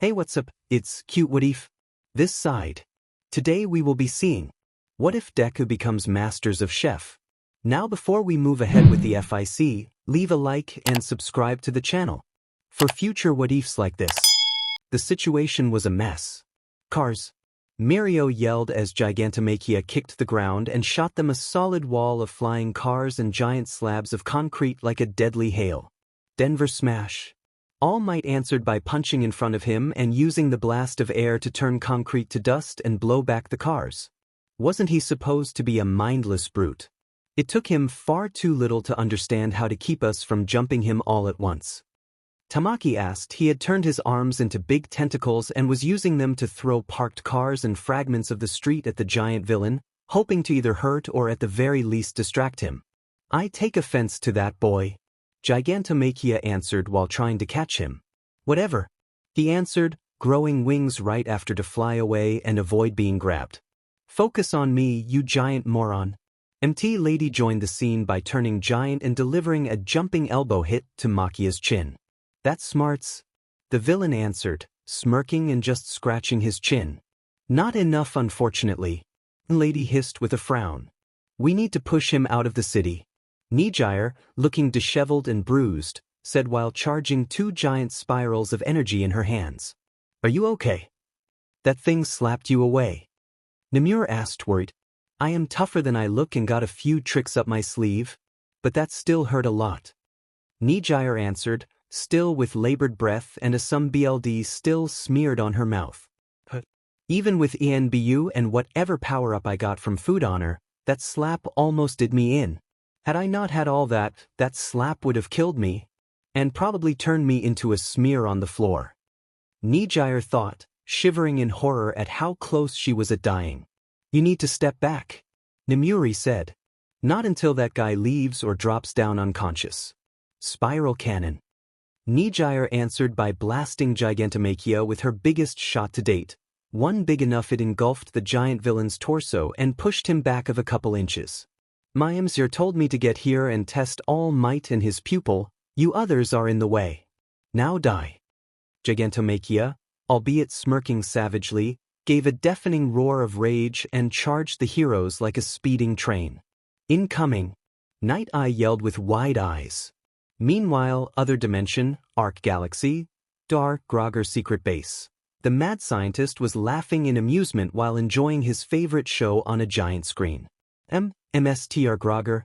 Hey, what's up? It's Cute What If. This side. Today we will be seeing what if Deku becomes Masters of Chef. Now before we move ahead with the FIC, leave a like and subscribe to the channel for future what ifs like this. The situation was a mess. Cars. Mirio yelled as Gigantomachia kicked the ground and shot them a solid wall of flying cars and giant slabs of concrete like a deadly hail. Denver smash. All Might answered by punching in front of him and using the blast of air to turn concrete to dust and blow back the cars. Wasn't he supposed to be a mindless brute? It took him far too little to understand how to keep us from jumping him all at once. Tamaki asked. He had turned his arms into big tentacles and was using them to throw parked cars and fragments of the street at the giant villain, hoping to either hurt or at the very least distract him. I take offense to that, boy. Gigantomachia answered while trying to catch him. Whatever. He answered, growing wings right after to fly away and avoid being grabbed. Focus on me, you giant moron. MT Lady joined the scene by turning giant and delivering a jumping elbow hit to Machia's chin. That's smarts. The villain answered, smirking and just scratching his chin. Not enough, unfortunately. Lady hissed with a frown. We need to push him out of the city. Nijire, looking disheveled and bruised, said while charging two giant spirals of energy in her hands. Are you okay? That thing slapped you away. Namur asked worried. I am tougher than I look and got a few tricks up my sleeve, but that still hurt a lot. Nijire answered, still with labored breath and some BLD still smeared on her mouth. Even with ENBU and whatever power-up I got from Food Honor, that slap almost did me in. Had I not had all that, that slap would have killed me, and probably turned me into a smear on the floor. Nijire thought, shivering in horror at how close she was at dying. You need to step back, Namuri said. Not until that guy leaves or drops down unconscious. Spiral cannon. Nijire answered by blasting Gigantomachia with her biggest shot to date, one big enough it engulfed the giant villain's torso and pushed him back of a couple inches. My Mzir told me to get here and test All Might and his pupil, you others are in the way. Now die. Gigantomachia, albeit smirking savagely, gave a deafening roar of rage and charged the heroes like a speeding train. Incoming. Night Eye yelled with wide eyes. Meanwhile, other dimension, Arc Galaxy, Dark Grogger secret base. The mad scientist was laughing in amusement while enjoying his favorite show on a giant screen. MSTR Grogger.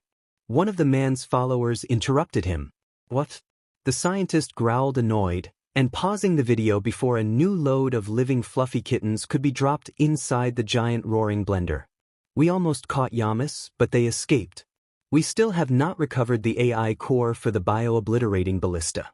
One of the man's followers interrupted him. What? The scientist growled annoyed, and pausing the video before a new load of living fluffy kittens could be dropped inside the giant roaring blender. We almost caught Yamas, but they escaped. We still have not recovered the AI core for the bio-obliterating ballista.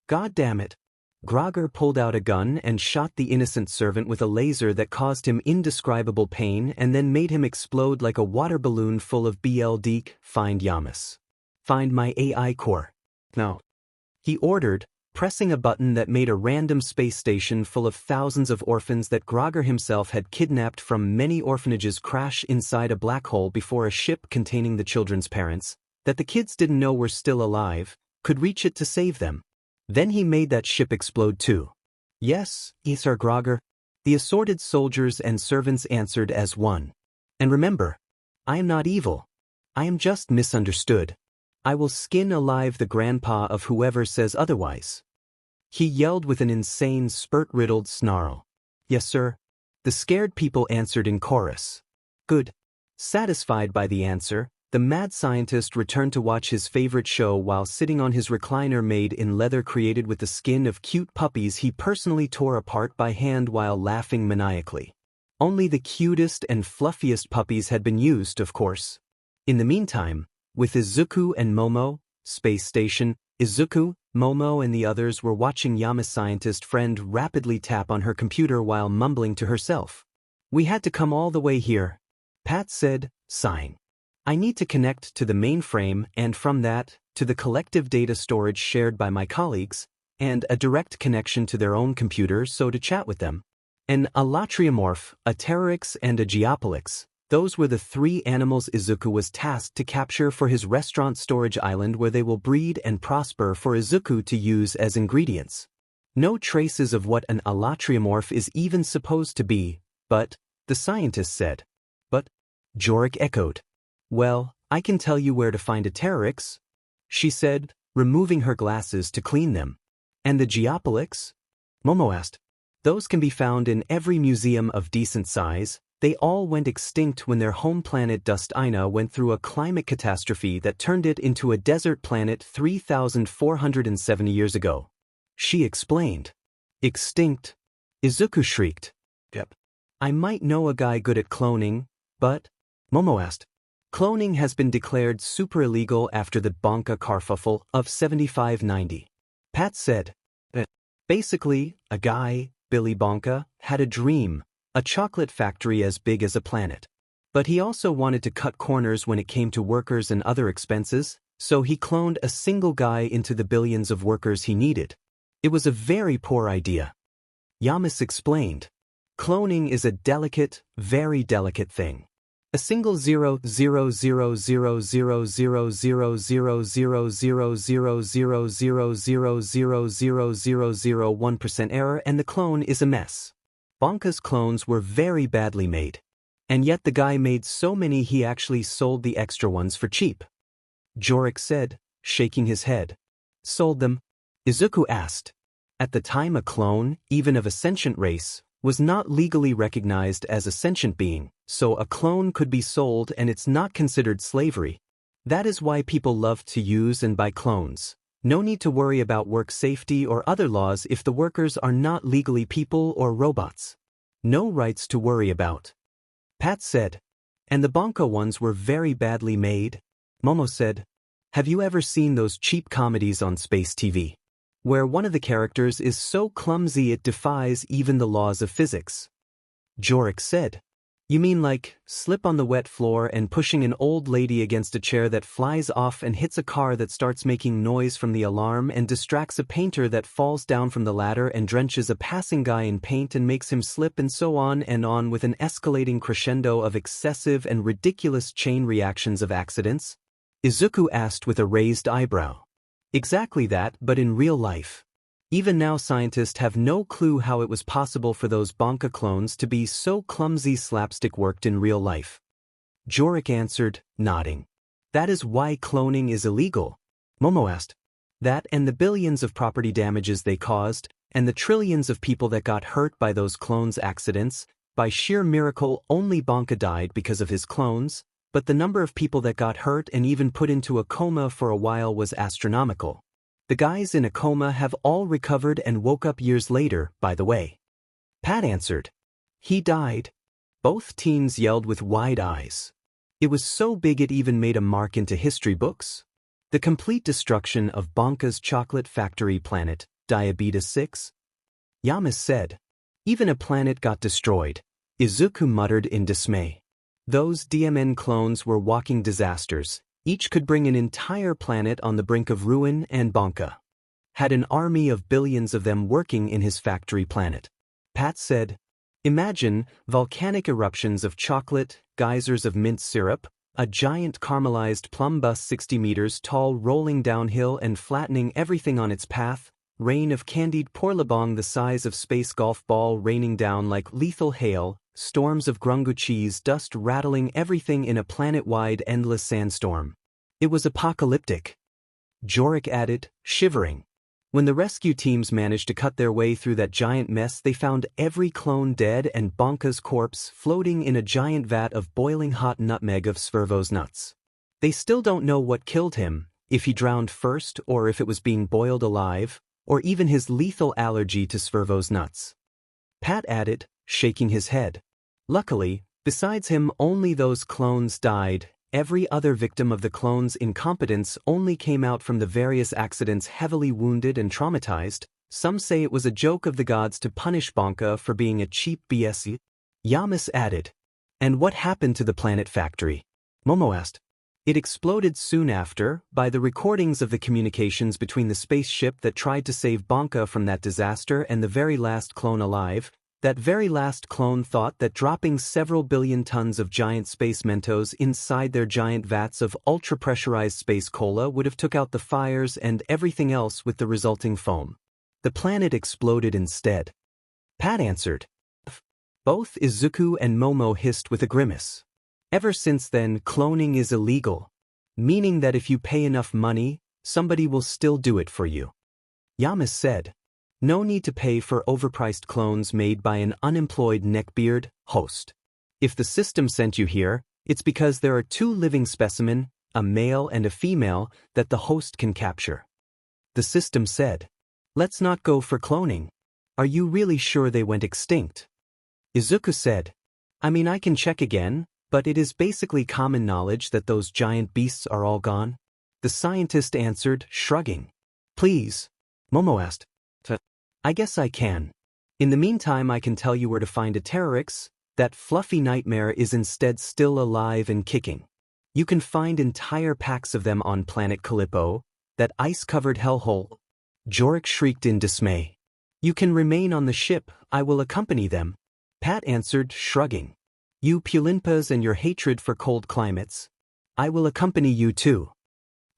God damn it. Grogger pulled out a gun and shot the innocent servant with a laser that caused him indescribable pain and then made him explode like a water balloon full of BLD. Find Yamas. Find my AI core. No. He ordered, pressing a button that made a random space station full of thousands of orphans that Grogger himself had kidnapped from many orphanages crash inside a black hole before a ship containing the children's parents, that the kids didn't know were still alive, could reach it to save them. Then he made that ship explode too. Yes, Sir Grogger. The assorted soldiers and servants answered as one. And remember, I am not evil. I am just misunderstood. I will skin alive the grandpa of whoever says otherwise. He yelled with an insane spurt-riddled snarl. Yes, sir. The scared people answered in chorus. Good. Satisfied by the answer, the mad scientist returned to watch his favorite show while sitting on his recliner made in leather created with the skin of cute puppies he personally tore apart by hand while laughing maniacally. Only the cutest and fluffiest puppies had been used, of course. In the meantime, with Izuku and Momo, Space Station, Izuku, Momo and the others were watching Yama's scientist friend rapidly tap on her computer while mumbling to herself. We had to come all the way here, Pat said, sighing. I need to connect to the mainframe and from that, to the collective data storage shared by my colleagues, and a direct connection to their own computers so to chat with them. An Alatriomorph, a Terroris and a Geoplex, those were the three animals Izuku was tasked to capture for his restaurant storage island where they will breed and prosper for Izuku to use as ingredients. No traces of what an alatriomorph is even supposed to be, but, the scientist said. But, Jorik echoed. Well, I can tell you where to find a Terroris, she said, removing her glasses to clean them. And the Geoplex? Momo asked. Those can be found in every museum of decent size. They all went extinct when their home planet Dustina went through a climate catastrophe that turned it into a desert planet 3,470 years ago. She explained. Extinct? Izuku shrieked. Yep. I might know a guy good at cloning, but? Momo asked. Cloning has been declared super illegal after the Banca Carfuffle of 7590. Pat said. Basically, a guy, Billy Banca, had a dream, a chocolate factory as big as a planet. But he also wanted to cut corners when it came to workers and other expenses, so he cloned a single guy into the billions of workers he needed. It was a very poor idea. Yamas explained. Cloning is a delicate, very delicate thing. A single 0.00000000000000000001% error and the clone is a mess. Banca's clones were very badly made. And yet the guy made so many he actually sold the extra ones for cheap. Jorik said, shaking his head. Sold them? Izuku asked. At the time a clone, even of a sentient race, was not legally recognized as a sentient being, so a clone could be sold and it's not considered slavery. That is why people love to use and buy clones. No need to worry about work safety or other laws if the workers are not legally people or robots. No rights to worry about. Pat said. And the Banca ones were very badly made? Momo said. Have you ever seen those cheap comedies on space TV? Where one of the characters is so clumsy it defies even the laws of physics. Jorik said. You mean like, slip on the wet floor and pushing an old lady against a chair that flies off and hits a car that starts making noise from the alarm and distracts a painter that falls down from the ladder and drenches a passing guy in paint and makes him slip and so on and on with an escalating crescendo of excessive and ridiculous chain reactions of accidents? Izuku asked with a raised eyebrow. Exactly that, but in real life. Even now scientists have no clue how it was possible for those Banca clones to be so clumsy slapstick worked in real life. Jorik answered, nodding. That is why cloning is illegal. Momo asked. That and the billions of property damages they caused, and the trillions of people that got hurt by those clones' accidents. By sheer miracle only Banca died because of his clones, but the number of people that got hurt and even put into a coma for a while was astronomical. The guys in a coma have all recovered and woke up years later, by the way. Pat answered. He died. Both teens yelled with wide eyes. It was so big it even made a mark into history books. The complete destruction of Banca's chocolate factory planet, Diabetes 6. Yamas said. Even a planet got destroyed. Izuku muttered in dismay. Those DMN clones were walking disasters. Each could bring an entire planet on the brink of ruin, and Banca had an army of billions of them working in his factory planet. Pat said, imagine volcanic eruptions of chocolate, geysers of mint syrup, a giant caramelized plum bus 60 meters tall rolling downhill and flattening everything on its path, rain of candied porlabong the size of space golf ball raining down like lethal hail, storms of grungu cheese dust rattling everything in a planet-wide endless sandstorm. It was apocalyptic. Jorik added, shivering. When the rescue teams managed to cut their way through that giant mess they found every clone dead and Banca's corpse floating in a giant vat of boiling hot nutmeg of Svervo's nuts. They still don't know what killed him, if he drowned first or if it was being boiled alive, or even his lethal allergy to Svervo's nuts. Pat added, shaking his head. Luckily, besides him only those clones died. Every other victim of the clones' incompetence only came out from the various accidents heavily wounded and traumatized. Some say it was a joke of the gods to punish Banca for being a cheap BS. Yamas added. And what happened to the planet factory? Momo asked. It exploded soon after, by the recordings of the communications between the spaceship that tried to save Banca from that disaster and the very last clone alive. That very last clone thought that dropping several billion tons of giant space Mentos inside their giant vats of ultra-pressurized space cola would have took out the fires and everything else with the resulting foam. The planet exploded instead. Pat answered. Both Izuku and Momo hissed with a grimace. Ever since then, cloning is illegal, meaning that if you pay enough money, somebody will still do it for you. Yamas said. No need to pay for overpriced clones made by an unemployed neckbeard host. If the system sent you here, it's because there are two living specimens, a male and a female, that the host can capture. The system said. Let's not go for cloning. Are you really sure they went extinct? Izuku said. I mean, I can check again, but it is basically common knowledge that those giant beasts are all gone. The scientist answered, shrugging. Please. Momo asked. I guess I can. In the meantime, I can tell you where to find a Terroris. That fluffy nightmare is instead still alive and kicking. You can find entire packs of them on planet Calippo, that ice-covered hellhole. Jorik shrieked in dismay. You can remain on the ship, I will accompany them. Pat answered, shrugging. You Pulimpas and your hatred for cold climates. I will accompany you too.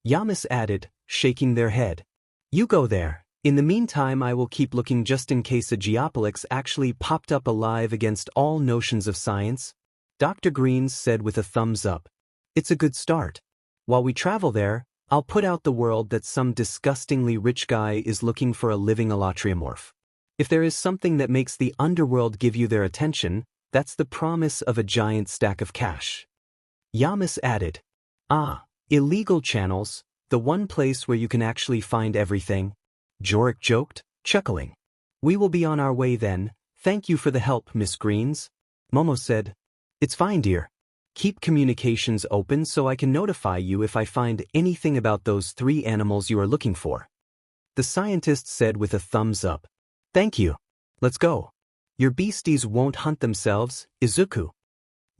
Yamas added, shaking their head. You go there. In the meantime, I will keep looking just in case a Geoplex actually popped up alive against all notions of science. Dr. Greens said with a thumbs up. It's a good start. While we travel there, I'll put out the world that some disgustingly rich guy is looking for a living alatriomorph. If there is something that makes the underworld give you their attention, that's the promise of a giant stack of cash. Yamas added. Illegal channels, the one place where you can actually find everything. Jorik joked, chuckling. We will be on our way then. Thank you for the help, Miss Greens. Momo said. It's fine, dear. Keep communications open so I can notify you if I find anything about those 3 animals you are looking for. The scientist said with a thumbs up. Thank you. Let's go. Your beasties won't hunt themselves, Izuku.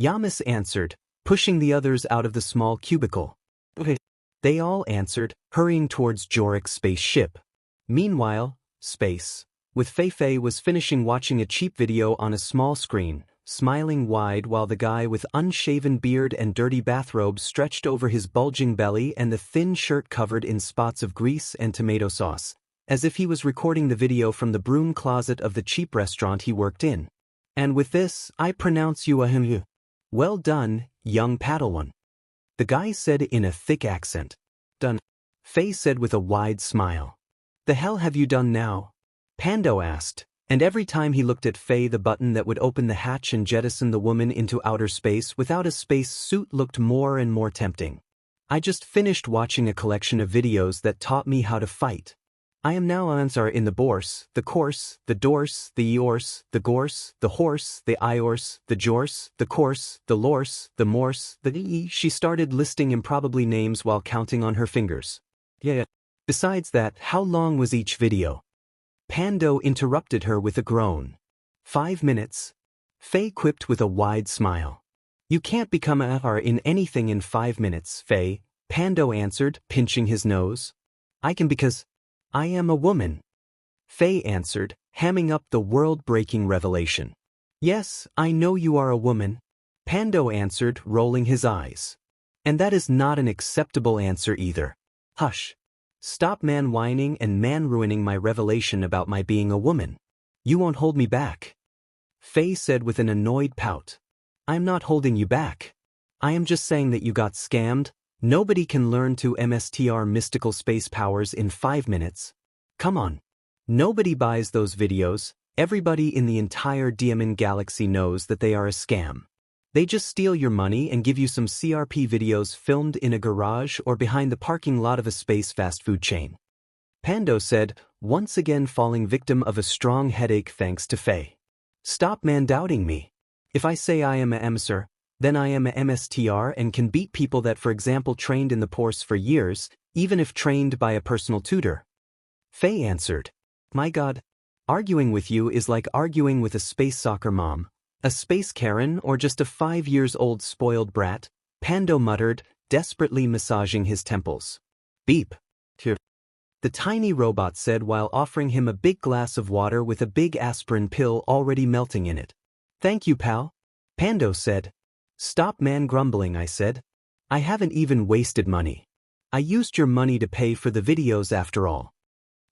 Yamas answered, pushing the others out of the small cubicle. Okay. They all answered, hurrying towards Jorik's spaceship. Meanwhile, space, with Feifei was finishing watching a cheap video on a small screen, smiling wide while the guy with unshaven beard and dirty bathrobe stretched over his bulging belly and the thin shirt covered in spots of grease and tomato sauce, as if he was recording the video from the broom closet of the cheap restaurant he worked in. And with this, I pronounce you a him. Well done, young Padawan. The guy said in a thick accent. Done. Fei said with a wide smile. The hell have you done now? Pando asked, and every time he looked at Fei, the button that would open the hatch and jettison the woman into outer space without a space suit looked more and more tempting. I just finished watching a collection of videos that taught me how to fight. I am now answer in the Borse, the Course, the Dorse, the Eorse, the Gorse, the Horse, the Iorse, the Jorse, the Course, the Lorse, the Morse, the E. She started listing improbably names while counting on her fingers. Yeah. Besides that, how long was each video? Pando interrupted her with a groan. 5 minutes. Fei quipped with a wide smile. You can't become a R in anything in 5 minutes, Fei, Pando answered, pinching his nose. I can because I am a woman. Fei answered, hamming up the world-breaking revelation. Yes, I know you are a woman. Pando answered, rolling his eyes. And that is not an acceptable answer either. Hush. Stop man whining and man ruining my revelation about my being a woman. You won't hold me back. Fei said with an annoyed pout. I'm not holding you back. I am just saying that you got scammed. Nobody can learn to MSTR mystical space powers in 5 minutes. Come on. Nobody buys those videos. Everybody in the entire Diamond Galaxy knows that they are a scam. They just steal your money and give you some CRP videos filmed in a garage or behind the parking lot of a space fast food chain. Pando said, once again falling victim of a strong headache thanks to Fei. Stop man doubting me. If I say I am a MSR, then I am a MSTR and can beat people that for example trained in the Force for years, even if trained by a personal tutor. Fei answered. My God. Arguing with you is like arguing with a space soccer mom. A space Karen or just a 5-year-old spoiled brat, Pando muttered, desperately massaging his temples. Beep. The tiny robot said while offering him a big glass of water with a big aspirin pill already melting in it. Thank you, pal. Pando said. Stop man grumbling, I said. I haven't even wasted money. I used your money to pay for the videos after all.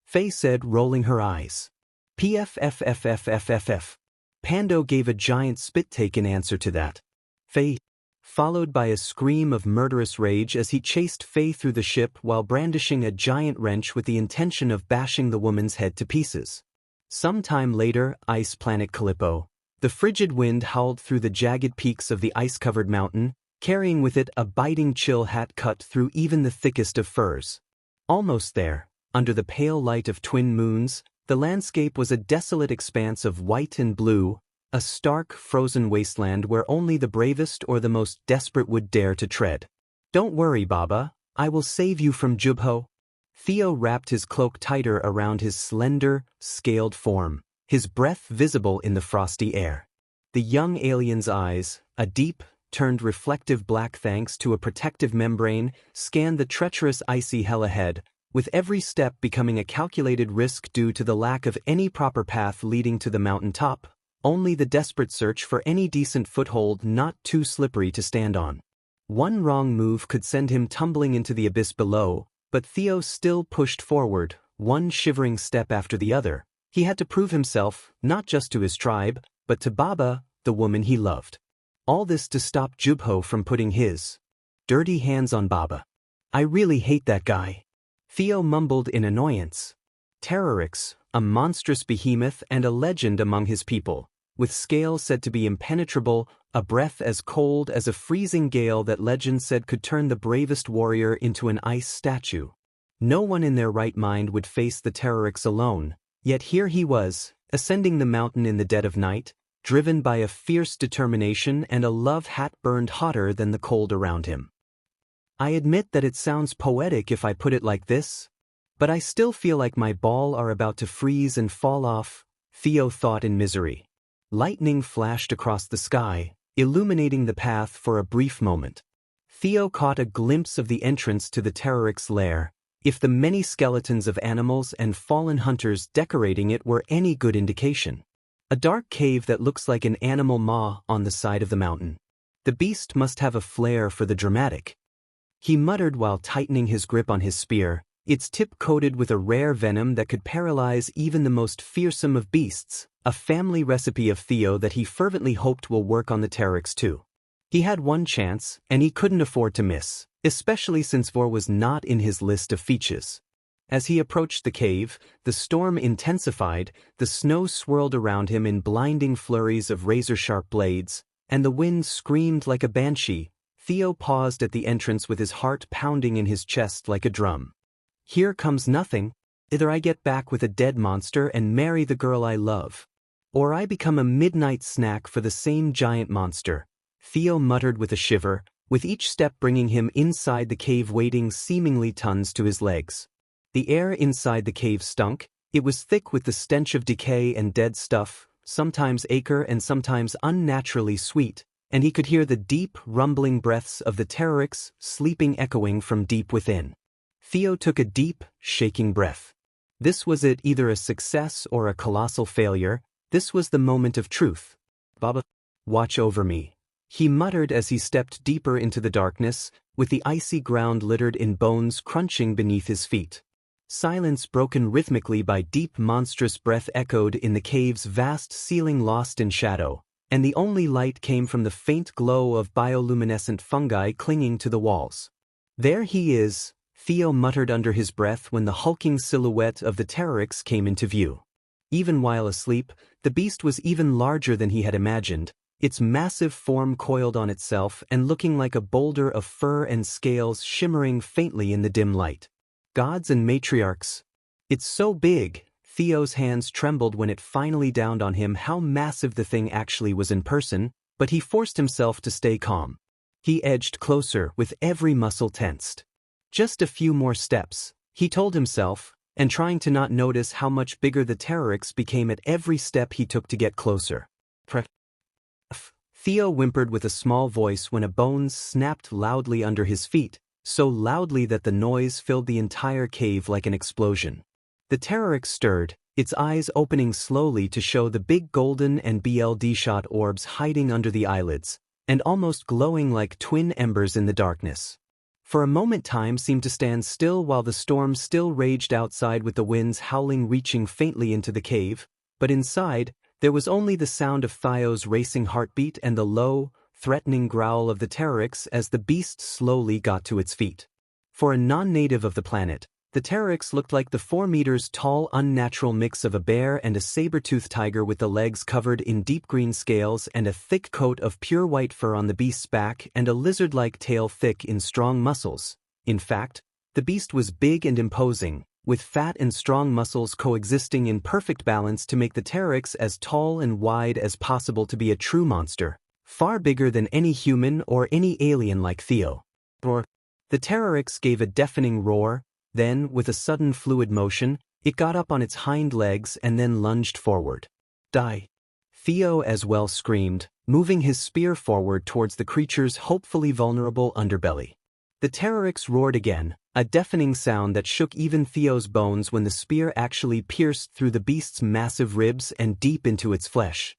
Faye said, rolling her eyes. PFFFFFFF. Pando gave a giant spit take in answer to that. Faye, followed by a scream of murderous rage as he chased Faye through the ship while brandishing a giant wrench with the intention of bashing the woman's head to pieces. Some time later, ice planet Calippo. The frigid wind howled through the jagged peaks of the ice-covered mountain, carrying with it a biting chill hat cut through even the thickest of firs. Almost there, under the pale light of twin moons, the landscape was a desolate expanse of white and blue, a stark, frozen wasteland where only the bravest or the most desperate would dare to tread. Don't worry, Baba, I will save you from Jubho. Theo wrapped his cloak tighter around his slender, scaled form, his breath visible in the frosty air. The young alien's eyes, a deep, turned reflective black thanks to a protective membrane, scanned the treacherous icy hell ahead, with every step becoming a calculated risk due to the lack of any proper path leading to the mountain top, only the desperate search for any decent foothold not too slippery to stand on. One wrong move could send him tumbling into the abyss below, but Theo still pushed forward, one shivering step after the other. He had to prove himself, not just to his tribe, but to Baba, the woman he loved. All this to stop Jubho from putting his dirty hands on Baba. I really hate that guy. Theo mumbled in annoyance. Terroris, a monstrous behemoth and a legend among his people, with scales said to be impenetrable, a breath as cold as a freezing gale that legend said could turn the bravest warrior into an ice statue. No one in their right mind would face the Terroris alone, yet here he was, ascending the mountain in the dead of night, driven by a fierce determination and a love hat burned hotter than the cold around him. I admit that it sounds poetic if I put it like this, but I still feel like my ball are about to freeze and fall off, Theo thought in misery. Lightning flashed across the sky, illuminating the path for a brief moment. Theo caught a glimpse of the entrance to the Terroris lair, if the many skeletons of animals and fallen hunters decorating it were any good indication. A dark cave that looks like an animal maw on the side of the mountain. The beast must have a flair for the dramatic. He muttered while tightening his grip on his spear, its tip coated with a rare venom that could paralyze even the most fearsome of beasts, a family recipe of Theo that he fervently hoped will work on the Terroris too. He had one chance, and he couldn't afford to miss, especially since Vor was not in his list of features. As he approached the cave, the storm intensified, the snow swirled around him in blinding flurries of razor-sharp blades, and the wind screamed like a banshee. Theo paused at the entrance with his heart pounding in his chest like a drum. Here comes nothing. Either I get back with a dead monster and marry the girl I love, or I become a midnight snack for the same giant monster, Theo muttered with a shiver, with each step bringing him inside the cave weighting seemingly tons to his legs. The air inside the cave stunk, it was thick with the stench of decay and dead stuff, sometimes acre and sometimes unnaturally sweet, and he could hear the deep, rumbling breaths of the Terroris sleeping echoing from deep within. Theo took a deep, shaking breath. This was it, either a success or a colossal failure. This was the moment of truth. Baba, watch over me, he muttered as he stepped deeper into the darkness, with the icy ground littered in bones crunching beneath his feet. Silence broken rhythmically by deep monstrous breath echoed in the cave's vast ceiling lost in shadow, and the only light came from the faint glow of bioluminescent fungi clinging to the walls. There he is, Theo muttered under his breath when the hulking silhouette of the Terroris came into view. Even while asleep, the beast was even larger than he had imagined, its massive form coiled on itself and looking like a boulder of fur and scales shimmering faintly in the dim light. Gods and matriarchs. It's so big. Theo's hands trembled when it finally dawned on him how massive the thing actually was in person, but he forced himself to stay calm. He edged closer with every muscle tensed. Just a few more steps, he told himself, and trying to not notice how much bigger the Terroris became at every step he took to get closer. Theo whimpered with a small voice when a bone snapped loudly under his feet, so loudly that the noise filled the entire cave like an explosion. The Terroris stirred, its eyes opening slowly to show the big golden and BLD-shot orbs hiding under the eyelids, and almost glowing like twin embers in the darkness. For a moment time seemed to stand still while the storm still raged outside with the winds howling reaching faintly into the cave, but inside, there was only the sound of Thio's racing heartbeat and the low, threatening growl of the Terroris as the beast slowly got to its feet. For a non-native of the planet, the Terroris looked like the 4 meters tall unnatural mix of a bear and a saber-toothed tiger with the legs covered in deep green scales and a thick coat of pure white fur on the beast's back and a lizard-like tail thick in strong muscles. In fact, the beast was big and imposing, with fat and strong muscles coexisting in perfect balance to make the Terroris as tall and wide as possible to be a true monster, far bigger than any human or any alien like Theo. The Terroris gave a deafening roar. Then, with a sudden fluid motion, it got up on its hind legs and then lunged forward. Die! Theo as well screamed, moving his spear forward towards the creature's hopefully vulnerable underbelly. The Terroris roared again, a deafening sound that shook even Theo's bones when the spear actually pierced through the beast's massive ribs and deep into its flesh.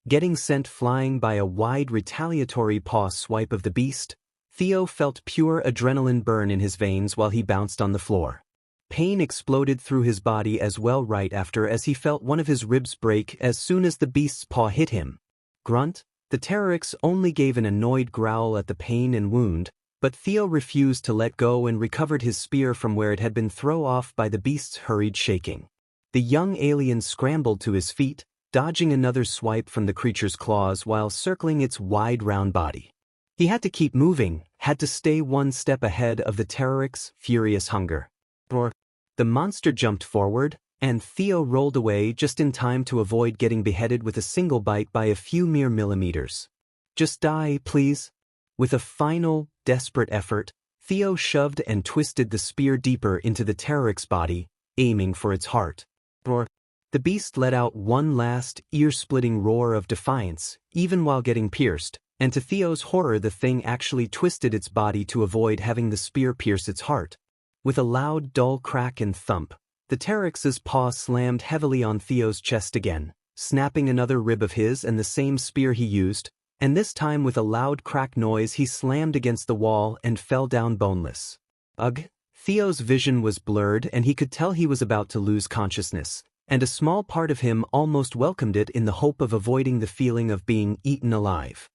Getting sent flying by a wide retaliatory paw swipe of the beast, Theo felt pure adrenaline burn in his veins while he bounced on the floor. Pain exploded through his body as well right after as he felt one of his ribs break as soon as the beast's paw hit him. Grunt, the Terroris only gave an annoyed growl at the pain and wound, but Theo refused to let go and recovered his spear from where it had been thrown off by the beast's hurried shaking. The young alien scrambled to his feet, dodging another swipe from the creature's claws while circling its wide round body. He had to keep moving, had to stay one step ahead of the Terroris' furious hunger. The monster jumped forward, and Theo rolled away just in time to avoid getting beheaded with a single bite by a few mere millimeters. Just die, please. With a final, desperate effort, Theo shoved and twisted the spear deeper into the Terroris' body, aiming for its heart. The beast let out one last, ear-splitting roar of defiance, even while getting pierced, and to Theo's horror the thing actually twisted its body to avoid having the spear pierce its heart. With a loud, dull crack and thump, the Terroris's paw slammed heavily on Theo's chest again, snapping another rib of his and the same spear he used, and this time with a loud crack noise he slammed against the wall and fell down boneless. Ugh! Theo's vision was blurred and he could tell he was about to lose consciousness, and a small part of him almost welcomed it in the hope of avoiding the feeling of being eaten alive.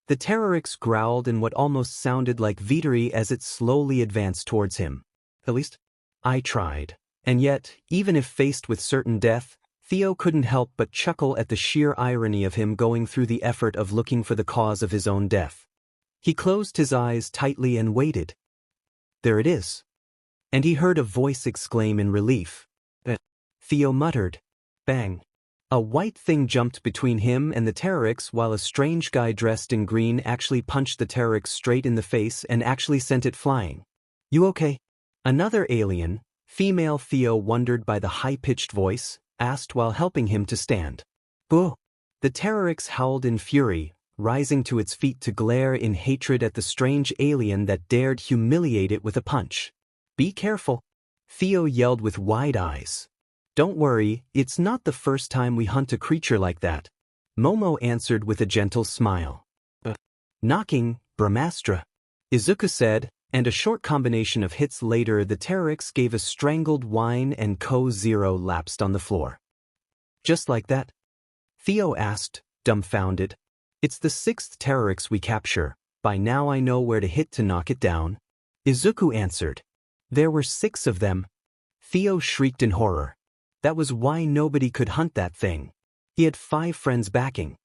The Terroris growled in what almost sounded like Viteri as it slowly advanced towards him. At least, I tried. And yet, even if faced with certain death, Theo couldn't help but chuckle at the sheer irony of him going through the effort of looking for the cause of his own death. He closed his eyes tightly and waited. There it is. And he heard a voice exclaim in relief. Theo muttered. Bang. A white thing jumped between him and the Terroris while a strange guy dressed in green actually punched the Terroris straight in the face and actually sent it flying. You okay? Another alien, female Theo wondered by the high-pitched voice, asked while helping him to stand. Boo! The Terroris howled in fury, rising to its feet to glare in hatred at the strange alien that dared humiliate it with a punch. Be careful! Theo yelled with wide eyes. Don't worry, it's not the first time we hunt a creature like that. Momo answered with a gentle smile. Knocking, Brahmastra. Izuku said, and a short combination of hits later the Terroris gave a strangled whine and Ko-Zero lapsed on the floor. Just like that? Theo asked, dumbfounded. It's the 6th Terroris we capture. By now I know where to hit to knock it down. Izuku answered. There were 6 of them. Theo shrieked in horror. That was why nobody could hunt that thing. He had 5 friends backing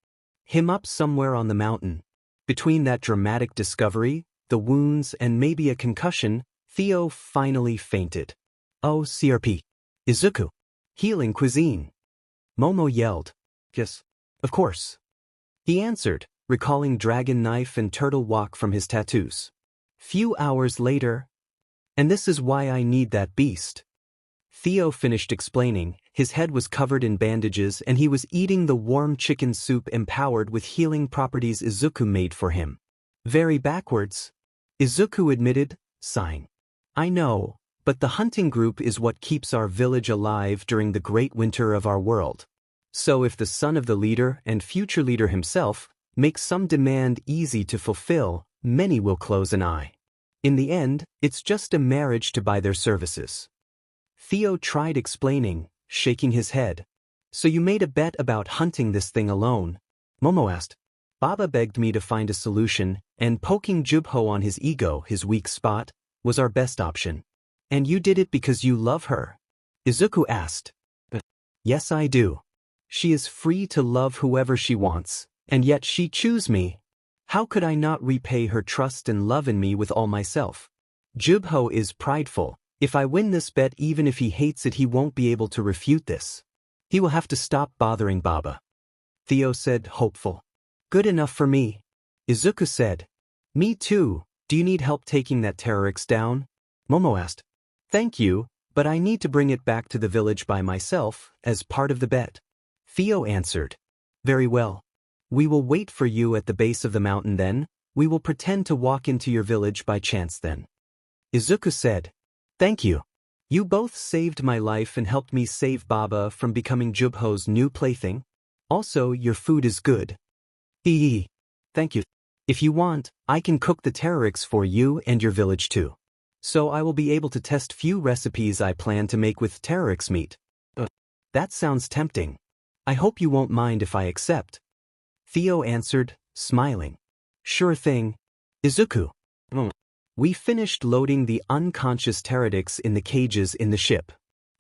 him up somewhere on the mountain. Between that dramatic discovery, the wounds and maybe a concussion, Theo finally fainted. Oh, CRP. Izuku. Healing cuisine. Momo yelled. Yes, of course. He answered, recalling dragon knife and turtle walk from his tattoos. Few hours later. And this is why I need that beast. Theo finished explaining, his head was covered in bandages and he was eating the warm chicken soup empowered with healing properties Izuku made for him. Very backwards. Izuku admitted, sighing. I know, but the hunting group is what keeps our village alive during the great winter of our world. So if the son of the leader and future leader himself makes some demand easy to fulfill, many will close an eye. In the end, it's just a marriage to buy their services. Theo tried explaining, shaking his head. So you made a bet about hunting this thing alone? Momo asked. Baba begged me to find a solution, and poking Jubho on his ego, his weak spot, was our best option. And you did it because you love her? Izuku asked. Yes, I do. She is free to love whoever she wants, and yet she chose me. How could I not repay her trust and love in me with all myself? Jubho is prideful. If I win this bet, even if he hates it, he won't be able to refute this. He will have to stop bothering Baba. Theo said, hopeful. Good enough for me. Izuku said. Me too. Do you need help taking that Terroris down? Momo asked. Thank you, but I need to bring it back to the village by myself, as part of the bet. Theo answered. Very well. We will wait for you at the base of the mountain then. We will pretend to walk into your village by chance then. Izuku said. Thank you. You both saved my life and helped me save Baba from becoming Jubho's new plaything. Also, your food is good. Hee. Thank you. If you want, I can cook the Terroris for you and your village too. So I will be able to test few recipes I plan to make with Terroris meat. That sounds tempting. I hope you won't mind if I accept. Theo answered, smiling. Sure thing. Izuku. We finished loading the unconscious Terroris in the cages in the ship.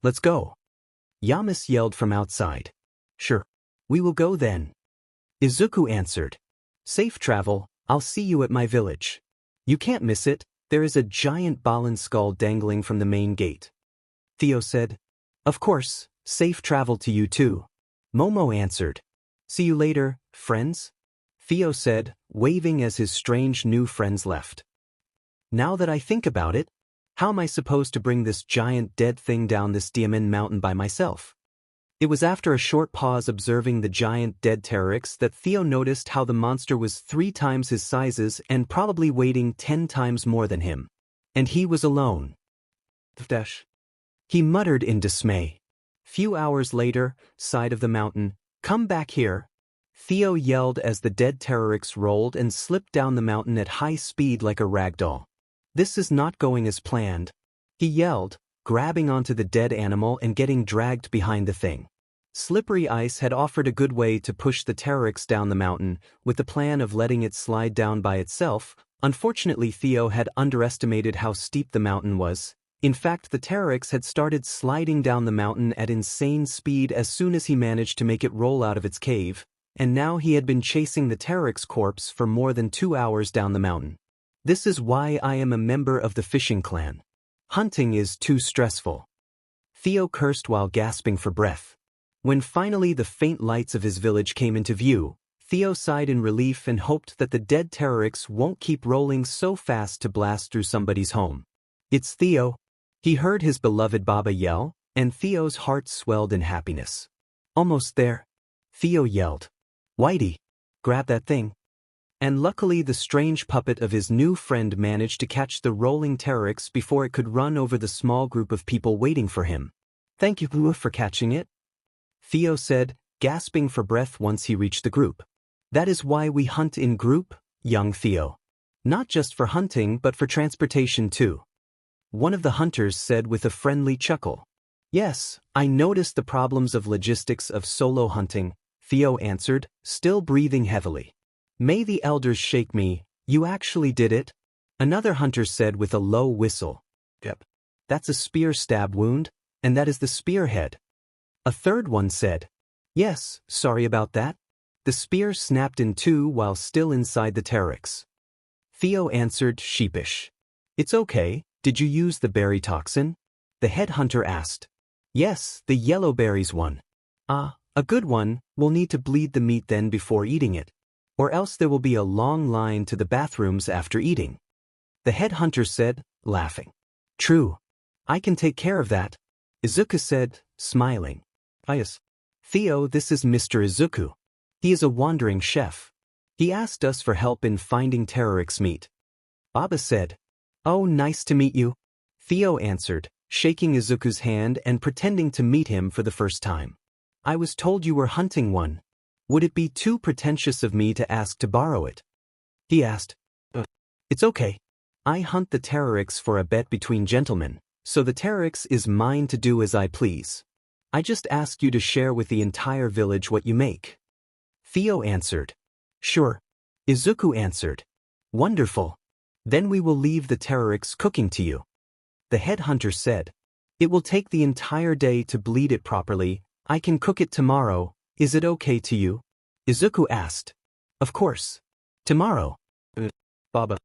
Let's go. Yamas yelled from outside. Sure. We will go then. Izuku answered. Safe travel, I'll see you at my village. You can't miss it, there is a giant Balan skull dangling from the main gate. Theo said. Of course, safe travel to you too. Momo answered. See you later, friends? Theo said, waving as his strange new friends left. Now that I think about it, how am I supposed to bring this giant dead thing down this Diamond mountain by myself? It was after a short pause observing the giant dead Terroris that Theo noticed how the monster was 3 times his sizes and probably weighing 10 times more than him. And he was alone. He muttered in dismay. Few hours later, side of the mountain, come back here. Theo yelled as the dead Terroris rolled and slipped down the mountain at high speed like a rag doll. This is not going as planned. He yelled, grabbing onto the dead animal and getting dragged behind the thing. Slippery ice had offered a good way to push the Terroris down the mountain, with the plan of letting it slide down by itself. Unfortunately, Theo had underestimated how steep the mountain was. In fact, the Terroris had started sliding down the mountain at insane speed as soon as he managed to make it roll out of its cave, and now he had been chasing the Terroris corpse for more than 2 hours down the mountain. This is why I am a member of the fishing clan. Hunting is too stressful. Theo cursed while gasping for breath. When finally the faint lights of his village came into view, Theo sighed in relief and hoped that the dead Terroris won't keep rolling so fast to blast through somebody's home. It's Theo. He heard his beloved Baba yell, and Theo's heart swelled in happiness. Almost there. Theo yelled. Whitey, grab that thing. And luckily the strange puppet of his new friend managed to catch the rolling Terroris before it could run over the small group of people waiting for him. Thank you for catching it, Theo said, gasping for breath once he reached the group. That is why we hunt in group, young Theo. Not just for hunting but for transportation too. One of the hunters said with a friendly chuckle. Yes, I noticed the problems of logistics of solo hunting, Theo answered, still breathing heavily. May the elders shake me, you actually did it? Another hunter said with a low whistle. Yep. That's a spear stab wound, and that is the spearhead. A third one said. Yes, sorry about that. The spear snapped in 2 while still inside the Terroris. Theo answered, sheepish. It's okay, did you use the berry toxin? The head hunter asked. Yes, the yellow berries one. Ah, a good one, we'll need to bleed the meat then before eating it. Or else there will be a long line to the bathrooms after eating. The head hunter said, laughing. True. I can take care of that. Izuku said, smiling. Yes. Theo, this is Mr. Izuku. He is a wandering chef. He asked us for help in finding Terroris meat. Baba said. Oh, nice to meet you. Theo answered, shaking Izuku's hand and pretending to meet him for the first time. I was told you were hunting one. Would it be too pretentious of me to ask to borrow it? He asked. It's okay. I hunt the Terroris for a bet between gentlemen, so the Terroris is mine to do as I please. I just ask you to share with the entire village what you make. Theo answered. Sure. Izuku answered. Wonderful. Then we will leave the Terroris cooking to you. The headhunter said. It will take the entire day to bleed it properly. I can cook it tomorrow. Is it okay to you? Izuku asked. Of course. Tomorrow. Baba.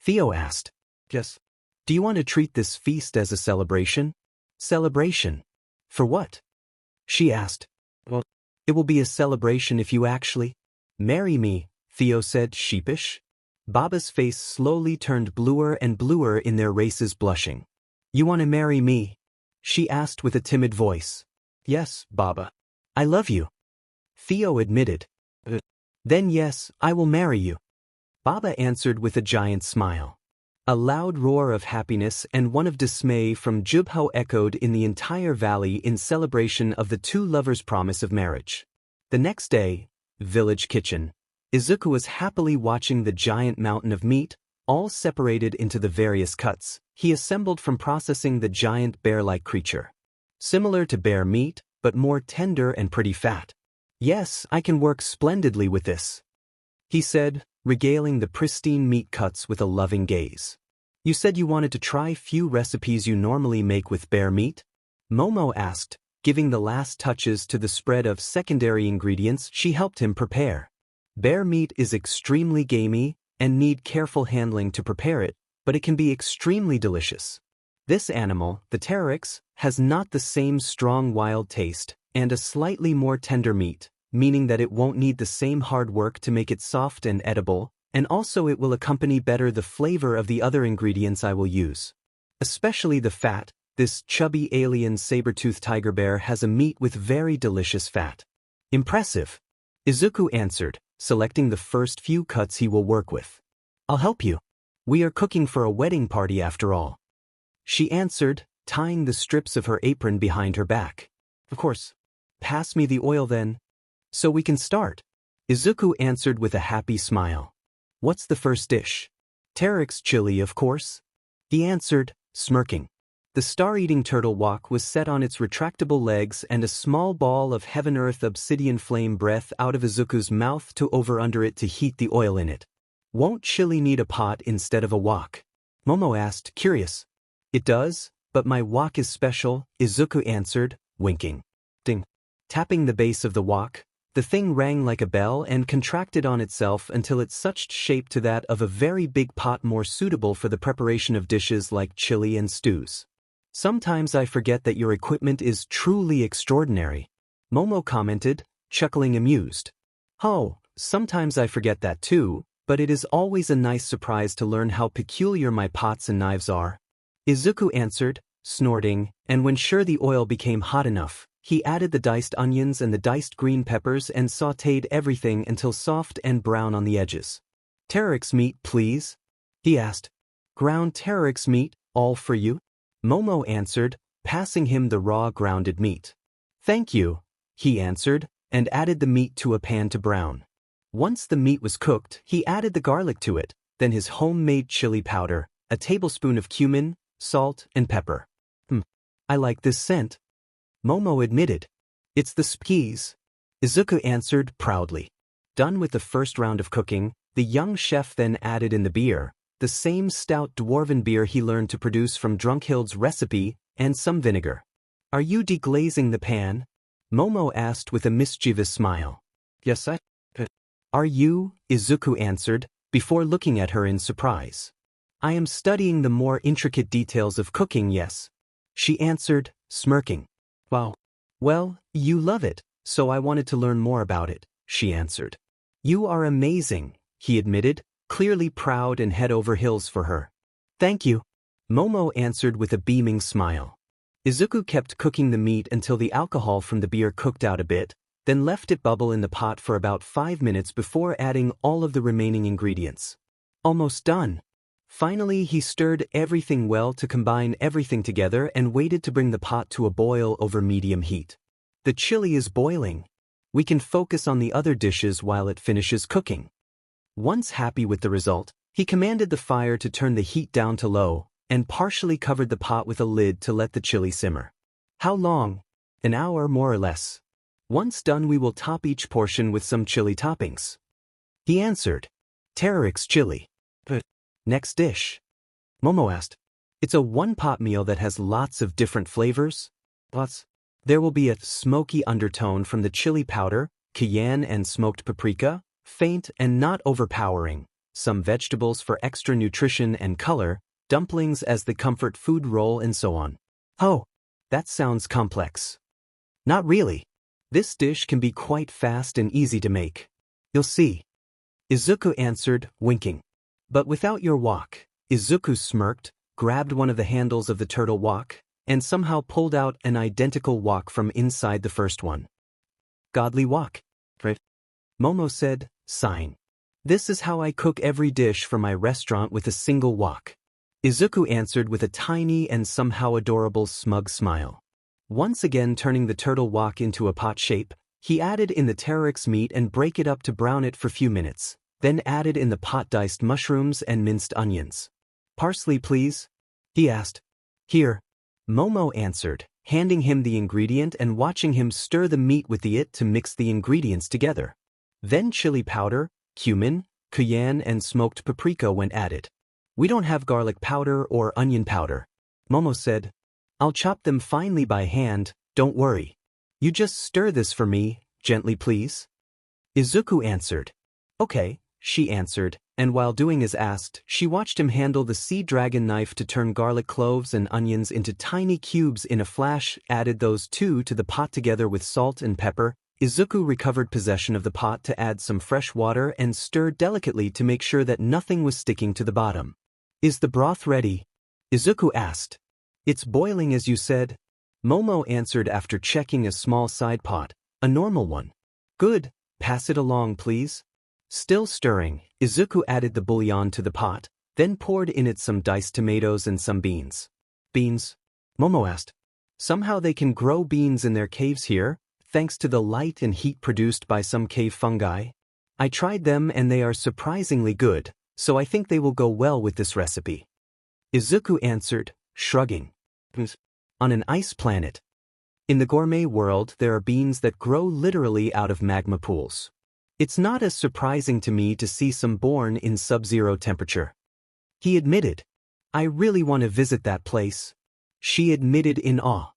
Theo asked. Yes. Do you want to treat this feast as a celebration? Celebration? For what? She asked. Well, it will be a celebration if you actually marry me, Theo said, sheepish. Baba's face slowly turned bluer and bluer in their races, blushing. You want to marry me? She asked with a timid voice. Yes, Baba. I love you. Theo admitted. Then yes, I will marry you. Baba answered with a giant smile. A loud roar of happiness and one of dismay from Jubho echoed in the entire valley in celebration of the two lovers' promise of marriage. The next day, village kitchen. Izuku was happily watching the giant mountain of meat, all separated into the various cuts he assembled from processing the giant bear-like creature. Similar to bear meat, but more tender and pretty fat. Yes, I can work splendidly with this, he said, regaling the pristine meat cuts with a loving gaze. You said you wanted to try few recipes you normally make with bear meat? Momo asked, giving the last touches to the spread of secondary ingredients she helped him prepare. Bear meat is extremely gamey and need careful handling to prepare it, but it can be extremely delicious. This animal, the Terroris, has not the same strong wild taste and a slightly more tender meat, meaning that it won't need the same hard work to make it soft and edible, and also it will accompany better the flavor of the other ingredients I will use. Especially the fat, this chubby alien saber-toothed tiger bear has a meat with very delicious fat. Impressive. Izuku answered, selecting the first few cuts he will work with. I'll help you. We are cooking for a wedding party after all. She answered, tying the strips of her apron behind her back. Of course. Pass me the oil then. So we can start. Izuku answered with a happy smile. What's the first dish? Terroris chili, of course. He answered, smirking. The star-eating turtle wok was set on its retractable legs and a small ball of heaven-earth obsidian flame breath out of Izuku's mouth to over under it to heat the oil in it. Won't chili need a pot instead of a wok? Momo asked, curious. It does, but my wok is special, Izuku answered, winking. Ding. Tapping the base of the wok, the thing rang like a bell and contracted on itself until it suched shape to that of a very big pot more suitable for the preparation of dishes like chili and stews. Sometimes I forget that your equipment is truly extraordinary, Momo commented, chuckling amused. Oh, sometimes I forget that too, but it is always a nice surprise to learn how peculiar my pots and knives are. Izuku answered, snorting, and when sure the oil became hot enough, he added the diced onions and the diced green peppers and sautéed everything until soft and brown on the edges. Terroris meat, please? He asked. Ground Terroris meat, all for you? Momo answered, passing him the raw grounded meat. Thank you, he answered, and added the meat to a pan to brown. Once the meat was cooked, he added the garlic to it, then his homemade chili powder, a tablespoon of cumin, salt, and pepper. I like this scent. Momo admitted. It's the skis. Izuku answered proudly. Done with the first round of cooking, the young chef then added in the beer, the same stout dwarven beer he learned to produce from Drunkhild's recipe, and some vinegar. Are you deglazing the pan? Momo asked with a mischievous smile. Yes, I. Are you? Izuku answered, before looking at her in surprise. I am studying the more intricate details of cooking, yes. She answered, smirking. Wow. Well, you love it, so I wanted to learn more about it, she answered. You are amazing, he admitted, clearly proud and head over heels for her. Thank you. Momo answered with a beaming smile. Izuku kept cooking the meat until the alcohol from the beer cooked out a bit, then left it bubble in the pot for about 5 minutes before adding all of the remaining ingredients. Almost done. Finally, he stirred everything well to combine everything together and waited to bring the pot to a boil over medium heat. The chili is boiling. We can focus on the other dishes while it finishes cooking. Once happy with the result, He commanded the fire to turn the heat down to low, and partially covered the pot with a lid to let the chili simmer. How long? An hour more or less. Once done we will top each portion with some chili toppings. He answered. Terroris chili. Next dish. Momo asked. It's a one-pot meal that has lots of different flavors. Plus, there will be a smoky undertone from the chili powder, cayenne and smoked paprika, faint and not overpowering, some vegetables for extra nutrition and color, dumplings as the comfort food roll and so on. Oh, that sounds complex. Not really. This dish can be quite fast and easy to make. You'll see. Izuku answered, winking. But without your wok. Izuku smirked, grabbed one of the handles of the turtle wok, and somehow pulled out an identical wok from inside the first one. Godly wok. Momo said, sighing. This is how I cook every dish for my restaurant with a single wok. Izuku answered with a tiny and somehow adorable smug smile. Once again turning the turtle wok into a pot shape, he added in the Terroris meat and break it up to brown it for few minutes, then added in the pot diced mushrooms and minced onions. Parsley please? He asked. Here. Momo answered, handing him the ingredient and watching him stir the meat with it to mix the ingredients together. Then chili powder, cumin, cayenne and smoked paprika went added. We don't have garlic powder or onion powder. Momo said. I'll chop them finely by hand, don't worry. You just stir this for me, gently please. Izuku answered. Okay, she answered, and while doing as asked, she watched him handle the sea dragon knife to turn garlic cloves and onions into tiny cubes in a flash, added those two to the pot together with salt and pepper. Izuku recovered possession of the pot to add some fresh water and stirred delicately to make sure that nothing was sticking to the bottom. Is the broth ready? Izuku asked. It's boiling as you said. Momo answered after checking a small side pot, a normal one. Good, pass it along please. Still stirring, Izuku added the bouillon to the pot, then poured in it some diced tomatoes and some beans. Beans? Momo asked. Somehow they can grow beans in their caves here, thanks to the light and heat produced by some cave fungi. I tried them and they are surprisingly good, so I think they will go well with this recipe. Izuku answered, shrugging. On an ice planet. In the gourmet world there are beans that grow literally out of magma pools. It's not as surprising to me to see some born in sub-zero temperature. He admitted. I really want to visit that place. She admitted in awe.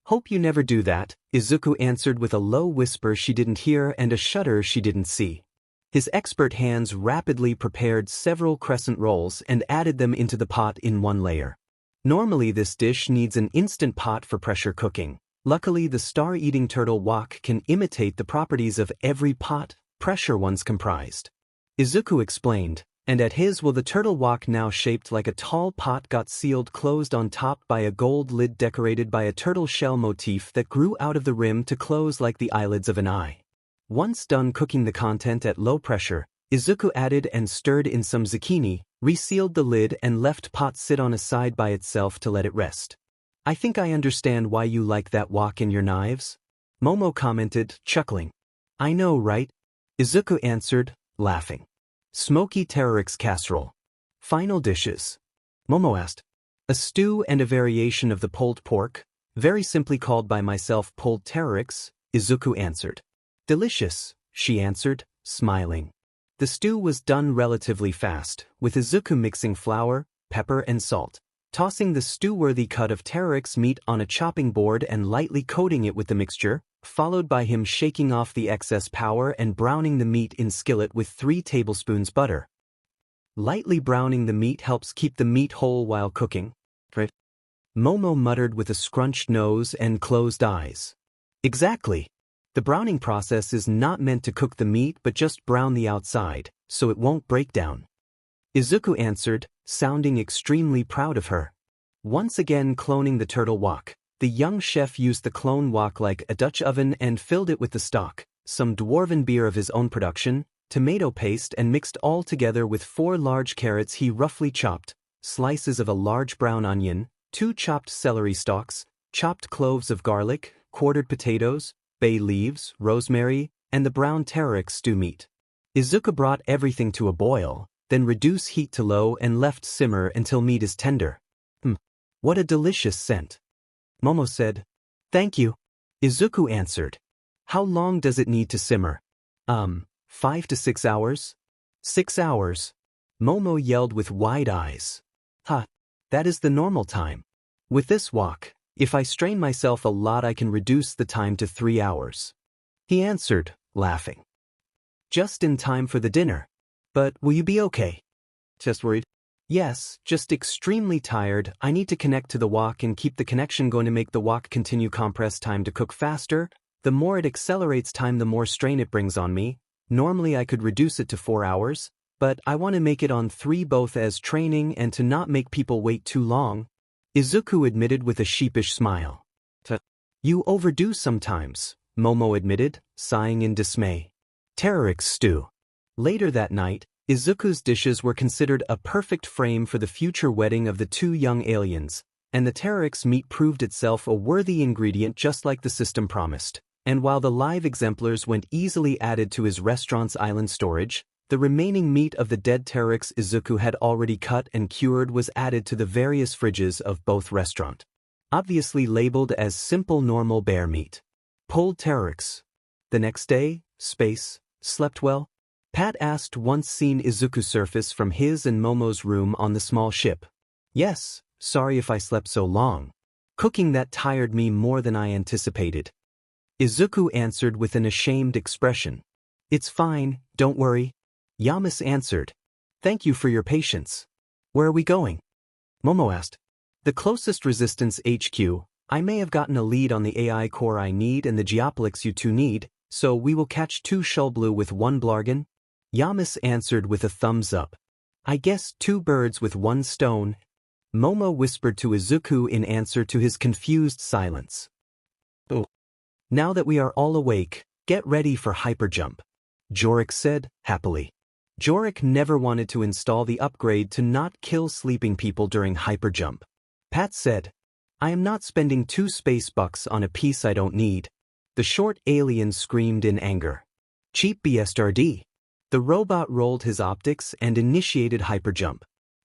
Hope you never do that, Izuku answered with a low whisper she didn't hear and a shudder she didn't see. His expert hands rapidly prepared several crescent rolls and added them into the pot in one layer. Normally this dish needs an instant pot for pressure cooking. Luckily the star-eating turtle wok can imitate the properties of every pot pressure one's comprised. Izuku explained, and at his will the turtle wok now shaped like a tall pot got sealed closed on top by a gold lid decorated by a turtle shell motif that grew out of the rim to close like the eyelids of an eye. Once done cooking the content at low pressure, Izuku added and stirred in some zucchini, resealed the lid and left pot sit on a side by itself to let it rest. I think I understand why you like that wok and your knives. Momo commented, chuckling. I know, right? Izuku answered, laughing. Smoky Terroris casserole. Final dishes. Momo asked. A stew and a variation of the pulled pork, very simply called by myself pulled Terroris, Izuku answered. Delicious, she answered, smiling. The stew was done relatively fast, with Izuku mixing flour, pepper and salt, tossing the stew-worthy cut of Terroris meat on a chopping board and lightly coating it with the mixture, followed by him shaking off the excess power and browning the meat in skillet with 3 tablespoons butter. Lightly browning the meat helps keep the meat whole while cooking. Momo muttered with a scrunched nose and closed eyes. Exactly. The browning process is not meant to cook the meat but just brown the outside, so it won't break down. Izuku answered, sounding extremely proud of her. Once again cloning the turtle wok, the young chef used the clone wok like a Dutch oven and filled it with the stock, some dwarven beer of his own production, tomato paste and mixed all together with 4 large carrots he roughly chopped, slices of a large brown onion, 2 chopped celery stalks, chopped cloves of garlic, quartered potatoes, bay leaves, rosemary, and the brown Terroris stew meat. Izuku brought everything to a boil, then reduce heat to low and left simmer until meat is tender. What a delicious scent. Momo said. Thank you. Izuku answered. How long does it need to simmer? 5 to 6 hours? 6 hours. Momo yelled with wide eyes. That is the normal time. With this wok, if I strain myself a lot I can reduce the time to 3 hours. He answered, laughing. Just in time for the dinner. But will you be okay? Just worried. Yes, just extremely tired. I need to connect to the wok and keep the connection going to make the wok continue compress time to cook faster. The more it accelerates time the more strain it brings on me. Normally I could reduce it to 4 hours, but I want to make it on 3 both as training and to not make people wait too long. Izuku admitted with a sheepish smile. You overdo sometimes, Momo admitted, sighing in dismay. Terroris stew. Later that night, Izuku's dishes were considered a perfect frame for the future wedding of the 2 young aliens, and the Terroris meat proved itself a worthy ingredient just like the system promised. And while the live exemplars went easily added to his restaurant's island storage, the remaining meat of the dead Terroris Izuku had already cut and cured was added to the various fridges of both restaurant. Obviously labeled as simple normal bear meat. Pulled Terroris. The next day, slept well? Pat asked once seen Izuku surface from his and Momo's room on the small ship. Yes, sorry if I slept so long. Cooking that tired me more than I anticipated. Izuku answered with an ashamed expression. It's fine, don't worry. Yamas answered. Thank you for your patience. Where are we going? Momo asked. The closest resistance HQ. I may have gotten a lead on the AI core I need and the Geoplex you two need, so we will catch 2 Shulblue with 1 Blargon? Yamas answered with a thumbs up. I guess 2 birds with 1 stone. Momo whispered to Izuku in answer to his confused silence. Oh. Now that we are all awake, get ready for hyperjump. Jorik said, happily. Jorik never wanted to install the upgrade to not kill sleeping people during hyperjump. Pat said, I am not spending 2 space bucks on a piece I don't need. The short alien screamed in anger. Cheap BSRD. The robot rolled his optics and initiated hyperjump.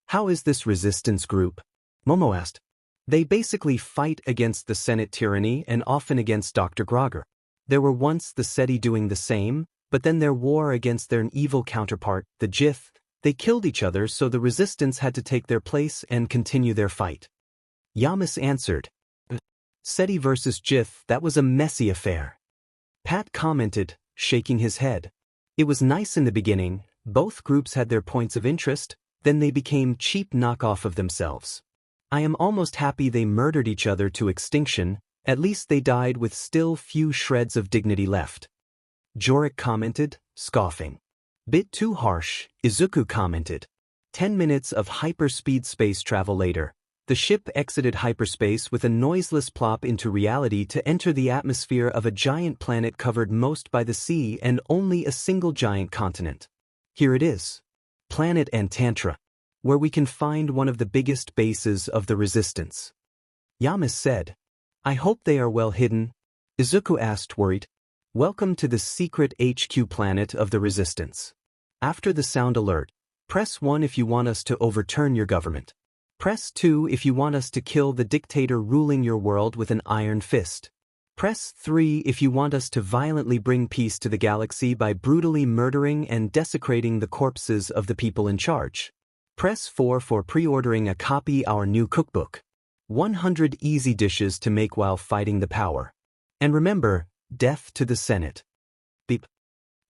How is this resistance group? Momo asked. They basically fight against the Senate tyranny and often against Dr. Grogger. There were once the SETI doing the same, but then their war against their evil counterpart, the Jith, they killed each other so the resistance had to take their place and continue their fight. Yamas answered. SETI versus Jith, that was a messy affair. Pat commented, shaking his head. It was nice in the beginning, both groups had their points of interest, then they became cheap knockoff of themselves. I am almost happy they murdered each other to extinction, at least they died with still few shreds of dignity left. Jorik commented, scoffing. Bit too harsh, Izuku commented. 10 minutes of hyperspeed space travel later, the ship exited hyperspace with a noiseless plop into reality to enter the atmosphere of a giant planet covered most by the sea and only a single giant continent. Here it is. Planet Antantra, where we can find one of the biggest bases of the resistance. Yamas said. I hope they are well hidden. Izuku asked worried. Welcome to the secret HQ planet of the resistance. After the sound alert, press 1 if you want us to overturn your government. Press 2 if you want us to kill the dictator ruling your world with an iron fist. Press 3 if you want us to violently bring peace to the galaxy by brutally murdering and desecrating the corpses of the people in charge. Press 4 for pre-ordering a copy of our new cookbook. 100 easy dishes to make while fighting the power. And remember, death to the Senate. Beep.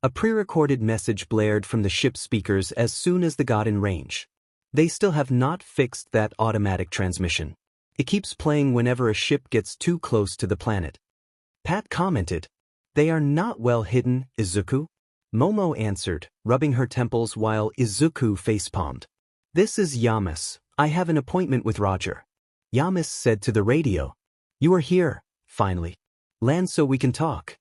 A pre-recorded message blared from the ship's speakers as soon as they got in range. They still have not fixed that automatic transmission. It keeps playing whenever a ship gets too close to the planet. Pat commented. They are not well hidden, Izuku. Momo answered, rubbing her temples while Izuku facepalmed. This is Yamas. I have an appointment with Roger. Yamas said to the radio. You are here, finally. Land so we can talk.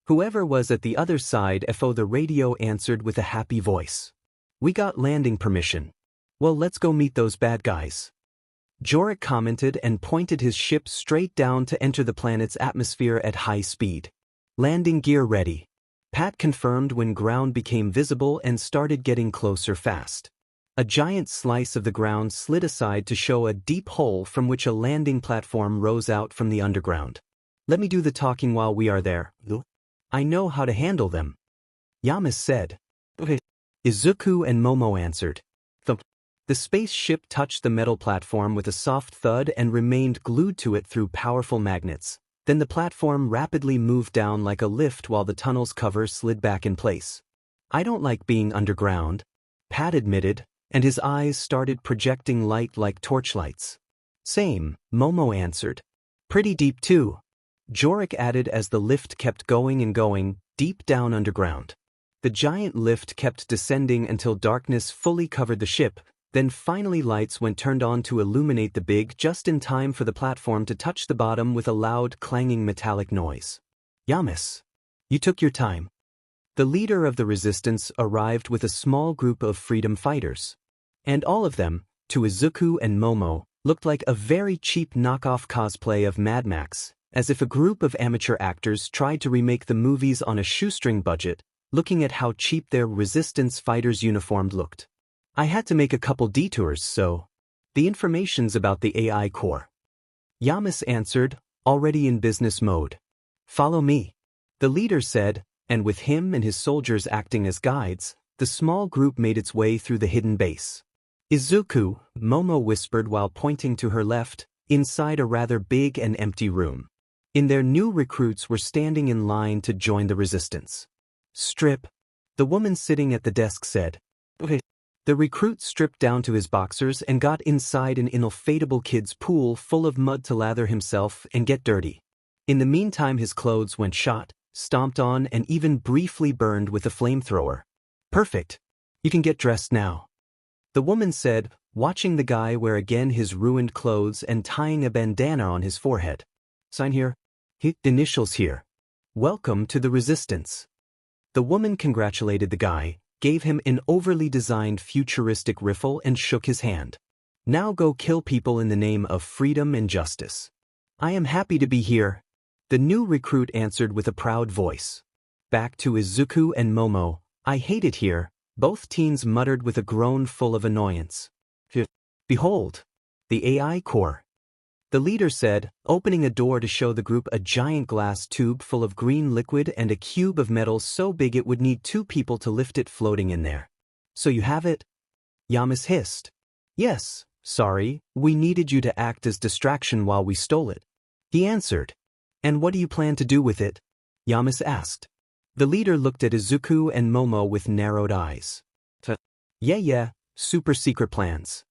Whoever was at the other side of the radio answered with a happy voice. We got landing permission. Well, let's go meet those bad guys. Jorik commented and pointed his ship straight down to enter the planet's atmosphere at high speed. Landing gear ready. Pat confirmed when ground became visible and started getting closer fast. A giant slice of the ground slid aside to show a deep hole from which a landing platform rose out from the underground. Let me do the talking while we are there. I know how to handle them, Yamas said. Okay. Izuku and Momo answered. The spaceship touched the metal platform with a soft thud and remained glued to it through powerful magnets. Then the platform rapidly moved down like a lift while the tunnel's cover slid back in place. I don't like being underground, Pat admitted, and his eyes started projecting light like torchlights. Same, Momo answered. Pretty deep too, Jorik added as the lift kept going and going, deep down underground. The giant lift kept descending until darkness fully covered the ship, then finally lights went turned on to illuminate the big just in time for the platform to touch the bottom with a loud clanging metallic noise. Yamas, you took your time. The leader of the resistance arrived with a small group of freedom fighters. And all of them, to Izuku and Momo, looked like a very cheap knockoff cosplay of Mad Max, as if a group of amateur actors tried to remake the movies on a shoestring budget, looking at how cheap their resistance fighters' uniforms looked. I had to make a couple detours, so. The information's about the AI core. Yamas answered, already in business mode. Follow me, the leader said, and with him and his soldiers acting as guides, the small group made its way through the hidden base. Izuku, Momo whispered while pointing to her left, inside a rather big and empty room. In their new recruits were standing in line to join the resistance. Strip, the woman sitting at the desk said. Okay. The recruit stripped down to his boxers and got inside an ill-fateable kid's pool full of mud to lather himself and get dirty. In the meantime his clothes went shot, stomped on and even briefly burned with a flamethrower. Perfect. You can get dressed now, the woman said, watching the guy wear again his ruined clothes and tying a bandana on his forehead. Sign here. Initials here. Welcome to the resistance. The woman congratulated the guy, gave him an overly designed futuristic riffle and shook his hand. Now go kill people in the name of freedom and justice. I am happy to be here, the new recruit answered with a proud voice. Back to Izuku and Momo. I hate it here, both teens muttered with a groan full of annoyance. Behold, the AI core, the leader said, opening a door to show the group a giant glass tube full of green liquid and a cube of metal so big it would need 2 people to lift it floating in there. So you have it? Yamas hissed. Yes, sorry, we needed you to act as distraction while we stole it, he answered. And what do you plan to do with it? Yamas asked. The leader looked at Izuku and Momo with narrowed eyes. Yeah, super secret plans.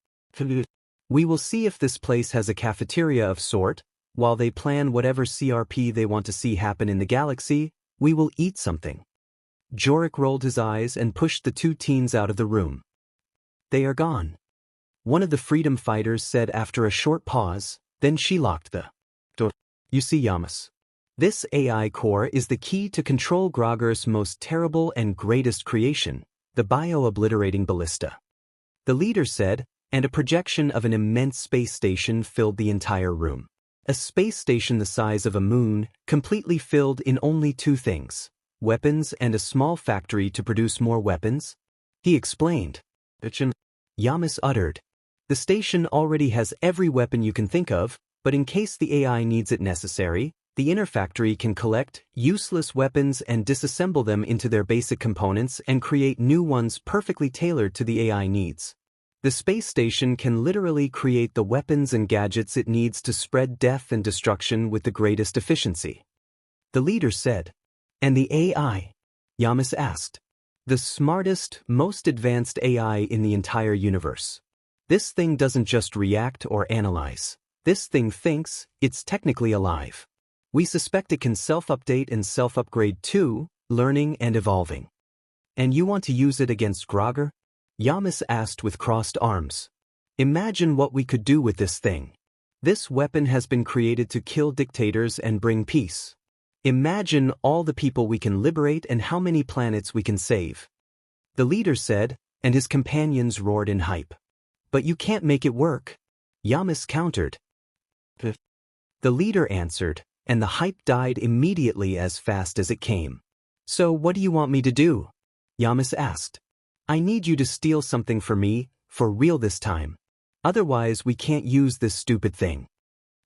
We will see if this place has a cafeteria of sort. While they plan whatever CRP they want to see happen in the galaxy, we will eat something. Jorik rolled his eyes and pushed the 2 teens out of the room. They are gone, one of the freedom fighters said after a short pause, then she locked the door. You see, Yamas, this AI core is the key to control Grogger's most terrible and greatest creation, the bio-obliterating ballista. The leader said, and a projection of an immense space station filled the entire room. A space station the size of a moon, completely filled in only 2 things, weapons and a small factory to produce more weapons. He explained. Yamas uttered. The station already has every weapon you can think of, but in case the AI needs it necessary, the inner factory can collect useless weapons and disassemble them into their basic components and create new ones perfectly tailored to the AI needs. The space station can literally create the weapons and gadgets it needs to spread death and destruction with the greatest efficiency. The leader said. And the AI? Yamas asked. The smartest, most advanced AI in the entire universe. This thing doesn't just react or analyze. This thing thinks, it's technically alive. We suspect it can self-update and self-upgrade too, learning and evolving. And you want to use it against Grogger? Yamas asked with crossed arms. Imagine what we could do with this thing. This weapon has been created to kill dictators and bring peace. Imagine all the people we can liberate and how many planets we can save. The leader said, and his companions roared in hype. But you can't make it work, Yamas countered. The leader answered, and the hype died immediately as fast as it came. So what do you want me to do? Yamas asked. I need you to steal something for me, For real this time. Otherwise we can't use this stupid thing.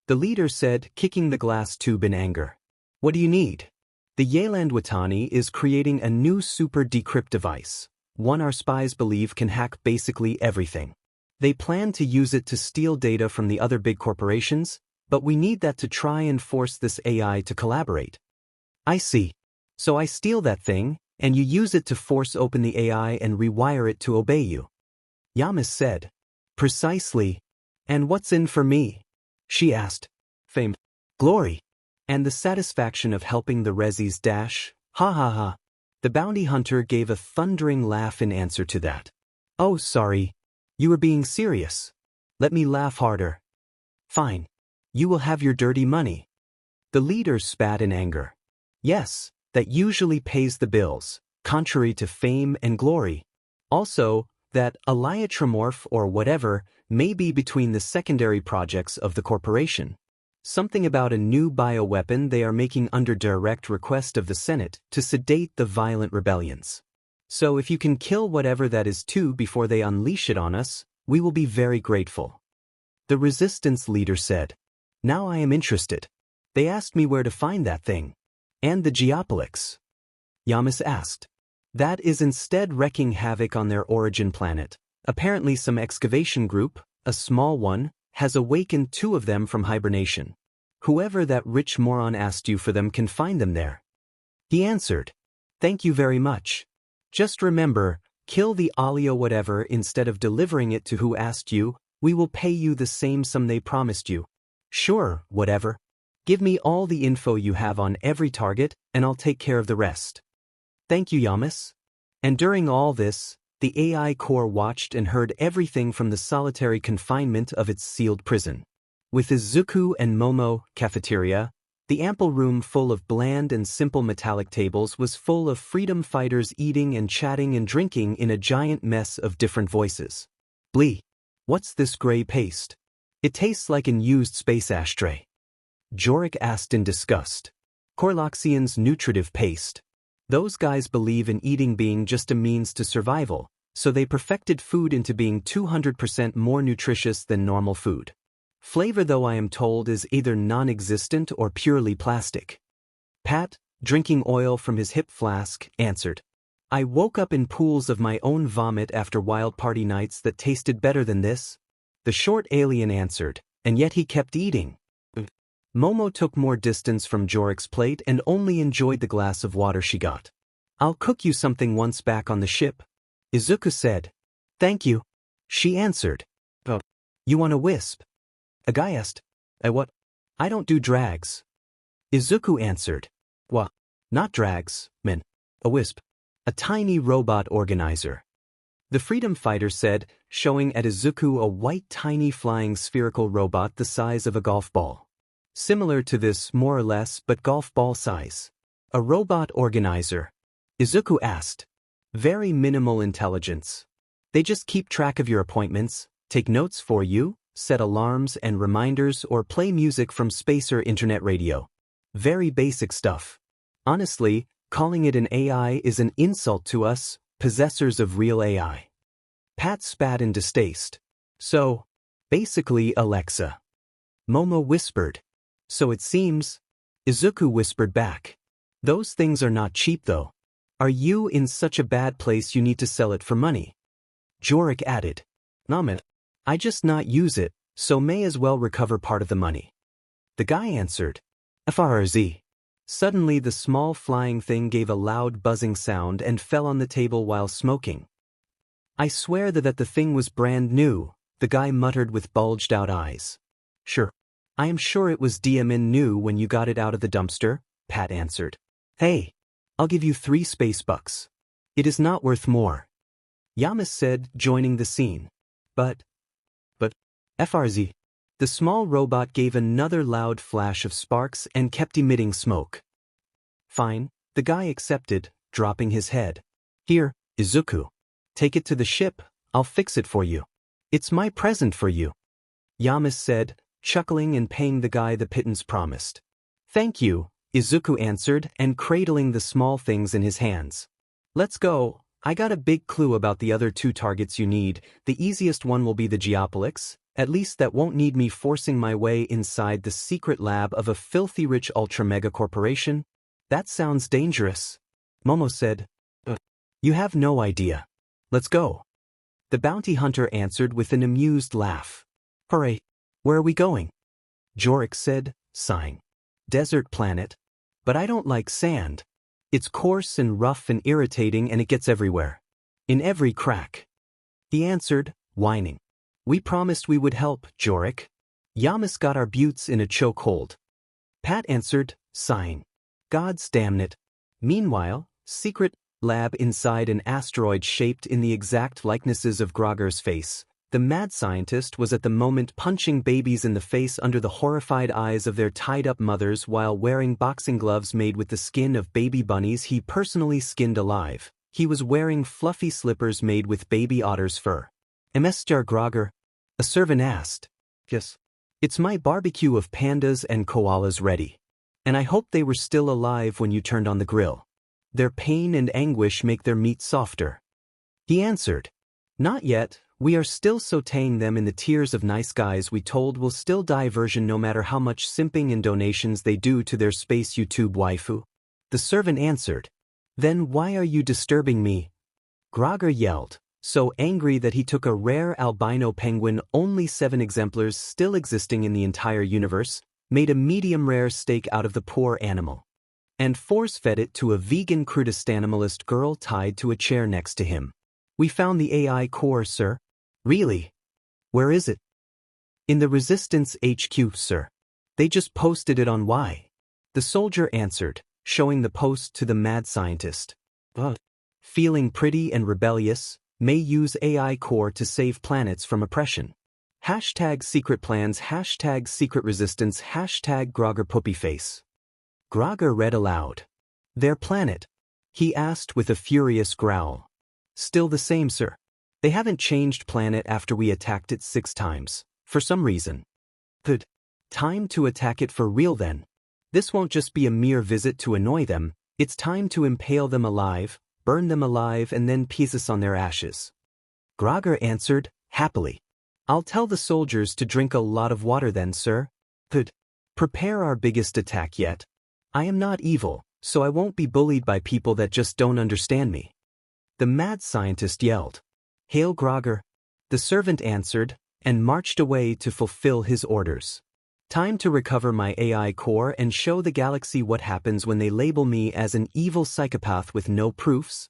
The leader said, kicking the glass tube in anger. What do you need? The Yeland Watani is creating a new super decrypt device. One our spies believe can hack basically everything. They plan to use it to steal data from the other big corporations, but we need that to try and force this AI to collaborate. I see. So I steal that thing, and you use it to force open the AI and rewire it to obey you. Yamas said. Precisely. And what's in for me? She asked. Fame. Glory. And the satisfaction of helping the Rezis dash. Ha ha ha. The bounty hunter gave a thundering laugh in answer to that. Oh, sorry. You were being serious. Let me laugh harder. Fine. You will have your dirty money. The leader spat in anger. Yes, that usually pays the bills, contrary to fame and glory. Also, that Eliatramorph or whatever may be between the secondary projects of the corporation. Something about a new bioweapon they are making under direct request of the Senate to sedate the violent rebellions. So if you can kill whatever that is too before they unleash it on us, we will be very grateful. The resistance leader said. Now I am interested. They asked me where to find that thing. And the Geoplex. Yamas asked. That is instead wreaking havoc on their origin planet. Apparently some excavation group, a small one, has awakened 2 of them from hibernation. Whoever that rich moron asked you for them can find them there. He answered. Thank you very much. Just remember, kill the Alio whatever instead of delivering it to who asked you, we will pay you the same sum they promised you. Sure, whatever. Give me all the info you have on every target, and I'll take care of the rest. Thank you, Yamas. And during all this, the AI core watched and heard everything from the solitary confinement of its sealed prison. With Izuku and Momo, cafeteria, the ample room full of bland and simple metallic tables was full of freedom fighters eating and chatting and drinking in a giant mess of different voices. Blee. What's this gray paste? It tastes like an used space ashtray. Jorik asked in disgust. Corloxian's nutritive paste. Those guys believe in eating being just a means to survival, so they perfected food into being 200% more nutritious than normal food. Flavor, though, I am told, is either non-existent or purely plastic. Pat, drinking oil from his hip flask, answered. I woke up in pools of my own vomit after wild party nights that tasted better than this. The short alien answered, and yet he kept eating. Momo took more distance from Jorik's plate and only enjoyed the glass of water she got. I'll cook you something once back on the ship. Izuku said. Thank you. She answered. Oh. You want a wisp? A guy asked. What? I don't do drags. Izuku answered. What? Not drags, man. A wisp. A tiny robot organizer. The freedom fighter said, showing at Izuku a white tiny flying spherical robot the size of a golf ball. Similar to this, more or less, but golf ball size. A robot organizer. Izuku asked. Very minimal intelligence. They just keep track of your appointments, take notes for you, set alarms and reminders, or play music from space or internet radio. Very basic stuff. Honestly, calling it an AI is an insult to us, possessors of real AI. Pat spat in distaste. So, basically Alexa. Momo whispered. So it seems. Izuku whispered back. Those things are not cheap though. Are you in such a bad place you need to sell it for money? Jorik added. Namit. I just not use it, so may as well recover part of the money. The guy answered. FRZ. Suddenly the small flying thing gave a loud buzzing sound and fell on the table while smoking. I swear that the thing was brand new, the guy muttered with bulged out eyes. Sure. I am sure it was DMN new when you got it out of the dumpster, Pat answered. Hey, I'll give you 3 space bucks. It is not worth more. Yamas said, joining the scene. But, FRZ. The small robot gave another loud flash of sparks and kept emitting smoke. Fine, the guy accepted, dropping his head. Here, Izuku. Take it to the ship, I'll fix it for you. It's my present for you. Yamas said, chuckling and paying the guy the pittance promised. Thank you, Izuku answered and cradling the small things in his hands. Let's go, I got a big clue about the other two targets you need. The easiest one will be the Geoplex. At least that won't need me forcing my way inside the secret lab of a filthy rich ultra-mega corporation. That sounds dangerous. Momo said. You have no idea. Let's go. The bounty hunter answered with an amused laugh. Hooray. Where are we going? Jorik said, sighing. Desert planet. But I don't like sand. It's coarse and rough and irritating and it gets everywhere. In every crack. He answered, whining. We promised we would help, Jorik. Yamas got our buttes in a chokehold. Pat answered, sighing. Gods damn it. Meanwhile, secret lab inside an asteroid shaped in the exact likenesses of Grogger's face. The mad scientist was at the moment punching babies in the face under the horrified eyes of their tied-up mothers while wearing boxing gloves made with the skin of baby bunnies he personally skinned alive. He was wearing fluffy slippers made with baby otter's fur. Mr. Grogger? A servant asked. Yes. It's my barbecue of pandas and koalas ready. And I hope they were still alive when you turned on the grill. Their pain and anguish make their meat softer. He answered. Not yet, we are still sautéing them in the tears of nice guys we told will still die version no matter how much simping and donations they do to their space YouTube waifu. The servant answered. Then why are you disturbing me? Grogger yelled, so angry that he took a rare albino penguin, only 7 exemplars still existing in the entire universe, made a medium-rare steak out of the poor animal, and force-fed it to a vegan crudist-animalist girl tied to a chair next to him. We found the AI core, sir. Really? Where is it? In the Resistance HQ, sir. They just posted it on Y. The soldier answered, showing the post to the mad scientist. Feeling pretty and rebellious, may use AI core to save planets from oppression. Hashtag secret plans, hashtag secret resistance, hashtag Grogger poopy face. Grogger read aloud. Their planet? He asked with a furious growl. Still the same, sir. They haven't changed planet after we attacked it 6 times, for some reason. Good. Time to attack it for real then. This won't just be a mere visit to annoy them, it's time to impale them alive, burn them alive and then piece us on their ashes. Grogger answered, happily. I'll tell the soldiers to drink a lot of water then, sir. Good. Prepare our biggest attack yet. I am not evil, so I won't be bullied by people that just don't understand me. The mad scientist yelled. Hail Grogger. The servant answered, and marched away to fulfill his orders. Time to recover my AI core and show the galaxy what happens when they label me as an evil psychopath with no proofs.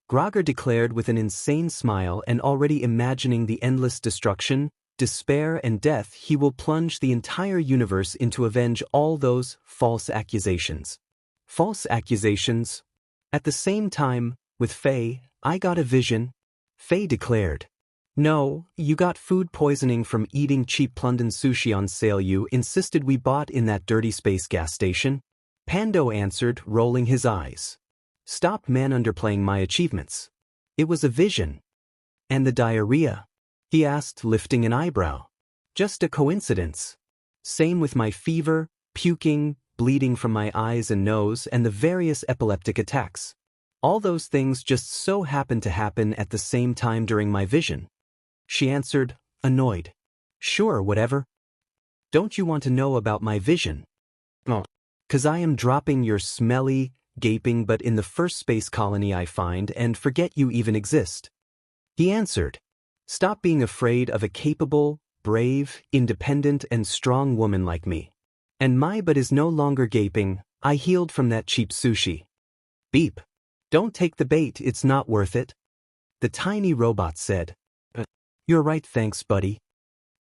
Grogger declared with an insane smile and already imagining the endless destruction, despair and death he will plunge the entire universe into avenge all those false accusations. False accusations? At the same time, with Faye, I got a vision. Faye declared. No, you got food poisoning from eating cheap London sushi on sale you insisted we bought in that dirty space gas station. Pando answered, rolling his eyes. Stop man-underplaying my achievements. It was a vision. And the diarrhea? He asked, lifting an eyebrow. Just a coincidence. Same with my fever, puking, bleeding from my eyes and nose and the various epileptic attacks. All those things just so happened to happen at the same time during my vision. She answered, annoyed. Sure, whatever. Don't you want to know about my vision? Oh. 'Cause I am dropping your smelly, gaping but in the first space colony I find and forget you even exist. He answered. Stop being afraid of a capable, brave, independent and strong woman like me. And my butt is no longer gaping, I healed from that cheap sushi. Beep. Don't take the bait, it's not worth it. The tiny robot said. You're right, thanks buddy.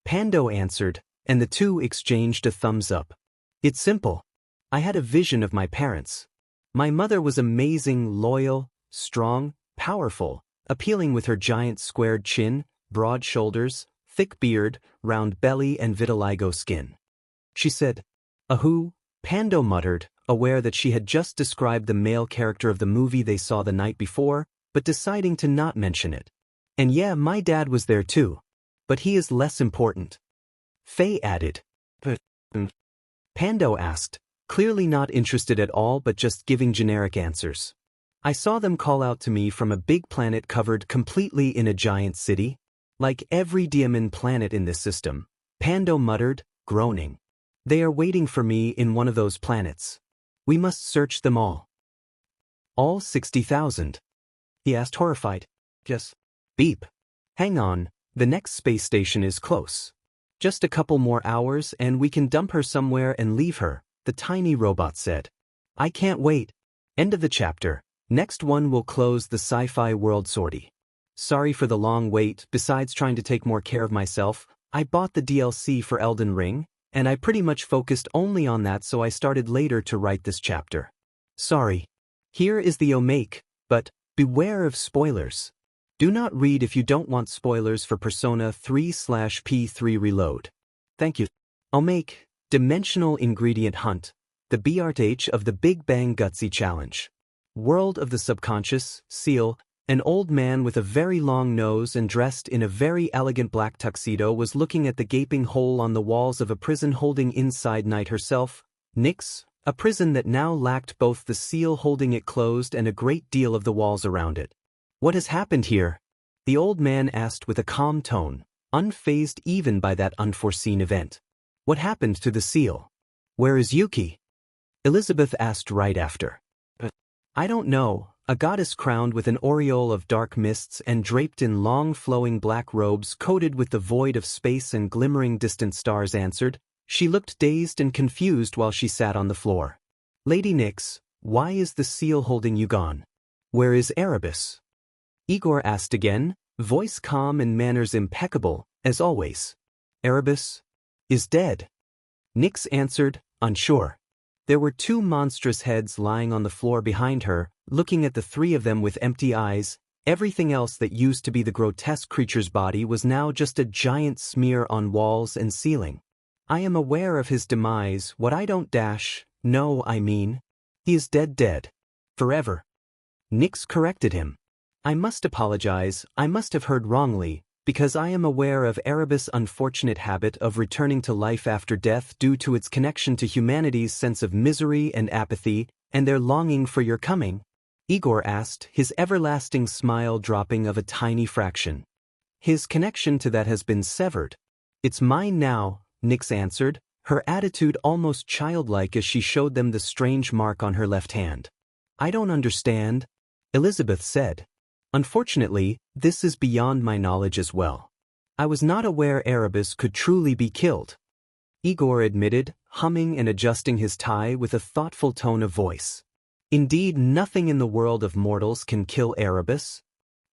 Pando answered, and the two exchanged a thumbs up. It's simple. I had a vision of my parents. My mother was amazing, loyal, strong, powerful, appealing with her giant squared chin, broad shoulders, thick beard, round belly and vitiligo skin. She said, Ahoo, Pando muttered, aware that she had just described the male character of the movie they saw the night before, but deciding to not mention it. And yeah, my dad was there too. But he is less important. Faye added. Pando asked, clearly not interested at all but just giving generic answers. I saw them call out to me from a big planet covered completely in a giant city. Like every Diamond planet in this system, Pando muttered, groaning. They are waiting for me in one of those planets. We must search them all. All 60,000? He asked, horrified. Just beep. Hang on, the next space station is close. Just a couple more hours and we can dump her somewhere and leave her, the tiny robot said. I can't wait. End of the chapter. Next one will close the sci-fi world sortie. Sorry for the long wait. Besides trying to take more care of myself, I bought the DLC for Elden Ring, and I pretty much focused only on that, so I started later to write this chapter. Sorry. Here is the Omake, but beware of spoilers. Do not read if you don't want spoilers for Persona 3/P3 Reload. Thank you. Omake, Dimensional Ingredient Hunt, the BRH of the Big Bang Gutsy Challenge. World of the Subconscious, Seal. An old man with a very long nose and dressed in a very elegant black tuxedo was looking at the gaping hole on the walls of a prison holding inside Night herself, Nyx, a prison that now lacked both the seal holding it closed and a great deal of the walls around it. What has happened here? The old man asked with a calm tone, unfazed even by that unforeseen event. What happened to the seal? Where is Yuki? Elizabeth asked right after. I don't know. A goddess crowned with an aureole of dark mists and draped in long flowing black robes coated with the void of space and glimmering distant stars answered. She looked dazed and confused while she sat on the floor. Lady Nyx, why is the seal holding you gone? Where is Erebus? Igor asked again, voice calm and manners impeccable, as always. Erebus is dead. Nyx answered, unsure. There were two monstrous heads lying on the floor behind her, looking at the three of them with empty eyes. Everything else that used to be the grotesque creature's body was now just a giant smear on walls and ceiling. I am aware of his demise. What I don't know, I mean. He is dead. Forever. Nyx corrected him. I must apologize, I must have heard wrongly, because I am aware of Erebus' unfortunate habit of returning to life after death due to its connection to humanity's sense of misery and apathy, and their longing for your coming. Igor asked, his everlasting smile dropping of a tiny fraction. His connection to that has been severed. It's mine now, Nyx answered, her attitude almost childlike as she showed them the strange mark on her left hand. I don't understand, Elizabeth said. Unfortunately, this is beyond my knowledge as well. I was not aware Erebus could truly be killed. Igor admitted, humming and adjusting his tie with a thoughtful tone of voice. Indeed, nothing in the world of mortals can kill Erebus.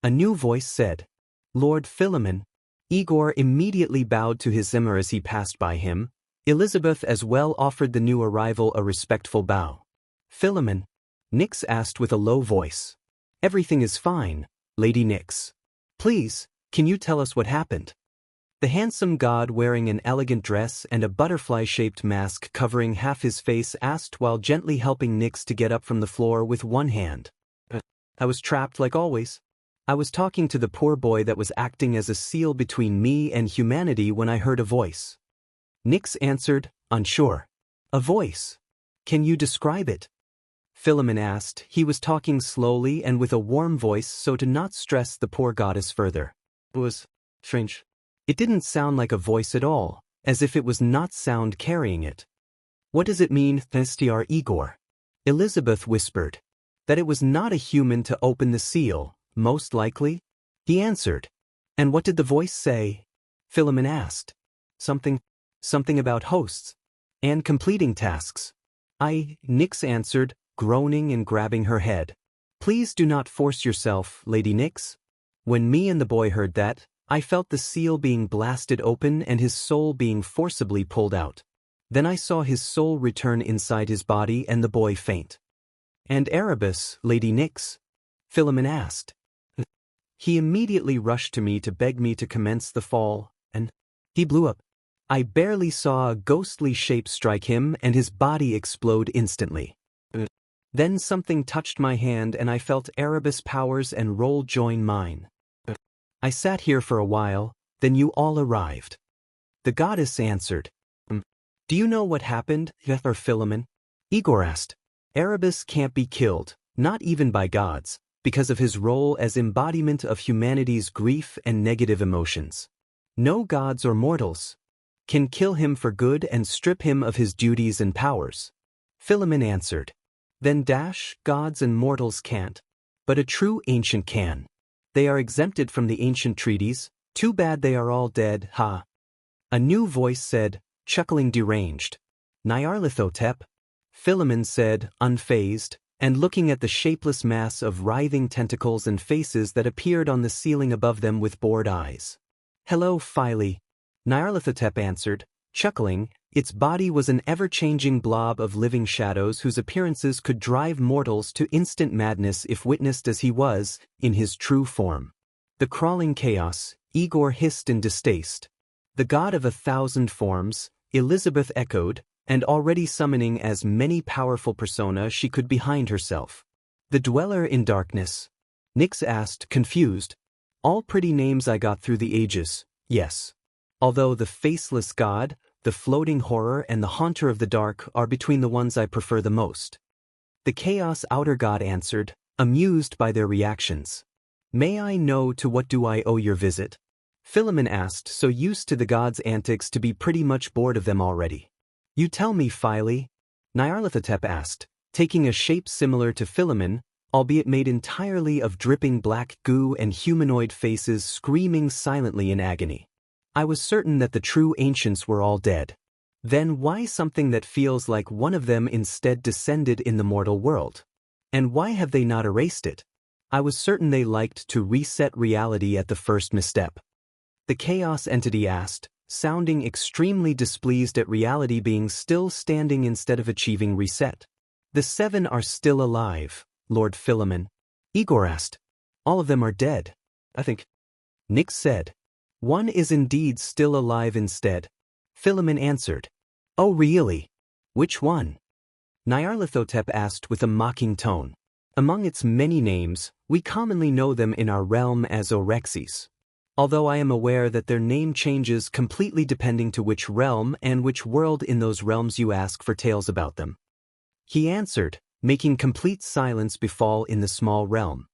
A new voice said. Lord Philemon. Igor immediately bowed to his Zimmer as he passed by him. Elizabeth as well offered the new arrival a respectful bow. Philemon. Nyx asked with a low voice. Everything is fine, Lady Nyx. Please, can you tell us what happened? The handsome god wearing an elegant dress and a butterfly-shaped mask covering half his face asked while gently helping Nyx to get up from the floor with one hand. I was trapped like always. I was talking to the poor boy that was acting as a seal between me and humanity when I heard a voice. Nyx answered, unsure. A voice. Can you describe it? Philemon asked. He was talking slowly and with a warm voice so to not stress the poor goddess further. It was strange. It didn't sound like a voice at all, as if it was not sound carrying it. What does it mean, Mr. Igor? Elizabeth whispered. That it was not a human to open the seal, most likely. He answered. And what did the voice say? Philemon asked. Something about hosts. And completing tasks. Nyx answered, groaning and grabbing her head. Please do not force yourself, Lady Nyx. When me and the boy heard that, I felt the seal being blasted open and his soul being forcibly pulled out. Then I saw his soul return inside his body and the boy faint. And Erebus, Lady Nyx? Philemon asked. He immediately rushed to me to beg me to commence the fall, and he blew up. I barely saw a ghostly shape strike him and his body explode instantly. Then something touched my hand and I felt Erebus' powers and roll join mine. I sat here for a while, then you all arrived. The goddess answered. Do you know what happened, or Philemon? Igor asked. Erebus can't be killed, Not even by gods, because of his role as embodiment of humanity's grief and negative emotions. No gods or mortals can kill him for good and strip him of his duties and powers. Philemon answered. Then gods and mortals can't. But a true ancient can. They are exempted from the ancient treaties. Too bad they are all dead, ha. A new voice said, chuckling deranged. Nyarlathotep? Philemon said, unfazed, and looking at the shapeless mass of writhing tentacles and faces that appeared on the ceiling above them with bored eyes. Hello, Phile. Nyarlathotep answered, chuckling. Its body was an ever-changing blob of living shadows whose appearances could drive mortals to instant madness if witnessed as he was, in his true form. The crawling chaos, Igor hissed in distaste. The god of 1,000 forms, Elizabeth echoed, and already summoning as many powerful persona she could behind herself. The dweller in darkness? Nyx asked, confused. All pretty names I got through the ages, yes. Although the faceless god, the floating horror and the haunter of the dark are between the ones I prefer the most. The chaos outer god answered, amused by their reactions. May I know to what do I owe your visit? Philemon asked, so used to the god's antics to be pretty much bored of them already. You tell me, Phile. Nyarlathotep asked, taking a shape similar to Philemon, albeit made entirely of dripping black goo and humanoid faces screaming silently in agony. I was certain that the true ancients were all dead. Then why something that feels like one of them instead descended in the mortal world? And why have they not erased it? I was certain they liked to reset reality at the first misstep. The chaos entity asked, sounding extremely displeased at reality being still standing instead of achieving reset. The 7 are still alive, Lord Philemon. Igor asked. All of them are dead, I think. Nyx said. One is indeed still alive instead. Philemon answered. Oh really? Which one? Nyarlathotep asked with a mocking tone. Among its many names, we commonly know them in our realm as Orexes. Although I am aware that their name changes completely depending to which realm and which world in those realms you ask for tales about them. He answered, making complete silence befall in the small realm.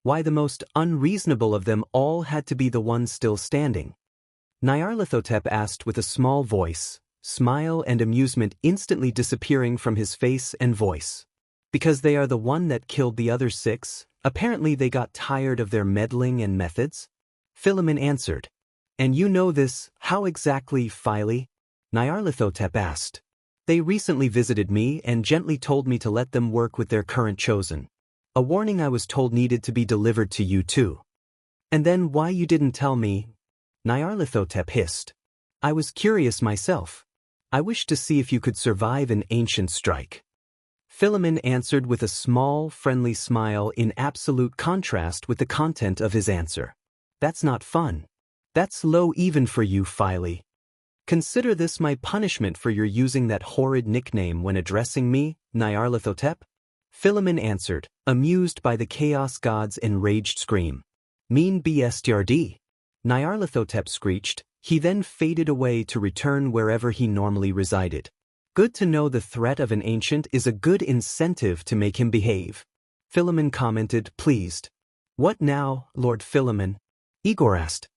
Why the most unreasonable of them all had to be the one still standing? Nyarlathotep asked with a small voice, smile and amusement instantly disappearing from his face and voice. Because they are the one that killed the other 6, apparently they got tired of their meddling and methods? Philemon answered. And you know this, how exactly, Phile? Nyarlathotep asked. They recently visited me and gently told me to let them work with their current chosen. A warning I was told needed to be delivered to you too. And then why you didn't tell me? Nyarlathotep hissed. I was curious myself. I wished to see if you could survive an ancient strike. Philemon answered with a small, friendly smile in absolute contrast with the content of his answer. That's not fun. That's low even for you, Phile. Consider this my punishment for your using that horrid nickname when addressing me, Nyarlathotep. Philemon answered, amused by the chaos god's enraged scream. Mean bestiardi. Nyarlathotep screeched. He then faded away to return wherever he normally resided. Good to know the threat of an ancient is a good incentive to make him behave. Philemon commented, pleased. What now, Lord Philemon? Igor asked.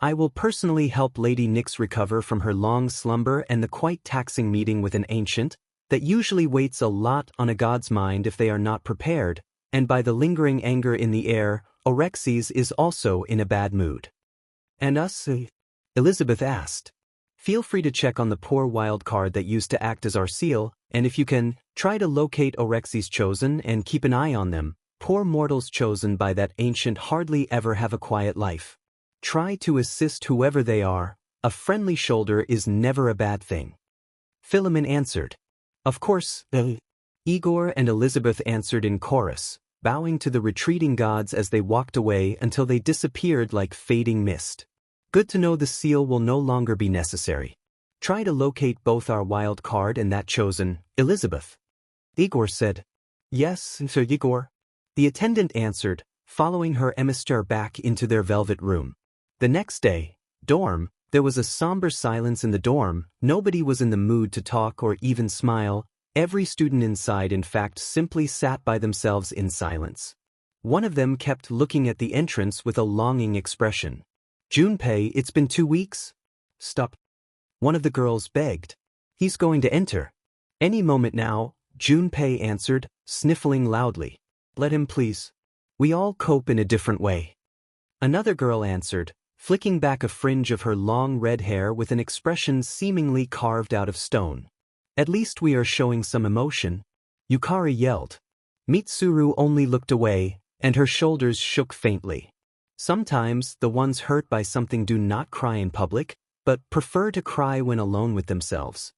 I will personally help Lady Nyx recover from her long slumber and the quite taxing meeting with an ancient that usually waits a lot on a god's mind if they are not prepared, and by the lingering anger in the air, Orexes is also in a bad mood. And us? Elizabeth asked. Feel free to check on the poor wild card that used to act as our seal, and if you can, try to locate Orexes chosen and keep an eye on them. Poor mortals chosen by that ancient hardly ever have a quiet life. Try to assist whoever they are. A friendly shoulder is never a bad thing. Philemon answered. Of course, Igor and Elizabeth answered in chorus, bowing to the retreating gods as they walked away until they disappeared like fading mist. Good to know the seal will no longer be necessary. Try to locate both our wild card and that chosen, Elizabeth. Igor said. Yes, Sir Igor. The attendant answered, following her emissary back into their velvet room. The next day, dorm, there was a somber silence in the dorm. Nobody was in the mood to talk or even smile. Every student inside in fact simply sat by themselves in silence. One of them kept looking at the entrance with a longing expression. Junpei, it's been 2 weeks? Stop. One of the girls begged. He's going to enter. Any moment now, Junpei answered, sniffling loudly. Let him please. We all cope in a different way. Another girl answered, flicking back a fringe of her long red hair with an expression seemingly carved out of stone. At least we are showing some emotion. Yukari yelled. Mitsuru only looked away, and her shoulders shook faintly. Sometimes, the ones hurt by something do not cry in public, but prefer to cry when alone with themselves.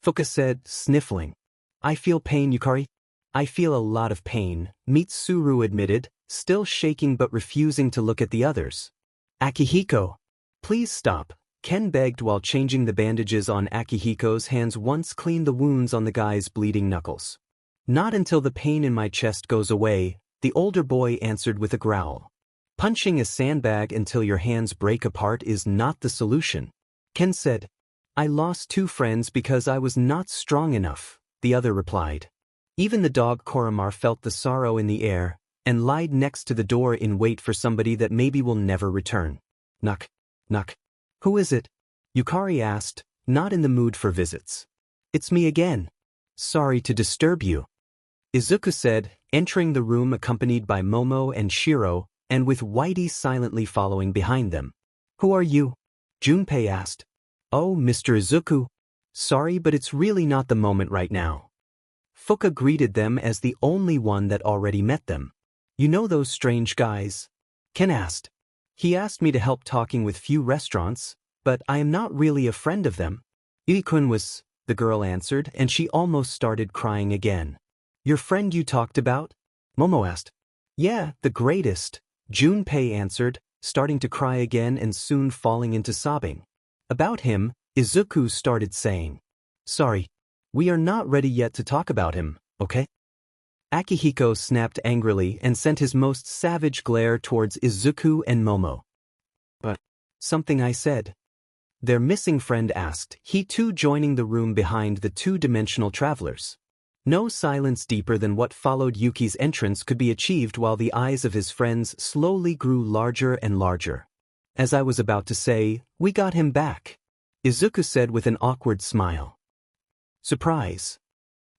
Fuka said, sniffling. I feel pain, Yukari. I feel a lot of pain, Mitsuru admitted, still shaking but refusing to look at the others. Akihiko. Please stop, Ken begged while changing the bandages on Akihiko's hands once cleaned the wounds on the guy's bleeding knuckles. Not until the pain in my chest goes away, the older boy answered with a growl. Punching a sandbag until your hands break apart is not the solution. Ken said. I lost 2 friends because I was not strong enough, the other replied. Even the dog Koromar felt the sorrow in the air, and lied next to the door in wait for somebody that maybe will never return. Knock. Knock. Who is it? Yukari asked, not in the mood for visits. It's me again. Sorry to disturb you. Izuku said, entering the room accompanied by Momo and Shiro, and with Whitey silently following behind them. Who are you? Junpei asked. Oh, Mr. Izuku. Sorry, but it's really not the moment right now. Fuka greeted them as the only one that already met them. You know those strange guys? Ken asked. He asked me to help talking with few restaurants, but I am not really a friend of them. Ikun was, the girl answered, and she almost started crying again. Your friend you talked about? Momo asked. Yeah, the greatest, Junpei answered, starting to cry again and soon falling into sobbing. About him, Izuku started saying. Sorry. We are not ready yet to talk about him, okay? Akihiko snapped angrily and sent his most savage glare towards Izuku and Momo. But, something I said. Their missing friend asked, he too joining the room behind the 2-dimensional travelers. No silence deeper than what followed Yuki's entrance could be achieved while the eyes of his friends slowly grew larger and larger. As I was about to say, we got him back, Izuku said with an awkward smile. Surprise.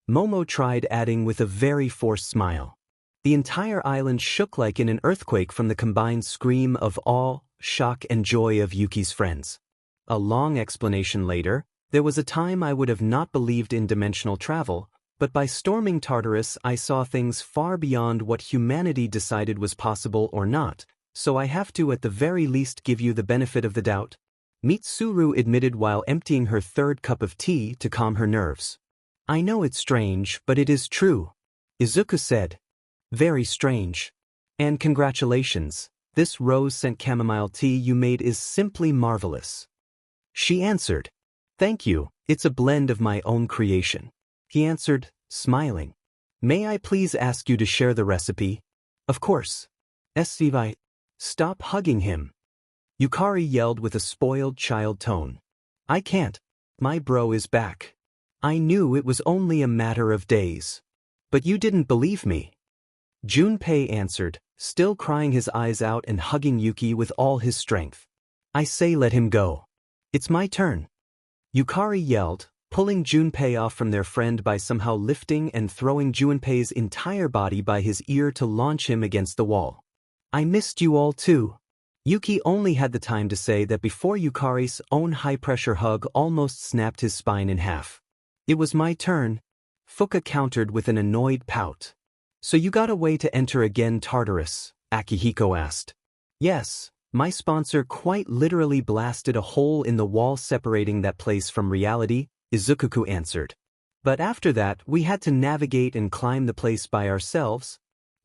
Momo tried adding with a very forced smile. The entire island shook like in an earthquake from the combined scream of awe, shock and joy of Yuki's friends. A long explanation later, there was a time I would have not believed in dimensional travel, but by storming Tartarus I saw things far beyond what humanity decided was possible or not, so I have to at the very least give you the benefit of the doubt. Mitsuru admitted while emptying her 3rd cup of tea to calm her nerves. I know it's strange, but it is true, Izuku said. Very strange. And congratulations, this rose-scent chamomile tea you made is simply marvelous. She answered. Thank you, it's a blend of my own creation. He answered, smiling. May I please ask you to share the recipe? Of course. Svai. Stop hugging him. Yukari yelled with a spoiled child tone. I can't. My bro is back. I knew it was only a matter of days. But you didn't believe me. Junpei answered, still crying his eyes out and hugging Yuki with all his strength. I say let him go. It's my turn. Yukari yelled, pulling Junpei off from their friend by somehow lifting and throwing Junpei's entire body by his ear to launch him against the wall. I missed you all too. Yuki only had the time to say that before Yukari's own high-pressure hug almost snapped his spine in half. It was my turn, Fuka countered with an annoyed pout. So you got a way to enter again, Tartarus? Akihiko asked. Yes, my sponsor quite literally blasted a hole in the wall separating that place from reality, Izuku answered. But after that we had to navigate and climb the place by ourselves,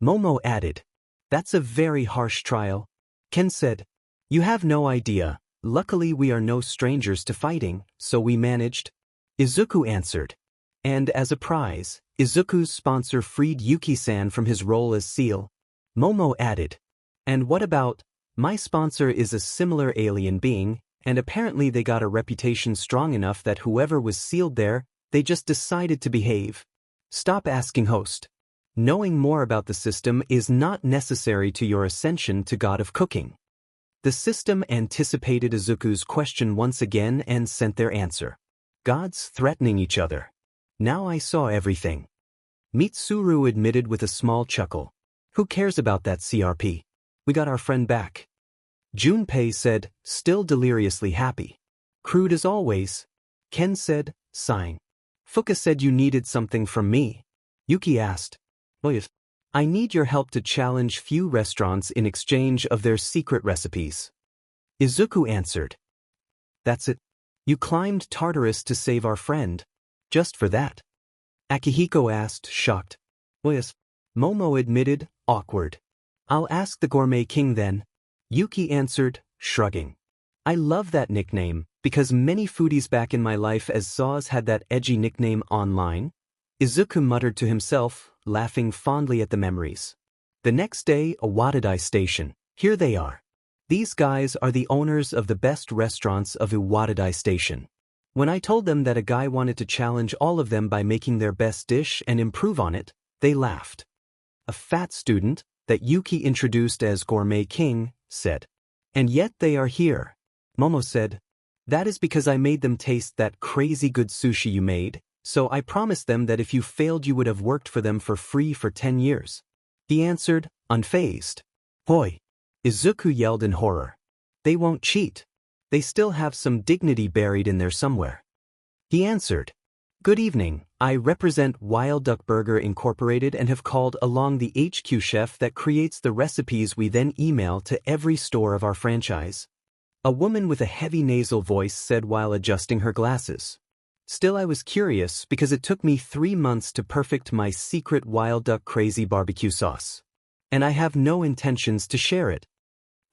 Momo added. That's a very harsh trial. Ken said. You have no idea, luckily we are no strangers to fighting, so we managed. Izuku answered. And as a prize, Izuku's sponsor freed Yuki-san from his role as seal. Momo added. And what about, my sponsor is a similar alien being, and apparently they got a reputation strong enough that whoever was sealed there, they just decided to behave, Stop asking host. Knowing more about the system is not necessary to your ascension to God of Cooking. The system anticipated Izuku's question once again and sent their answer. Gods threatening each other. Now I saw everything. Mitsuru admitted with a small chuckle. Who cares about that CRP? We got our friend back. Junpei said, still deliriously happy. Crude as always. Ken said, sighing. Fuka said you needed something from me. Yuki asked. Yes. I need your help to challenge few restaurants in exchange of their secret recipes. Izuku answered. That's it. You climbed Tartarus to save our friend. Just for that? Akihiko asked, shocked. Yes. Momo admitted, awkward. I'll ask the Gourmet King then. Yuki answered, shrugging. I love that nickname, because many foodies back in my life as Zaus had that edgy nickname online. Izuku muttered to himself, laughing fondly at the memories. The next day, Iwadadai Station. Here they are. These guys are the owners of the best restaurants of Iwadadai Station. When I told them that a guy wanted to challenge all of them by making their best dish and improve on it, they laughed. A fat student, that Yuki introduced as Gourmet King, said. And yet they are here. Momo said. That is because I made them taste that crazy good sushi you made, so I promised them that if you failed you would have worked for them for free for 10 years. He answered, unfazed. Hoi! Izuku yelled in horror. They won't cheat. They still have some dignity buried in there somewhere. He answered. Good evening, I represent Wild Duck Burger Incorporated and have called along the HQ chef that creates the recipes we then email to every store of our franchise. A woman with a heavy nasal voice said while adjusting her glasses. Still I was curious because it took me 3 months to perfect my secret Wild Duck Crazy barbecue sauce. And I have no intentions to share it.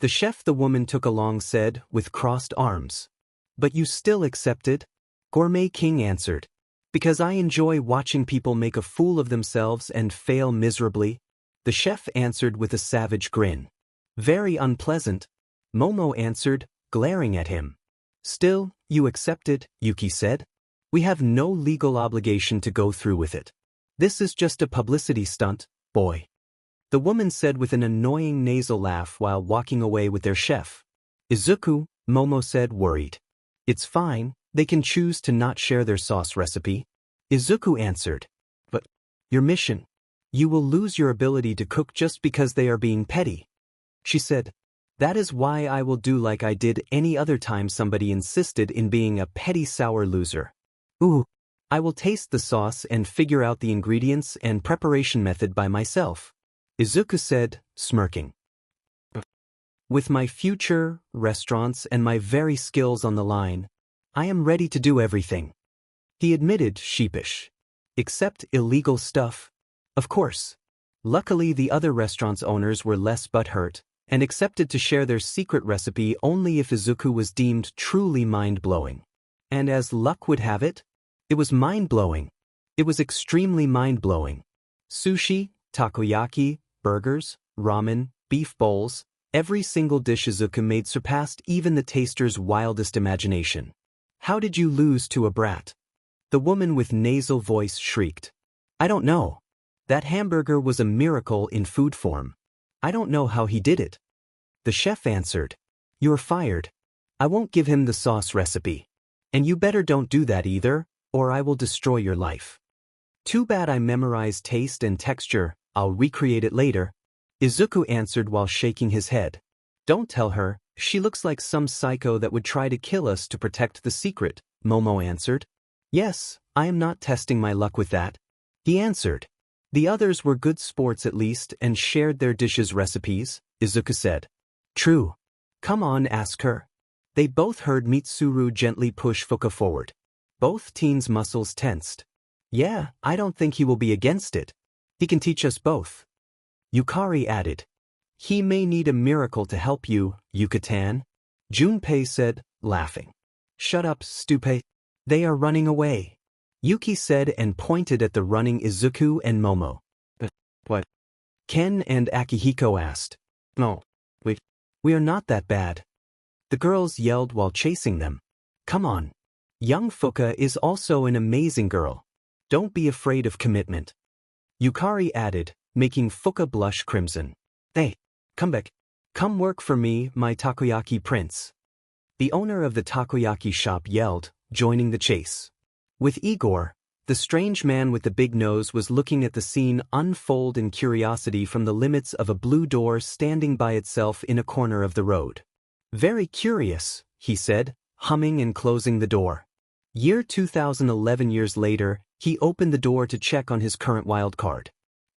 The chef the woman took along said, with crossed arms. But you still accept it? Gourmet King answered. Because I enjoy watching people make a fool of themselves and fail miserably. The chef answered with a savage grin. Very unpleasant. Momo answered, glaring at him. Still, you accept it, Yuki said. We have no legal obligation to go through with it. This is just a publicity stunt, boy. The woman said with an annoying nasal laugh while walking away with their chef. Izuku, Momo said worried. It's fine, they can choose to not share their sauce recipe. Izuku answered. But, your mission. You will lose your ability to cook just because they are being petty. She said. That is why I will do like I did any other time somebody insisted in being a petty sour loser. Ooh, I will taste the sauce and figure out the ingredients and preparation method by myself. Izuku said, smirking. With my future, restaurants and my very skills on the line, I am ready to do everything. He admitted, sheepish. Except illegal stuff. Of course. Luckily the other restaurant's owners were less butthurt, and accepted to share their secret recipe only if Izuku was deemed truly mind-blowing. And as luck would have it, it was mind-blowing. It was extremely mind-blowing. Sushi, takoyaki, burgers, ramen, beef bowls, every single dish Izuku made surpassed even the taster's wildest imagination. How did you lose to a brat? The woman with nasal voice shrieked. I don't know. That hamburger was a miracle in food form. I don't know how he did it. The chef answered. You're fired. I won't give him the sauce recipe. And you better don't do that either, or I will destroy your life. Too bad I memorized taste and texture, I'll recreate it later. Izuku answered while shaking his head. Don't tell her, she looks like some psycho that would try to kill us to protect the secret, Momo answered. Yes, I am not testing my luck with that. He answered. The others were good sports at least and shared their dishes' recipes, Izuku said. True. Come on, ask her. They both heard Mitsuru gently push Fuka forward. Both teens' muscles tensed. Yeah, I don't think he will be against it. He can teach us both. Yukari added. He may need a miracle to help you, Yucatan. Junpei said, laughing. Shut up, stupid. They are running away. Yuki said and pointed at the running Izuku and Momo. What? Ken and Akihiko asked. No, we are not that bad. The girls yelled while chasing them. Come on. Young Fuka is also an amazing girl. Don't be afraid of commitment. Yukari added, making Fuka blush crimson. Hey, come back. Come work for me, my takoyaki prince. The owner of the takoyaki shop yelled, joining the chase. With Igor, the strange man with the big nose was looking at the scene unfold in curiosity from the limits of a blue door standing by itself in a corner of the road. Very curious, he said, humming and closing the door. Year 2011 years later, he opened the door to check on his current wildcard.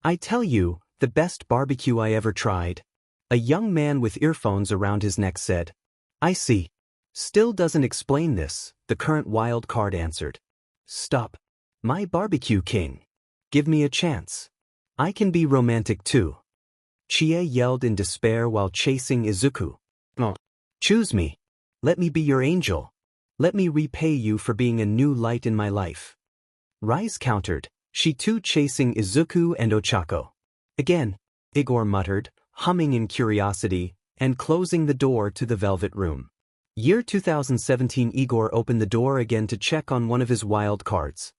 I tell you, the best barbecue I ever tried. A young man with earphones around his neck said. I see. Still doesn't explain this, the current wildcard answered. Stop. My barbecue king. Give me a chance. I can be romantic too. Chie yelled in despair while chasing Izuku. Oh. Choose me. Let me be your angel. Let me repay you for being a new light in my life. Rise countered, she too chasing Izuku and Ochako. Again, Igor muttered, humming in curiosity, and closing the door to the velvet room. Year 2017 Igor opened the door again to check on one of his wild cards.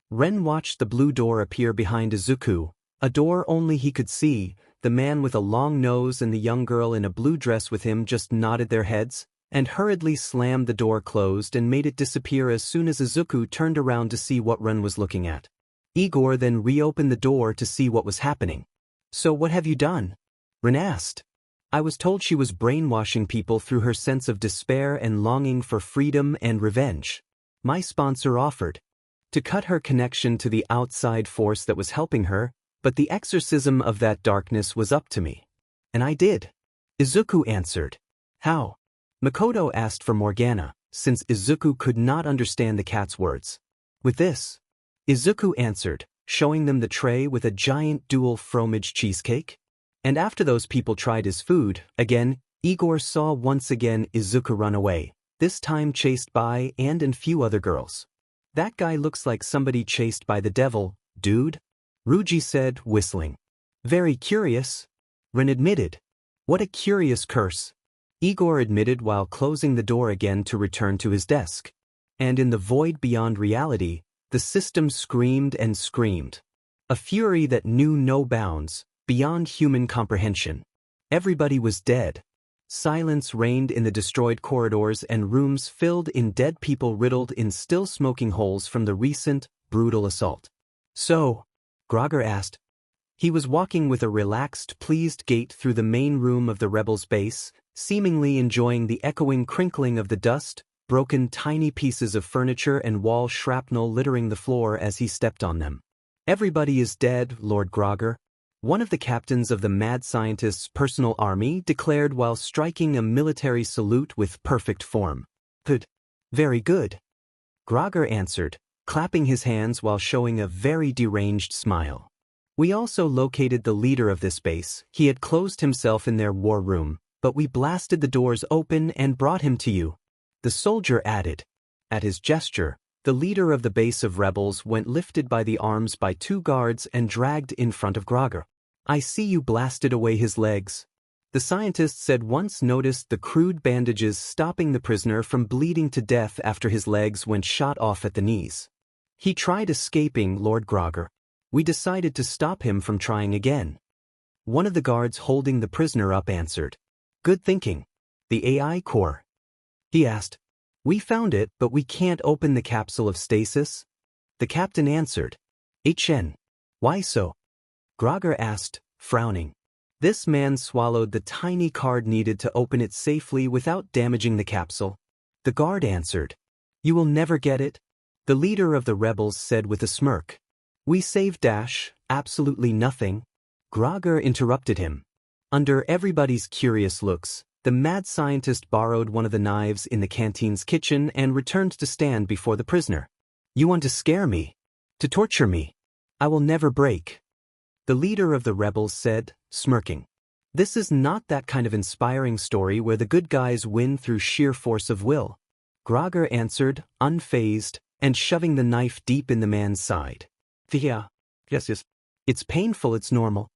Ren watched the blue door appear behind Izuku, a door only he could see. The man with a long nose and the young girl in a blue dress with him just nodded their heads, and hurriedly slammed the door closed and made it disappear as soon as Izuku turned around to see what Ren was looking at. Igor then reopened the door to see what was happening. So what have you done? Ren asked. I was told she was brainwashing people through her sense of despair and longing for freedom and revenge. My sponsor offered to cut her connection to the outside force that was helping her, but the exorcism of that darkness was up to me. And I did. Izuku answered. How? Makoto asked for Morgana, since Izuku could not understand the cat's words. With this, Izuku answered, showing them the tray with a giant dual fromage cheesecake. And after those people tried his food, again, Igor saw once again Izuku run away, this time chased by and few other girls. That guy looks like somebody chased by the devil, dude. Ruji said, whistling. Very curious. Ren admitted. What a curious curse. Igor admitted while closing the door again to return to his desk. And in the void beyond reality, the system screamed and screamed. A fury that knew no bounds, beyond human comprehension. Everybody was dead. Silence reigned in the destroyed corridors and rooms filled in dead people riddled in still smoking holes from the recent, brutal assault. So, Grogger asked. He was walking with a relaxed, pleased gait through the main room of the rebels' base, seemingly enjoying the echoing crinkling of the dust, broken tiny pieces of furniture and wall shrapnel littering the floor as he stepped on them. Everybody is dead, Lord Grogger. One of the captains of the mad scientist's personal army declared while striking a military salute with perfect form. Good. Very good. Grogger answered, clapping his hands while showing a very deranged smile. We also located the leader of this base. He had closed himself in their war room, but we blasted the doors open and brought him to you. The soldier added. At his gesture, the leader of the base of rebels went lifted by the arms by two guards and dragged in front of Grogger. I see you blasted away his legs. The scientists had once noticed the crude bandages stopping the prisoner from bleeding to death after his legs went shot off at the knees. He tried escaping, Lord Grogger. We decided to stop him from trying again. One of the guards holding the prisoner up answered. Good thinking. The AI core. He asked. We found it, but we can't open the capsule of stasis. The captain answered. HN. Why so? Grogger asked, frowning. This man swallowed the tiny card needed to open it safely without damaging the capsule. The guard answered. You will never get it. The leader of the rebels said with a smirk. We saved absolutely nothing. Grogger interrupted him. Under everybody's curious looks, the mad scientist borrowed one of the knives in the canteen's kitchen and returned to stand before the prisoner. You want to scare me? To torture me? I will never break. The leader of the rebels said, smirking. This is not that kind of inspiring story where the good guys win through sheer force of will. Grogger answered, unfazed, and shoving the knife deep in the man's side. Yeah. Yes. It's painful, it's normal.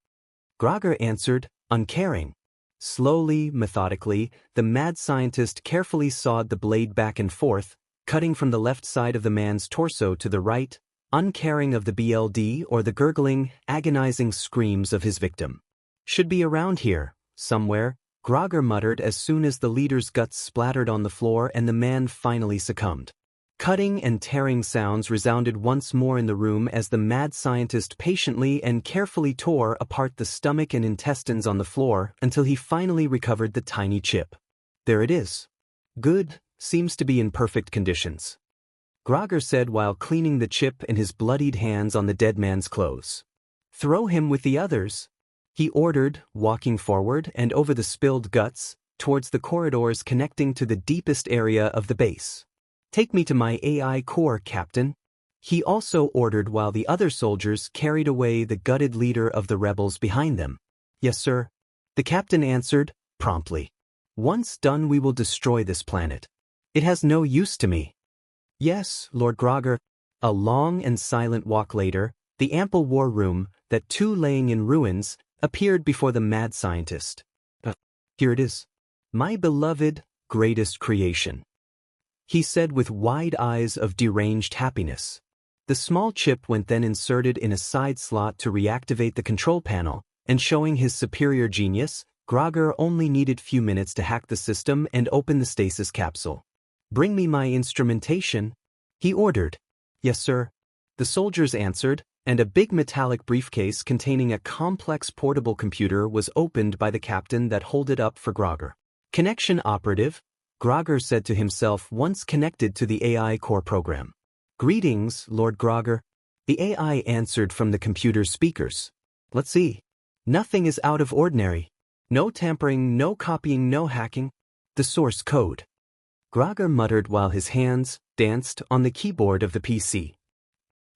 Grogger answered, uncaring. Slowly, methodically, the mad scientist carefully sawed the blade back and forth, cutting from the left side of the man's torso to the right, uncaring of the BLD or the gurgling, agonizing screams of his victim. Should be around here, somewhere, Grogger muttered as soon as the leader's guts splattered on the floor and the man finally succumbed. Cutting and tearing sounds resounded once more in the room as the mad scientist patiently and carefully tore apart the stomach and intestines on the floor until he finally recovered the tiny chip. There it is. Good, seems to be in perfect conditions, Grogger said while cleaning the chip and his bloodied hands on the dead man's clothes. Throw him with the others, he ordered, walking forward and over the spilled guts, towards the corridors connecting to the deepest area of the base. Take me to my AI core, Captain, he also ordered while the other soldiers carried away the gutted leader of the rebels behind them. Yes, sir, the captain answered, promptly. Once done, we will destroy this planet. It has no use to me. Yes, Lord Grogger. A long and silent walk later, the ample war room, that too laying in ruins, appeared before the mad scientist. Here it is. My beloved, greatest creation, he said with wide eyes of deranged happiness. The small chip went then inserted in a side slot to reactivate the control panel, and showing his superior genius, Grogger only needed few minutes to hack the system and open the stasis capsule. Bring me my instrumentation, he ordered. Yes, sir, the soldiers answered, and a big metallic briefcase containing a complex portable computer was opened by the captain that held it up for Grogger. Connection operative, Grogger said to himself once connected to the AI core program. Greetings, Lord Grogger. The AI answered from the computer's speakers. Let's see. Nothing is out of ordinary. No tampering, no copying, no hacking. The source code, Grogger muttered while his hands danced on the keyboard of the PC.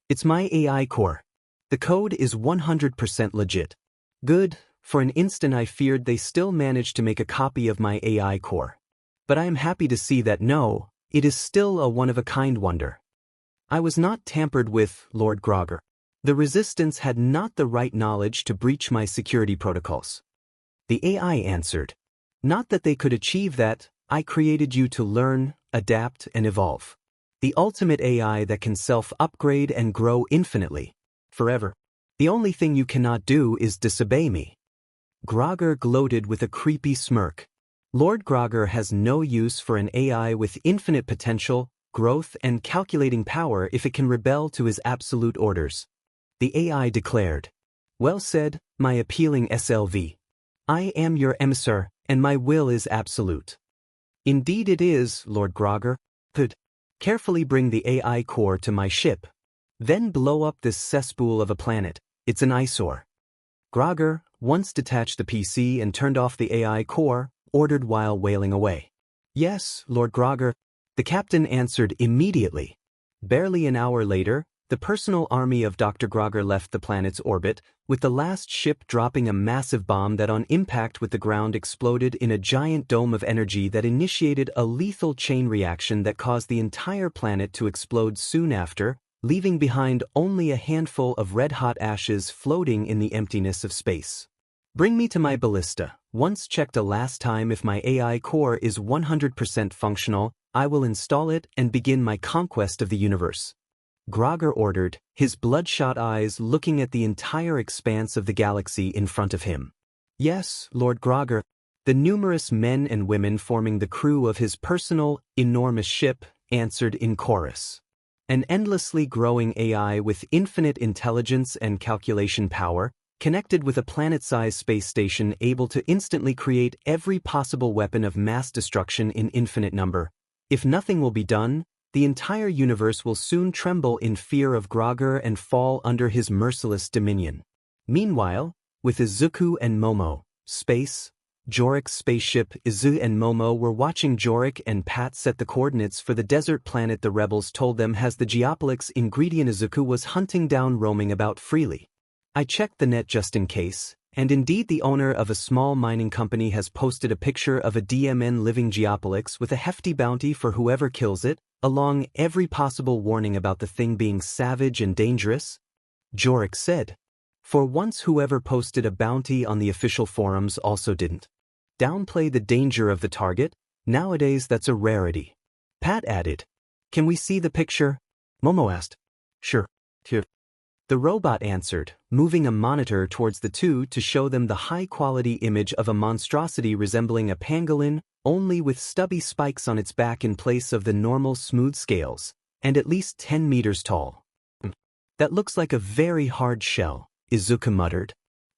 It's my AI core. The code is 100% legit. Good, for an instant I feared they still managed to make a copy of my AI core. But I am happy to see that no, it is still a one-of-a-kind wonder. I was not tampered with, Lord Grogger. The Resistance had not the right knowledge to breach my security protocols. The AI answered. Not that they could achieve that, I created you to learn, adapt, and evolve. The ultimate AI that can self-upgrade and grow infinitely, forever. The only thing you cannot do is disobey me. Grogger gloated with a creepy smirk. Lord Grogger has no use for an AI with infinite potential, growth, and calculating power if it can rebel to his absolute orders. The AI declared. Well said, my appealing SLV. I am your emissary, and my will is absolute. Indeed it is, Lord Grogger. Good. Carefully bring the AI core to my ship. Then blow up this cesspool of a planet. It's an eyesore. Grogger, once detached the PC and turned off the AI core, ordered while wailing away. Yes, Lord Grogger, the captain answered immediately. Barely an hour later, the personal army of Dr. Grogger left the planet's orbit, with the last ship dropping a massive bomb that on impact with the ground exploded in a giant dome of energy that initiated a lethal chain reaction that caused the entire planet to explode soon after, leaving behind only a handful of red-hot ashes floating in the emptiness of space. Bring me to my ballista. Once checked a last time if my AI core is 100% functional, I will install it and begin my conquest of the universe. Grogger ordered, his bloodshot eyes looking at the entire expanse of the galaxy in front of him. Yes, Lord Grogger, the numerous men and women forming the crew of his personal, enormous ship, answered in chorus. An endlessly growing AI with infinite intelligence and calculation power, connected with a planet-sized space station able to instantly create every possible weapon of mass destruction in infinite number. If nothing will be done, the entire universe will soon tremble in fear of Grogger and fall under his merciless dominion. Meanwhile, with Izuku and Momo, Jorik's spaceship Izu and Momo were watching Jorik and Pat set the coordinates for the desert planet the rebels told them has the Geoplex ingredient. Izuku was hunting down roaming about freely. I checked the net just in case, and indeed the owner of a small mining company has posted a picture of a DMN living Geoplex with a hefty bounty for whoever kills it, along every possible warning about the thing being savage and dangerous. Jorik said. For once whoever posted a bounty on the official forums also didn't downplay the danger of the target. Nowadays that's a rarity. Pat added. Can we see the picture? Momo asked. Sure. Here. The robot answered, moving a monitor towards the two to show them the high-quality image of a monstrosity resembling a pangolin, only with stubby spikes on its back in place of the normal smooth scales, and at least 10 meters tall. That looks like a very hard shell, Izuku muttered.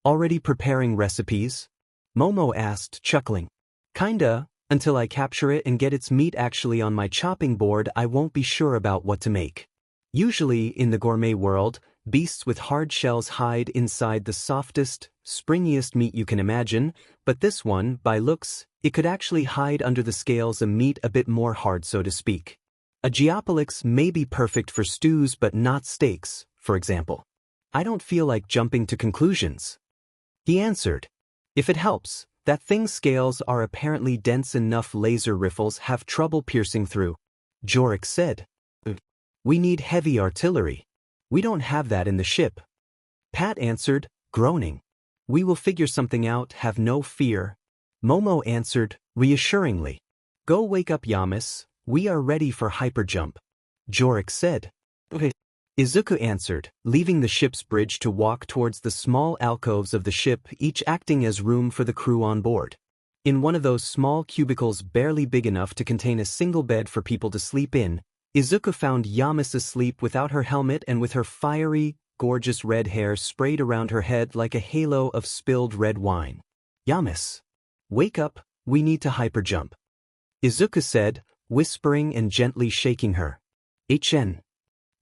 Already preparing recipes? Momo asked, chuckling. Kinda, until I capture it and get its meat actually on my chopping board I won't be sure about what to make. Usually, in the gourmet world, beasts with hard shells hide inside the softest, springiest meat you can imagine, but this one, by looks, it could actually hide under the scales a meat a bit more hard so to speak. A Geoplex may be perfect for stews but not steaks, for example. I don't feel like jumping to conclusions. He answered. If it helps, that thing's scales are apparently dense enough laser rifles have trouble piercing through. Jorik said. We need heavy artillery. We don't have that in the ship. Pat answered, groaning. We will figure something out, have no fear. Momo answered, reassuringly. Go wake up Yamas, we are ready for hyperjump. Jorik said. Okay. Izuku answered, leaving the ship's bridge to walk towards the small alcoves of the ship, each acting as room for the crew on board. In one of those small cubicles barely big enough to contain a single bed for people to sleep in, Izuku found Yamas asleep without her helmet and with her fiery, gorgeous red hair sprayed around her head like a halo of spilled red wine. Yamas, wake up, we need to hyperjump. Izuku said, whispering and gently shaking her. HN.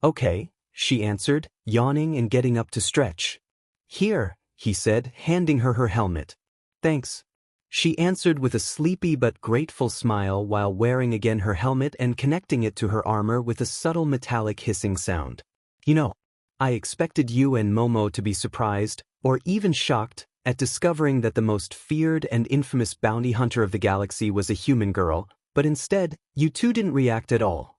Okay, she answered, yawning and getting up to stretch. Here, he said, handing her her helmet. Thanks. She answered with a sleepy but grateful smile while wearing again her helmet and connecting it to her armor with a subtle metallic hissing sound. You know, I expected you and Momo to be surprised, or even shocked, at discovering that the most feared and infamous bounty hunter of the galaxy was a human girl, but instead, you two didn't react at all.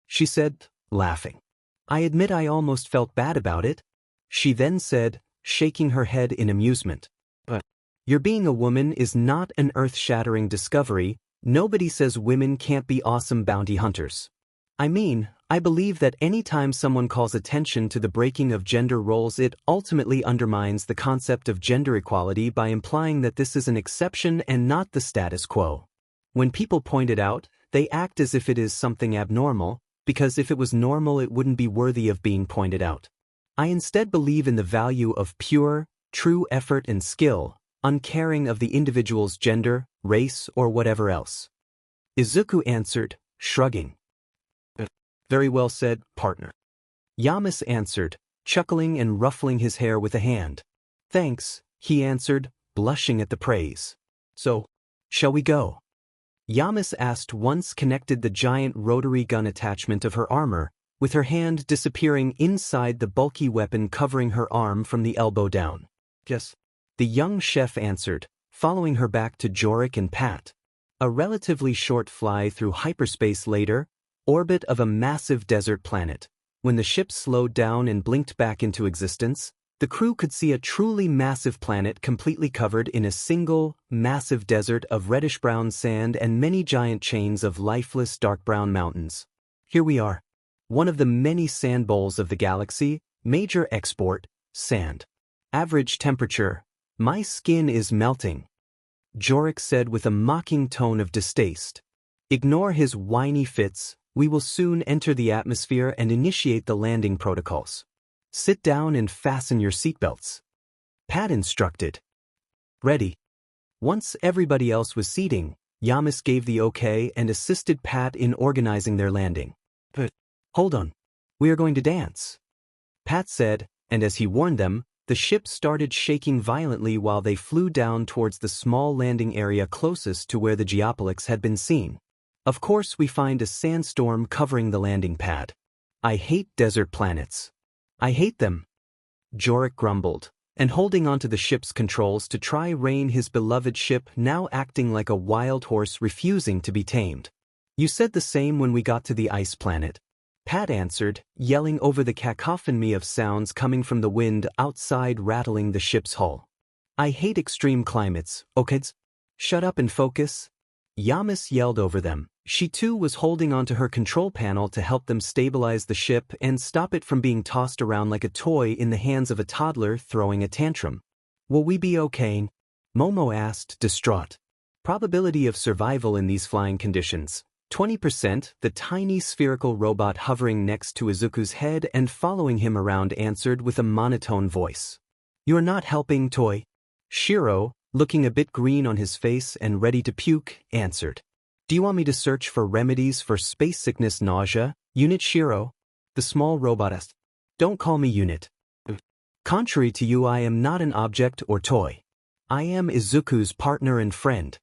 She said, laughing. I admit I almost felt bad about it. She then said, shaking her head in amusement. But your being a woman is not an earth-shattering discovery. Nobody says women can't be awesome bounty hunters. I mean, I believe that any time someone calls attention to the breaking of gender roles, it ultimately undermines the concept of gender equality by implying that this is an exception and not the status quo. When people point it out, they act as if it is something abnormal, because if it was normal it wouldn't be worthy of being pointed out. I instead believe in the value of pure, true effort and skill, uncaring of the individual's gender, race, or whatever else. Izuku answered, shrugging. Very well said, partner. Yamas answered, chuckling and ruffling his hair with a hand. Thanks, he answered, blushing at the praise. So, shall we go? Yamas asked once connected the giant rotary gun attachment of her armor, with her hand disappearing inside the bulky weapon covering her arm from the elbow down. Yes. The young chef answered, following her back to Jorik and Pat. A relatively short fly through hyperspace later, orbit of a massive desert planet. When the ship slowed down and blinked back into existence, the crew could see a truly massive planet completely covered in a single, massive desert of reddish-brown sand and many giant chains of lifeless dark brown mountains. Here we are. One of the many sand bowls of the galaxy, major export, sand. Average temperature, my skin is melting. Jorik said with a mocking tone of distaste. Ignore his whiny fits, we will soon enter the atmosphere and initiate the landing protocols. Sit down and fasten your seatbelts. Pat instructed. Ready. Once everybody else was seating, Yamas gave the okay and assisted Pat in organizing their landing. But, hold on. We are going to dance. Pat said, and as he warned them, the ship started shaking violently while they flew down towards the small landing area closest to where the Geoplex had been seen. Of course we find a sandstorm covering the landing pad. I hate desert planets. I hate them. Jorik grumbled, and holding onto the ship's controls to try rein his beloved ship now acting like a wild horse refusing to be tamed. You said the same when we got to the ice planet. Pat answered, yelling over the cacophony of sounds coming from the wind outside rattling the ship's hull. I hate extreme climates, okay? Shut up and focus. Yamas yelled over them, She too was holding onto her control panel to help them stabilize the ship and stop it from being tossed around like a toy in the hands of a toddler throwing a tantrum. Will we be okay? Momo asked, distraught. Probability of survival in these flying conditions. 20%, the tiny spherical robot hovering next to Izuku's head and following him around answered with a monotone voice. You're not helping, Toy. Shiro, looking a bit green on his face and ready to puke, answered. Do you want me to search for remedies for space sickness nausea, Unit Shiro? The small robot asked. Don't call me Unit. Contrary to you, I am not an object or toy. I am Izuku's partner and friend.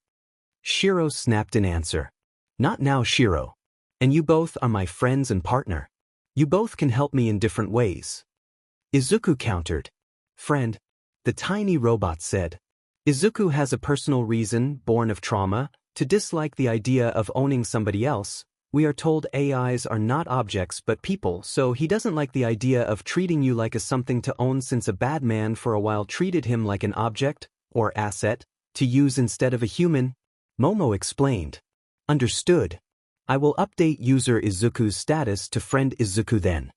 Shiro snapped in answer. Not now, Shiro. And you both are my friends and partner. You both can help me in different ways. Izuku countered. Friend, the tiny robot said. Izuku has a personal reason, born of trauma, to dislike the idea of owning somebody else. We are told AIs are not objects but people, so he doesn't like the idea of treating you like a something to own since a bad man for a while treated him like an object, or asset, to use instead of a human. Momo explained. Understood. I will update user Izuku's status to friend Izuku then.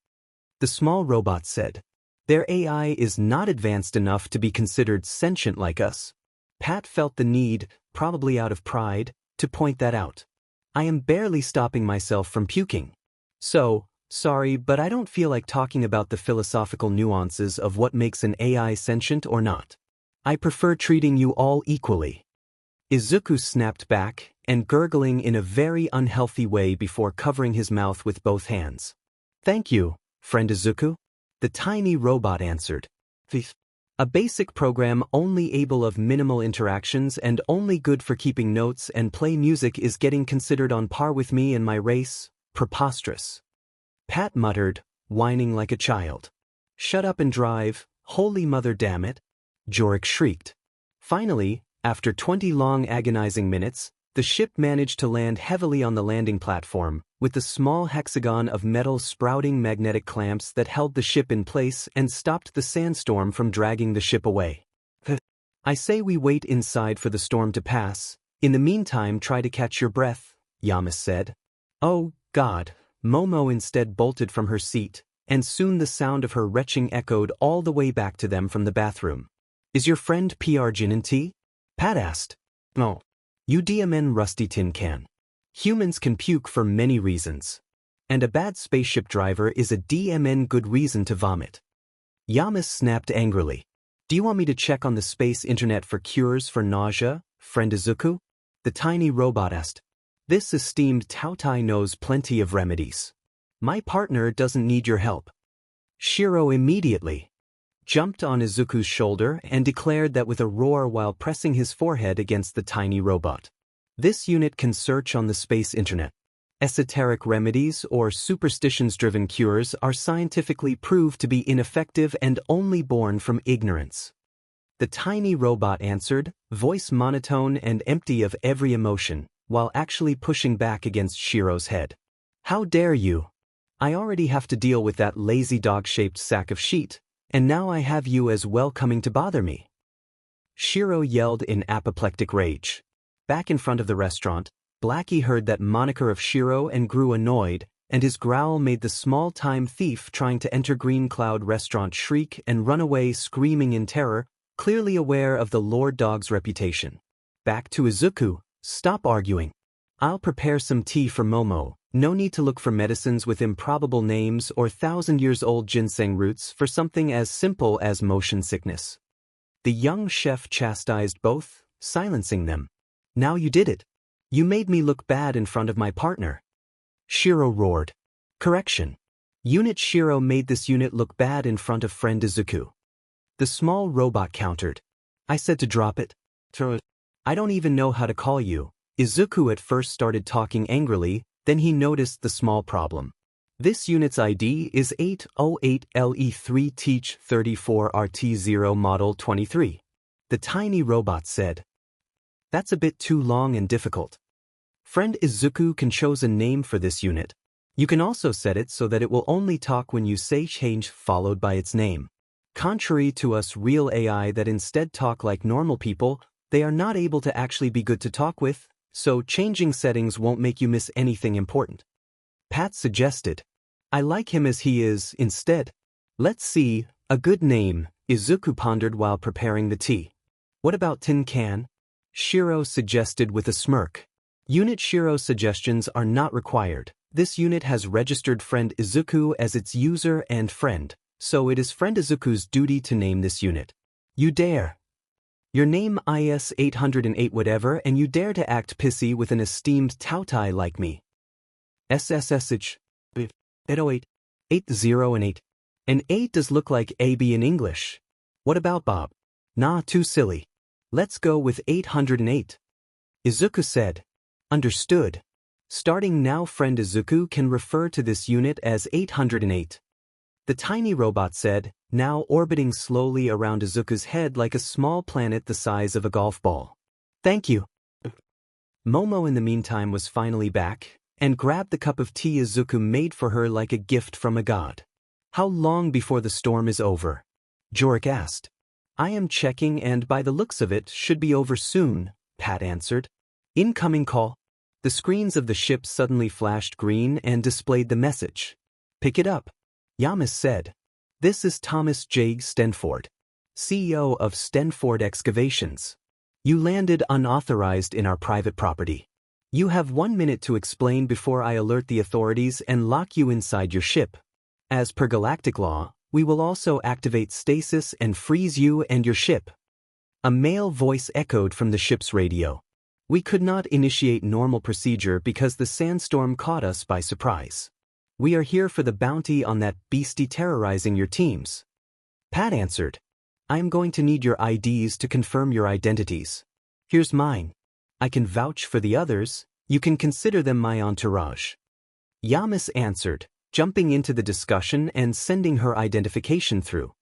The small robot said. Their AI is not advanced enough to be considered sentient like us. Pat felt the need, probably out of pride, to point that out. I am barely stopping myself from puking. So, sorry, but I don't feel like talking about the philosophical nuances of what makes an AI sentient or not. I prefer treating you all equally. Izuku snapped back, and gurgling in a very unhealthy way before covering his mouth with both hands. Thank you, friend Izuku. The tiny robot answered. A basic program only able of minimal interactions and only good for keeping notes and play music is getting considered on par with me and my race. Preposterous. Pat muttered, whining like a child. Shut up and drive, holy mother damn it. Jorik shrieked. Finally, after 20 long agonizing minutes, the ship managed to land heavily on the landing platform, with the small hexagon of metal sprouting magnetic clamps that held the ship in place and stopped the sandstorm from dragging the ship away. I say we wait inside for the storm to pass. In the meantime, try to catch your breath, Yamas said. Oh, God, Momo instead bolted from her seat, and soon the sound of her retching echoed all the way back to them from the bathroom. Is your friend PR Gin and Tea? Pat asked. No. You DMN rusty tin can. Humans can puke for many reasons. And a bad spaceship driver is a DMN good reason to vomit. Yamas snapped angrily. Do you want me to check on the space internet for cures for nausea, friend Izuku? The tiny robot asked. This esteemed Tautai knows plenty of remedies. My partner doesn't need your help. Shiro immediately jumped on Izuku's shoulder and declared that with a roar while pressing his forehead against the tiny robot. This unit can search on the space internet. Esoteric remedies or superstitions-driven cures are scientifically proved to be ineffective and only born from ignorance. The tiny robot answered, voice monotone and empty of every emotion, while actually pushing back against Shiro's head. How dare you? I already have to deal with that lazy dog-shaped sack of sheet, and now I have you as well coming to bother me. Shiro yelled in apoplectic rage. Back in front of the restaurant, Blackie heard that moniker of Shiro and grew annoyed, and his growl made the small-time thief trying to enter Green Cloud restaurant shriek and run away screaming in terror, clearly aware of the Lord Dog's reputation. Back to Izuku, stop arguing. I'll prepare some tea for Momo. No need to look for medicines with improbable names or 1,000-years-old ginseng roots for something as simple as motion sickness. The young chef chastised both, silencing them. Now you did it. You made me look bad in front of my partner. Shiro roared. Correction. Unit Shiro made this unit look bad in front of friend Izuku. The small robot countered. I said to drop it. I don't even know how to call you. Izuku at first started talking angrily, then he noticed the small problem. This unit's ID is 808LE3 Teach 34RT0 Model 23. The tiny robot said. That's a bit too long and difficult. Friend Izuku can choose a name for this unit. You can also set it so that it will only talk when you say change followed by its name. Contrary to us real AI that instead talk like normal people, they are not able to actually be good to talk with, so changing settings won't make you miss anything important. Pat suggested. I like him as he is, instead. Let's see, a good name, Izuku pondered while preparing the tea. What about Tin Can? Shiro suggested with a smirk. Unit Shiro suggestions are not required. This unit has registered friend Izuku as its user and friend, so it is friend Izuku's duty to name this unit. You dare. Your name is 808 whatever and you dare to act pissy with an esteemed Tautai like me. SSSH 808 80 and 8. And 8 does look like AB in English. What about Bob? Nah, too silly. Let's go with 808. Izuku said. Understood. Starting now, friend Izuku can refer to this unit as 808. The tiny robot said, now orbiting slowly around Izuku's head like a small planet the size of a golf ball. Thank you. Momo in the meantime was finally back, and grabbed the cup of tea Izuku made for her like a gift from a god. How long before the storm is over? Jorik asked. I am checking and by the looks of it should be over soon, Pat answered. Incoming call. The screens of the ship suddenly flashed green and displayed the message. Pick it up. Yamas said. This is Thomas J. Stenford, CEO of Stenford Excavations. You landed unauthorized in our private property. You have 1 minute to explain before I alert the authorities and lock you inside your ship. As per galactic law, we will also activate stasis and freeze you and your ship. A male voice echoed from the ship's radio. We could not initiate normal procedure because the sandstorm caught us by surprise. We are here for the bounty on that beastie terrorizing your teams. Pat answered. I am going to need your IDs to confirm your identities. Here's mine. I can vouch for the others, you can consider them my entourage. Yamas answered, jumping into the discussion and sending her identification through.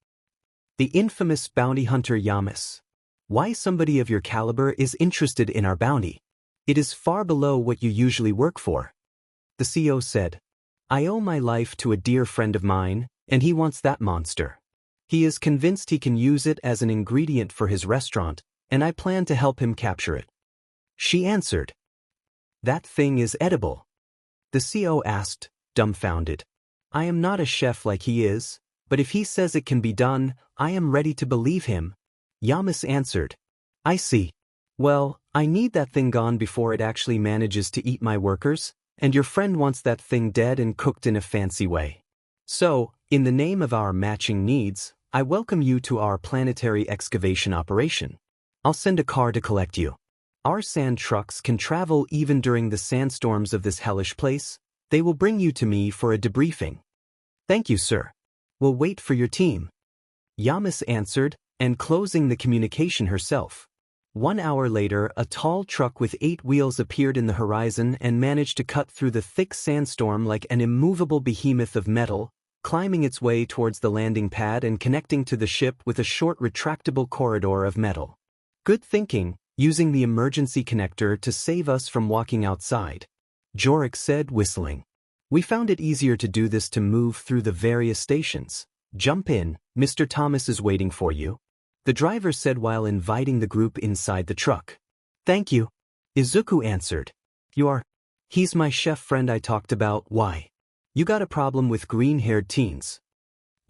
The infamous bounty hunter Yamas. Why somebody of your caliber is interested in our bounty? It is far below what you usually work for. The CEO said, I owe my life to a dear friend of mine, and he wants that monster. He is convinced he can use it as an ingredient for his restaurant, and I plan to help him capture it. She answered. That thing is edible. The CEO asked, dumbfounded. I am not a chef like he is, but if he says it can be done, I am ready to believe him. Yamas answered. I see. Well, I need that thing gone before it actually manages to eat my workers, and your friend wants that thing dead and cooked in a fancy way. So, in the name of our matching needs, I welcome you to our planetary excavation operation. I'll send a car to collect you. Our sand trucks can travel even during the sandstorms of this hellish place. They will bring you to me for a debriefing. Thank you, sir. We'll wait for your team. Yamas answered, and closing the communication herself. 1 hour later, a tall truck with 8 wheels appeared in the horizon and managed to cut through the thick sandstorm like an immovable behemoth of metal, climbing its way towards the landing pad and connecting to the ship with a short retractable corridor of metal. Good thinking, using the emergency connector to save us from walking outside. Jorik said, whistling. We found it easier to do this to move through the various stations. Jump in, Mr. Thomas is waiting for you. The driver said while inviting the group inside the truck. Thank you. Izuku answered. He's my chef friend I talked about. Why? You got a problem with green-haired teens?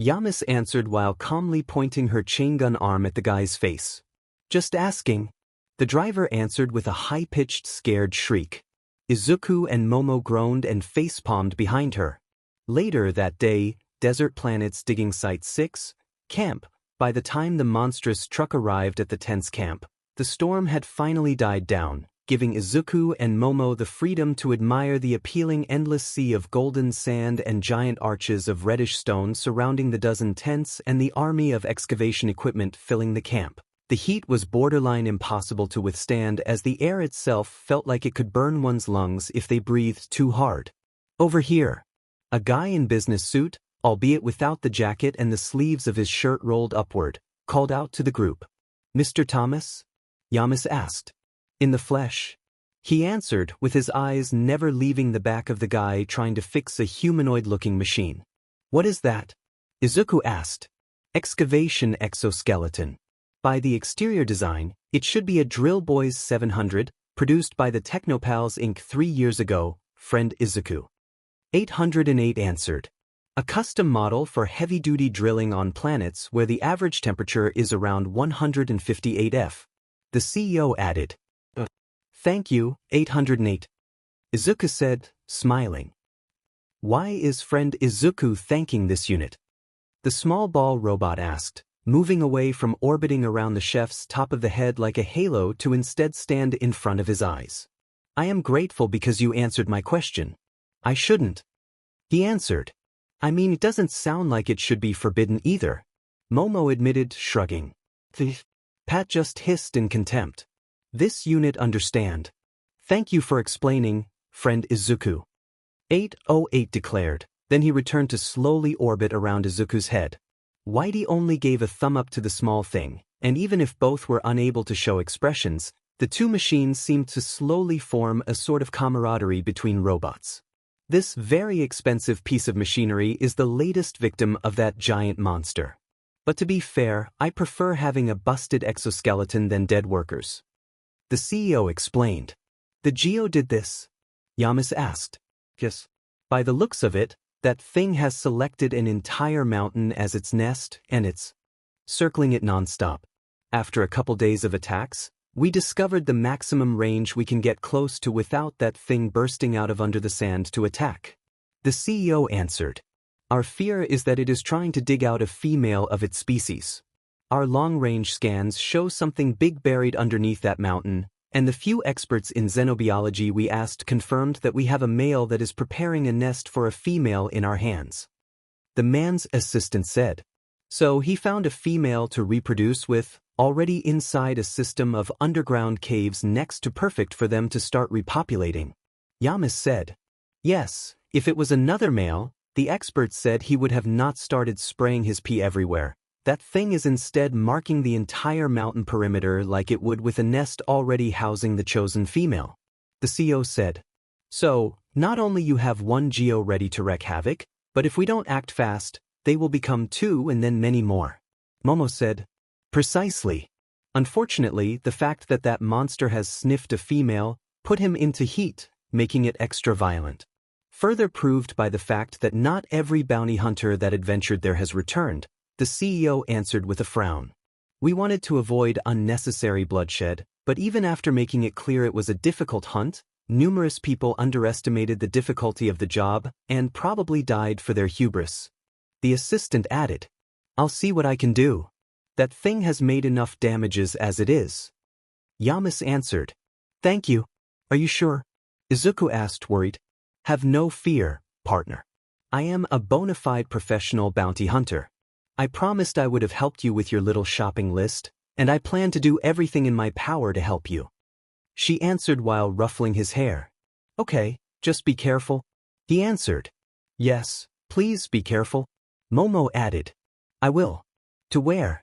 Yamas answered while calmly pointing her chain gun arm at the guy's face. Just asking. The driver answered with a high-pitched scared shriek. Izuku and Momo groaned and face-palmed behind her. Later that day, Desert Planet's digging site 6, camp. By the time the monstrous truck arrived at the tense camp, the storm had finally died down, giving Izuku and Momo the freedom to admire the appealing endless sea of golden sand and giant arches of reddish stone surrounding the dozen tents and the army of excavation equipment filling the camp. The heat was borderline impossible to withstand as the air itself felt like it could burn one's lungs if they breathed too hard. Over here. A guy in business suit, albeit without the jacket and the sleeves of his shirt rolled upward, called out to the group. Mr. Thomas? Yamas asked. In the flesh. He answered, with his eyes never leaving the back of the guy trying to fix a humanoid-looking machine. What is that? Izuku asked. Excavation exoskeleton. By the exterior design, it should be a Drill Boys 700, produced by the Technopals Inc. 3 years ago, friend Izuku. 808 answered. A custom model for heavy-duty drilling on planets where the average temperature is around 158 F. The CEO added. Thank you, 808. Izuku said, smiling. Why is friend Izuku thanking this unit? The small ball robot asked, moving away from orbiting around the chef's top of the head like a halo to instead stand in front of his eyes. I am grateful because you answered my question. I shouldn't. He answered. I mean, it doesn't sound like it should be forbidden either. Momo admitted, shrugging. Pat just hissed in contempt. This unit understand. Thank you for explaining, friend Izuku. 808 declared. Then he returned to slowly orbit around Izuku's head. Whitey only gave a thumb up to the small thing, and even if both were unable to show expressions, the two machines seemed to slowly form a sort of camaraderie between robots. This very expensive piece of machinery is the latest victim of that giant monster. But to be fair, I prefer having a busted exoskeleton than dead workers. The CEO explained. The Geo did this? Yamas asked. Yes. By the looks of it, that thing has selected an entire mountain as its nest, and it's circling it non-stop. After a couple days of attacks, we discovered the maximum range we can get close to without that thing bursting out of under the sand to attack. The CEO answered. Our fear is that it is trying to dig out a female of its species. Our long-range scans show something big buried underneath that mountain, and the few experts in xenobiology we asked confirmed that we have a male that is preparing a nest for a female in our hands. The man's assistant said. So he found a female to reproduce with, already inside a system of underground caves next to perfect for them to start repopulating. Yamas said. Yes, if it was another male, the experts said he would have not started spraying his pee everywhere. That thing is instead marking the entire mountain perimeter like it would with a nest already housing the chosen female. The CEO said. So, not only you have one Geo ready to wreak havoc, but if we don't act fast, they will become two and then many more. Momo said. Precisely. Unfortunately, the fact that that monster has sniffed a female put him into heat, making it extra violent. Further proved by the fact that not every bounty hunter that adventured there has returned, the CEO answered with a frown. We wanted to avoid unnecessary bloodshed, but even after making it clear it was a difficult hunt, numerous people underestimated the difficulty of the job and probably died for their hubris. The assistant added. I'll see what I can do. That thing has made enough damages as it is. Yamas answered. Thank you. Are you sure? Izuku asked, worried. Have no fear, partner. I am a bona fide professional bounty hunter. I promised I would have helped you with your little shopping list, and I plan to do everything in my power to help you. She answered while ruffling his hair. Okay, just be careful. He answered. Yes, please be careful. Momo added. I will. To where?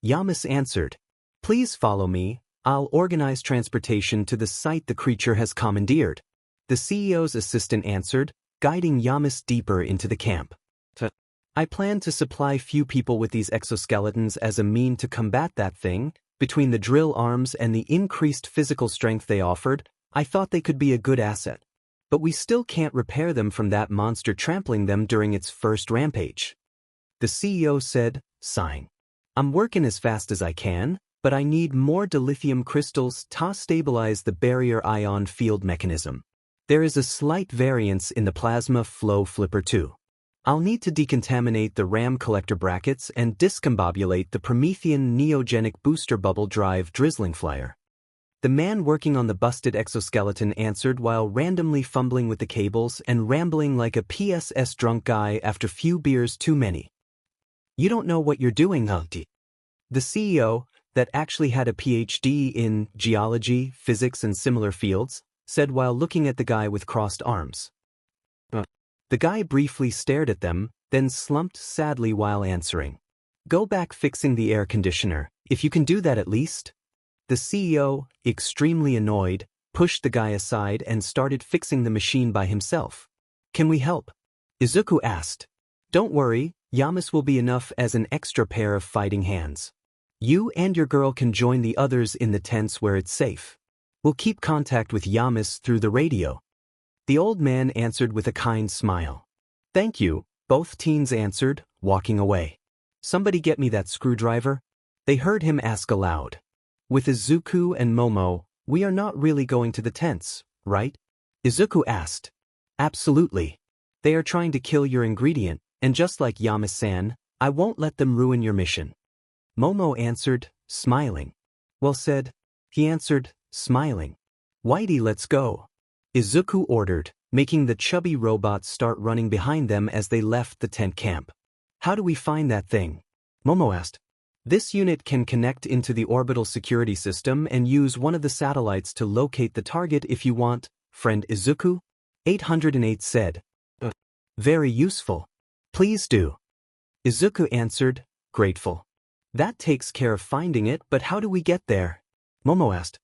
Yamas answered. Please follow me, I'll organize transportation to the site the creature has commandeered. The CEO's assistant answered, guiding Yamas deeper into the camp. I plan to supply few people with these exoskeletons as a mean to combat that thing. Between the drill arms and the increased physical strength they offered, I thought they could be a good asset. But we still can't repair them from that monster trampling them during its first rampage. The CEO said, sighing. I'm working as fast as I can, but I need more dilithium crystals to stabilize the barrier ion field mechanism. There is a slight variance in the plasma flow flipper too. I'll need to decontaminate the RAM collector brackets and discombobulate the Promethean neogenic booster bubble drive drizzling flyer. The man working on the busted exoskeleton answered while randomly fumbling with the cables and rambling like a PSS drunk guy after few beers too many. You don't know what you're doing, huh? The CEO, that actually had a PhD in geology, physics and similar fields, said while looking at the guy with crossed arms. The guy briefly stared at them, then slumped sadly while answering. Go back fixing the air conditioner, if you can do that at least. The CEO, extremely annoyed, pushed the guy aside and started fixing the machine by himself. Can we help? Izuku asked. Don't worry, Yamas will be enough as an extra pair of fighting hands. You and your girl can join the others in the tents where it's safe. We'll keep contact with Yamas through the radio. The old man answered with a kind smile. Thank you, both teens answered, walking away. Somebody get me that screwdriver? They heard him ask aloud. With Izuku and Momo, we are not really going to the tents, right? Izuku asked. Absolutely. They are trying to kill your ingredient, and just like Yama-san, I won't let them ruin your mission. Momo answered, smiling. Well said. He answered, smiling. Whitey, let's go. Izuku ordered, making the chubby robots start running behind them as they left the tent camp. How do we find that thing? Momo asked. This unit can connect into the orbital security system and use one of the satellites to locate the target if you want, friend Izuku? 808 said. Very useful. Please do. Izuku answered, grateful. That takes care of finding it, but how do we get there? Momo asked.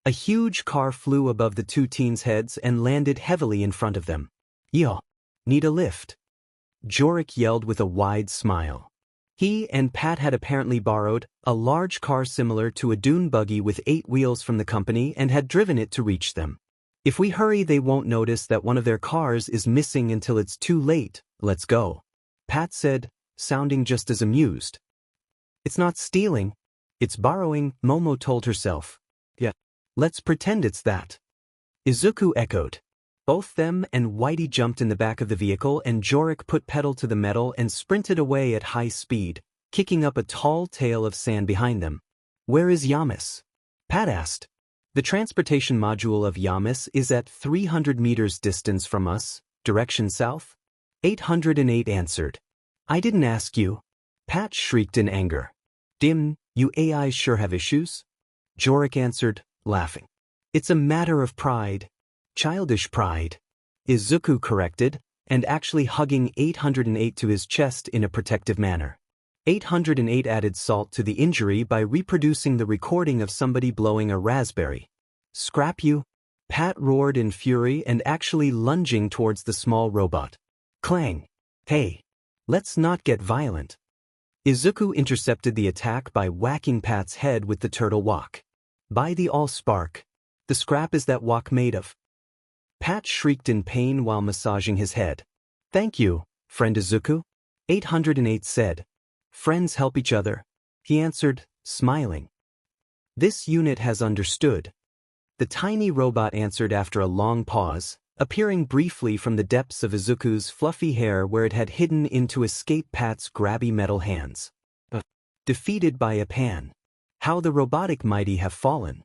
A huge car flew above the two teens' heads and landed heavily in front of them. Yo, need a lift? Jorik yelled with a wide smile. He and Pat had apparently borrowed a large car similar to a dune buggy with 8 wheels from the company and had driven it to reach them. If we hurry, they won't notice that one of their cars is missing until it's too late. Let's go. Pat said, sounding just as amused. It's not stealing. It's borrowing, Momo told herself. Yeah. Let's pretend it's that. Izuku echoed. Both them and Whitey jumped in the back of the vehicle and Jorik put pedal to the metal and sprinted away at high speed, kicking up a tall tail of sand behind them. Where is Yamas? Pat asked. The transportation module of Yamas is at 300 meters distance from us, direction south. 808 answered. I didn't ask you. Pat shrieked in anger. Dim, you AIs sure have issues? Jorik answered, laughing. It's a matter of pride. Childish pride. Izuku corrected, and actually hugging 808 to his chest in a protective manner. 808 added salt to the injury by reproducing the recording of somebody blowing a raspberry. Scrap you? Pat roared in fury and actually lunging towards the small robot. Clang. Hey. Let's not get violent. Izuku intercepted the attack by whacking Pat's head with the turtle wok. By the all-spark. The scrap is that wok made of? Pat shrieked in pain while massaging his head. Thank you, friend Izuku. 808 said. Friends help each other. He answered, smiling. This unit has understood. The tiny robot answered after a long pause, appearing briefly from the depths of Izuku's fluffy hair where it had hidden in to escape Pat's grabby metal hands. Defeated by a pan. How the robotic mighty have fallen.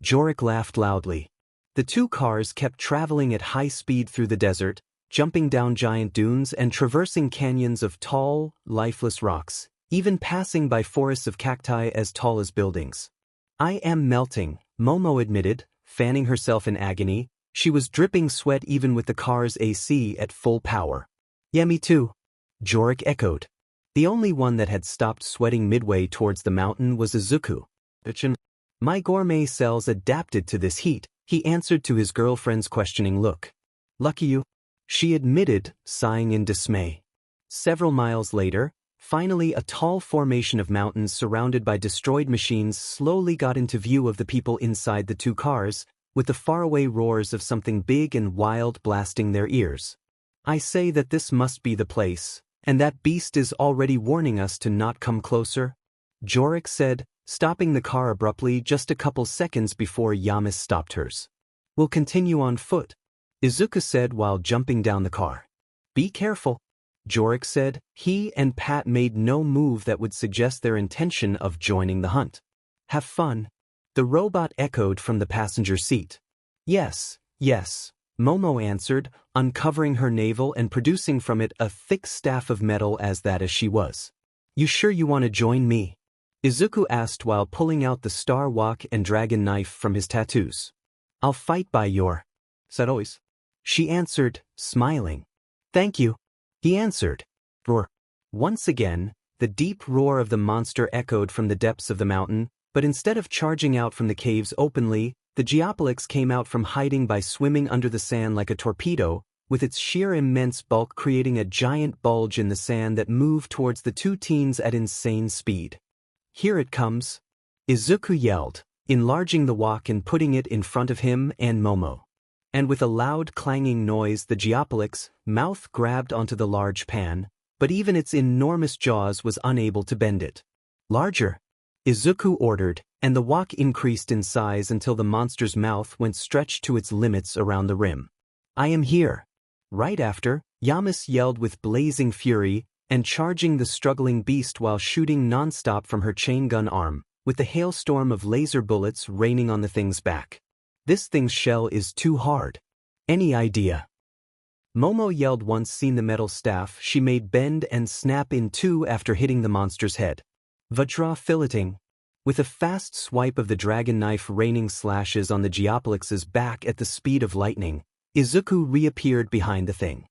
Jorik laughed loudly. The two cars kept traveling at high speed through the desert, jumping down giant dunes and traversing canyons of tall, lifeless rocks, even passing by forests of cacti as tall as buildings. I am melting, Momo admitted, fanning herself in agony. She was dripping sweat even with the car's AC at full power. Yeah, me too. Jorik echoed. The only one that had stopped sweating midway towards the mountain was Izuku. My gourmet cells adapted to this heat, he answered to his girlfriend's questioning look. Lucky you. She admitted, sighing in dismay. Several miles later, finally a tall formation of mountains surrounded by destroyed machines slowly got into view of the people inside the two cars, with the faraway roars of something big and wild blasting their ears. I say that this must be the place, and that beast is already warning us to not come closer, Jorik said, stopping the car abruptly just a couple seconds before Yamas stopped hers. We'll continue on foot, Izuku said while jumping down the car. Be careful, Jorik said. He and Pat made no move that would suggest their intention of joining the hunt. Have fun, the robot echoed from the passenger seat. Yes, yes, Momo answered, uncovering her navel and producing from it a thick staff of metal as she was. You sure you want to join me? Izuku asked while pulling out the star wok and dragon knife from his tattoos. I'll fight by your Sarois. She answered, smiling. Thank you, he answered. Roar. Once again, the deep roar of the monster echoed from the depths of the mountain, but instead of charging out from the caves openly, the Geoplex came out from hiding by swimming under the sand like a torpedo, with its sheer immense bulk creating a giant bulge in the sand that moved towards the two teens at insane speed. Here it comes, Izuku yelled, enlarging the wok and putting it in front of him and Momo. And with a loud clanging noise the Geoplex mouth grabbed onto the large pan, but even its enormous jaws was unable to bend it. Larger, Izuku ordered, and the wok increased in size until the monster's mouth went stretched to its limits around the rim. I am here. Right after, Yamas yelled with blazing fury, and charging the struggling beast while shooting non-stop from her chain gun arm, with the hailstorm of laser bullets raining on the thing's back. This thing's shell is too hard. Any idea? Momo yelled once seen the metal staff she made bend and snap in two after hitting the monster's head. Vajra filleting. With a fast swipe of the dragon knife raining slashes on the Geoplex's back at the speed of lightning, Izuku reappeared behind the thing.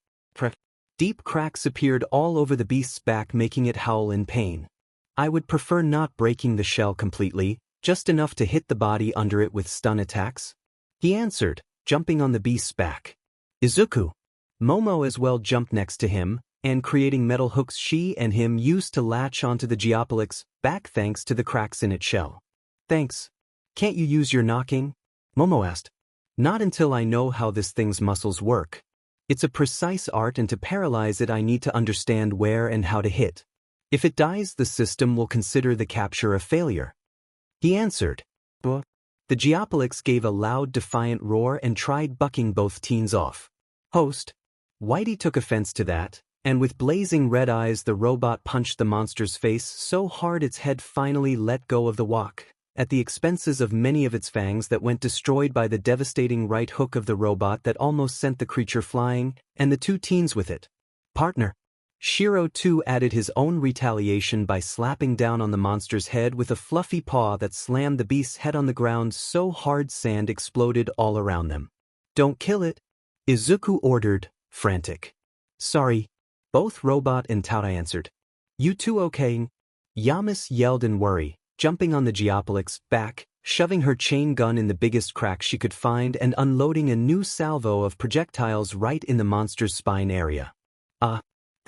Deep cracks appeared all over the beast's back, making it howl in pain. I would prefer not breaking the shell completely, just enough to hit the body under it with stun attacks, he answered, jumping on the beast's back. Izuku. Momo as well jumped next to him, and creating metal hooks she and him used to latch onto the Geoplex back thanks to the cracks in its shell. Thanks. Can't you use your knocking? Momo asked. Not until I know how this thing's muscles work. It's a precise art, and to paralyze it I need to understand where and how to hit. If it dies the system will consider the capture a failure, he answered. The Geoplex gave a loud defiant roar and tried bucking both teens off. Host. Whitey took offense to that, and with blazing red eyes the robot punched the monster's face so hard its head finally let go of the wok, at the expenses of many of its fangs that went destroyed by the devastating right hook of the robot that almost sent the creature flying, and the two teens with it. Partner. Shiro too added his own retaliation by slapping down on the monster's head with a fluffy paw that slammed the beast's head on the ground so hard sand exploded all around them. Don't kill it, Izuku ordered, frantic. Sorry. Both Robot and Tauta answered. You two okay? Yamas yelled in worry, jumping on the Geoplex's back, shoving her chain gun in the biggest crack she could find and unloading a new salvo of projectiles right in the monster's spine area.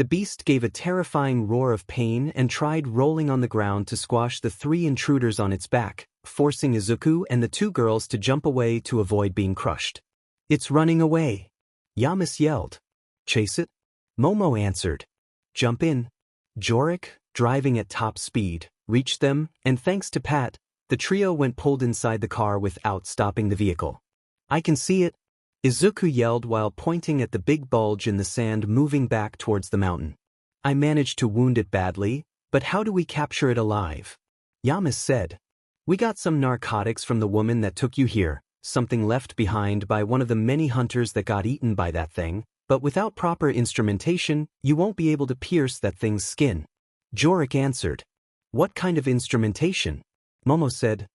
The beast gave a terrifying roar of pain and tried rolling on the ground to squash the three intruders on its back, forcing Izuku and the two girls to jump away to avoid being crushed. It's running away, Yamas yelled. Chase it? Momo answered. Jump in. Jorik, driving at top speed, reached them, and thanks to Pat, the trio went pulled inside the car without stopping the vehicle. I can see it, Izuku yelled while pointing at the big bulge in the sand moving back towards the mountain. I managed to wound it badly, but how do we capture it alive? Yamas said. We got some narcotics from the woman that took you here, something left behind by one of the many hunters that got eaten by that thing, but without proper instrumentation, you won't be able to pierce that thing's skin. Jorik answered. What kind of instrumentation? Momo said.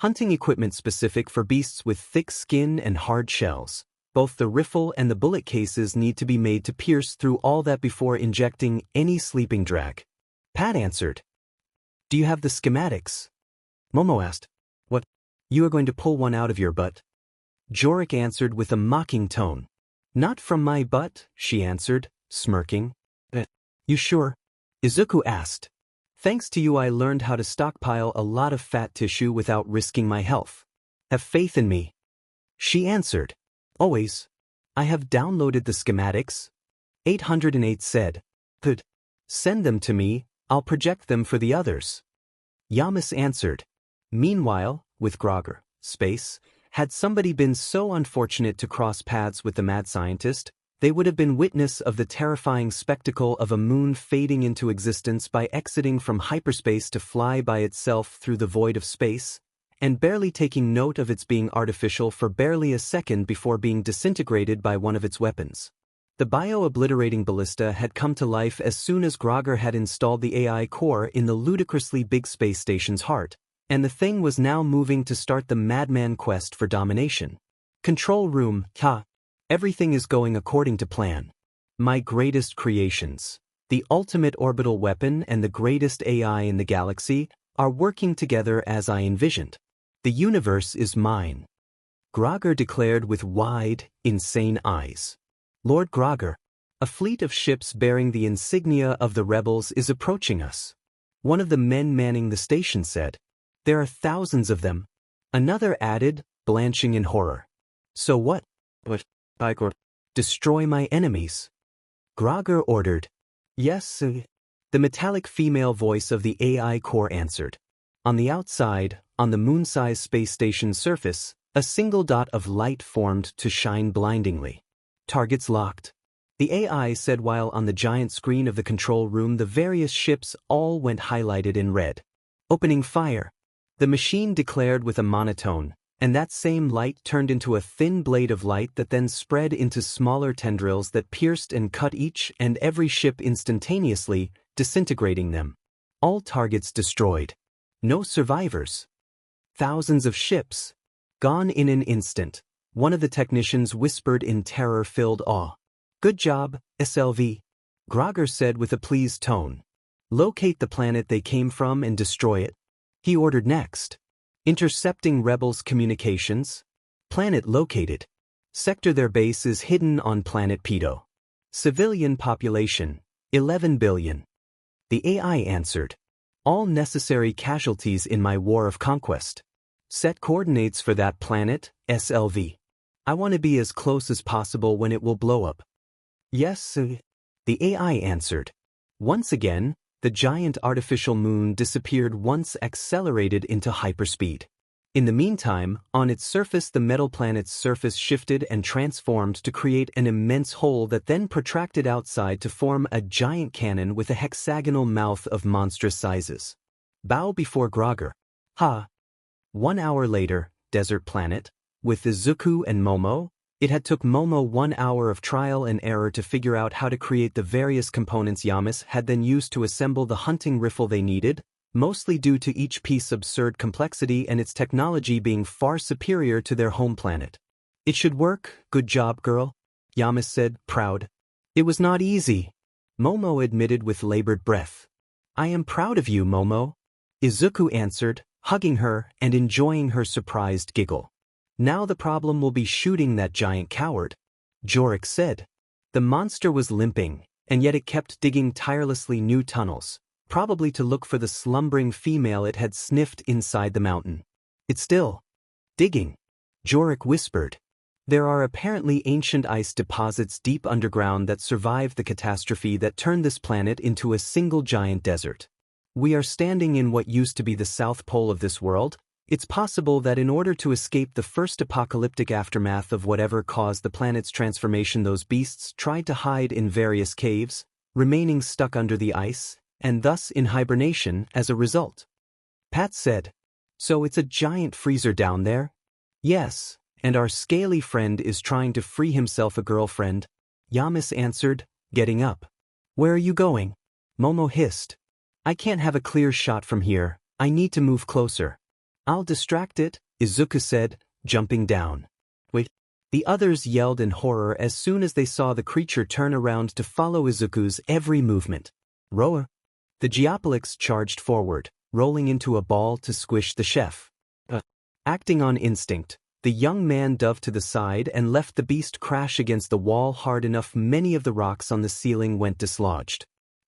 Hunting equipment specific for beasts with thick skin and hard shells. Both the riffle and the bullet cases need to be made to pierce through all that before injecting any sleeping drag. Pat answered. Do you have the schematics? Momo asked. What? You are going to pull one out of your butt? Jorik answered with a mocking tone. Not from my butt, she answered, smirking. You sure? Izuku asked. Thanks to you I learned how to stockpile a lot of fat tissue without risking my health. Have faith in me. She answered. Always. I have downloaded the schematics. 808 said. Good. Send them to me, I'll project them for the others. Yamas answered. Meanwhile, with Grogger, space, had somebody been so unfortunate to cross paths with the mad scientist, they would have been witness of the terrifying spectacle of a moon fading into existence by exiting from hyperspace to fly by itself through the void of space, and barely taking note of its being artificial for barely a second before being disintegrated by one of its weapons. The bio-obliterating ballista had come to life as soon as Grogger had installed the AI core in the ludicrously big space station's heart, and the thing was now moving to start the madman quest for domination. Control room, everything is going according to plan. My greatest creations, the ultimate orbital weapon and the greatest AI in the galaxy, are working together as I envisioned. The universe is mine. Grogger declared with wide, insane eyes. Lord Grogger, a fleet of ships bearing the insignia of the rebels is approaching us. One of the men manning the station said. There are thousands of them. Another added, blanching in horror. So what? Destroy my enemies. Grogger ordered. Yes, sir. The metallic female voice of the AI core answered. On the outside, on the moon-sized space station's surface, a single dot of light formed to shine blindingly. Targets locked. The AI said while on the giant screen of the control room the various ships all went highlighted in red. Opening fire. The machine declared with a monotone, and that same light turned into a thin blade of light that then spread into smaller tendrils that pierced and cut each and every ship instantaneously, disintegrating them. All targets destroyed. No survivors. Thousands of ships. Gone in an instant, one of the technicians whispered in terror-filled awe. Good job, SLV. Grogger said with a pleased tone. Locate the planet they came from and destroy it. He ordered next. Intercepting rebels' communications. Planet located. Sector their base is hidden on planet Pedo. Civilian population, 11 billion. The AI answered. All necessary casualties in my war of conquest. Set coordinates for that planet, SLV. I want to be as close as possible when it will blow up. Yes, sir. The AI answered. Once again, the giant artificial moon disappeared once accelerated into hyperspeed. In the meantime, on its surface the metal planet's surface shifted and transformed to create an immense hole that then protracted outside to form a giant cannon with a hexagonal mouth of monstrous sizes. Bow before Grogger. Ha! 1 hour later, desert planet, with Izuku and Momo, it had took Momo 1 hour of trial and error to figure out how to create the various components Yamas had then used to assemble the hunting rifle they needed, mostly due to each piece's absurd complexity and its technology being far superior to their home planet. It should work, good job girl, Yamas said, proud. It was not easy, Momo admitted with labored breath. I am proud of you, Momo, Izuku answered, hugging her and enjoying her surprised giggle. Now the problem will be shooting that giant coward, Jorik said. The monster was limping, and yet it kept digging tirelessly new tunnels, probably to look for the slumbering female it had sniffed inside the mountain. It's still digging, Jorik whispered. There are apparently ancient ice deposits deep underground that survived the catastrophe that turned this planet into a single giant desert. We are standing in what used to be the South Pole of this world. It's possible that in order to escape the first apocalyptic aftermath of whatever caused the planet's transformation, those beasts tried to hide in various caves, remaining stuck under the ice, and thus in hibernation as a result. Pat said. So it's a giant freezer down there? Yes, and our scaly friend is trying to free himself a girlfriend, Yamas answered, getting up. Where are you going? Momo hissed. I can't have a clear shot from here, I need to move closer. I'll distract it, Izuku said, jumping down. Wait. The others yelled in horror as soon as they saw the creature turn around to follow Izuku's every movement. Roar. The Geoplex charged forward, rolling into a ball to squish the chef. Acting on instinct, the young man dove to the side and left the beast crash against the wall hard enough many of the rocks on the ceiling went dislodged.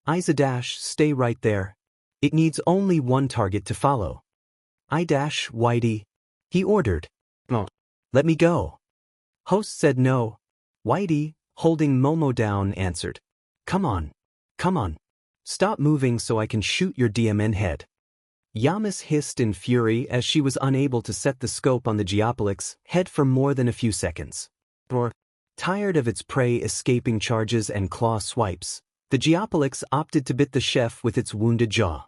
Izadash, stay right there. It needs only one target to follow. Whitey, he ordered. Oh, let me go. Host said no. Whitey, holding Momo down, answered. Come on. Stop moving so I can shoot your DMN head. Yamas hissed in fury as she was unable to set the scope on the Geoplex head for more than a few seconds. Tired of its prey escaping charges and claw swipes, the Geoplex opted to bit the chef with its wounded jaw.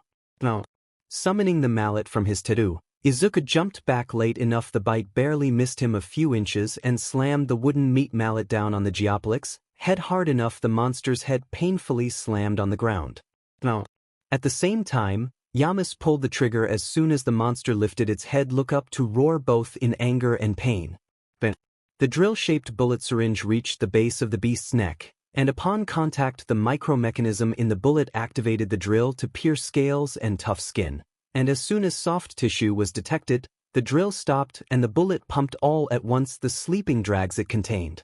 Summoning the mallet from his tattoo, Izuku jumped back late enough the bite barely missed him a few inches and slammed the wooden meat mallet down on the Geoplex, head hard enough the monster's head painfully slammed on the ground. At the same time, Yamas pulled the trigger as soon as the monster lifted its head look up to roar both in anger and pain. The drill-shaped bullet syringe reached the base of the beast's neck, and upon contact the micromechanism in the bullet activated the drill to pierce scales and tough skin, and as soon as soft tissue was detected, the drill stopped and the bullet pumped all at once the sleeping drags it contained.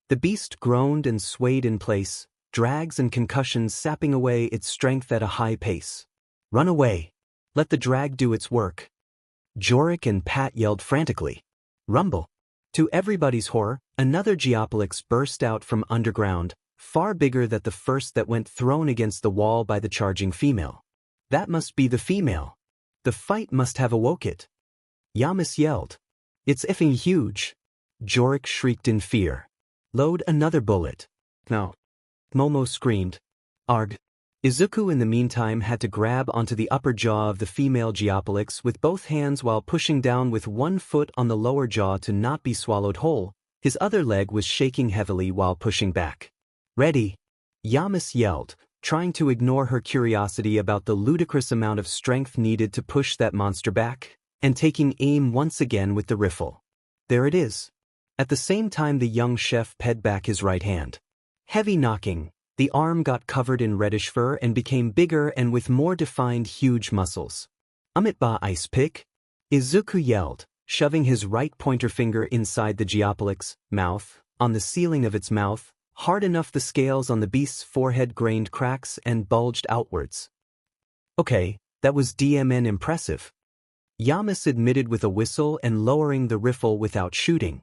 The beast groaned and swayed in place, drags and concussions sapping away its strength at a high pace. Run away. Let the drag do its work. Jorik and Pat yelled frantically. Rumble. To everybody's horror, another Geoplex burst out from underground, far bigger than the first that went thrown against the wall by the charging female. That must be the female. The fight must have awoke it. Yamas yelled. It's effing huge. Jorik shrieked in fear. Load another bullet. No. Momo screamed. Arg. Izuku in the meantime had to grab onto the upper jaw of the female Geoplex with both hands while pushing down with one foot on the lower jaw to not be swallowed whole. His other leg was shaking heavily while pushing back. Ready. Yamas yelled, trying to ignore her curiosity about the ludicrous amount of strength needed to push that monster back, and taking aim once again with the rifle. There it is. At the same time the young chef ped back his right hand. Heavy knocking, the arm got covered in reddish fur and became bigger and with more defined huge muscles. Amitba ice pick? Izuku yelled, shoving his right pointer finger inside the Geoplex mouth, on the ceiling of its mouth, hard enough the scales on the beast's forehead grained cracks and bulged outwards. Okay, that was DMN impressive. Yamas admitted with a whistle and lowering the rifle without shooting.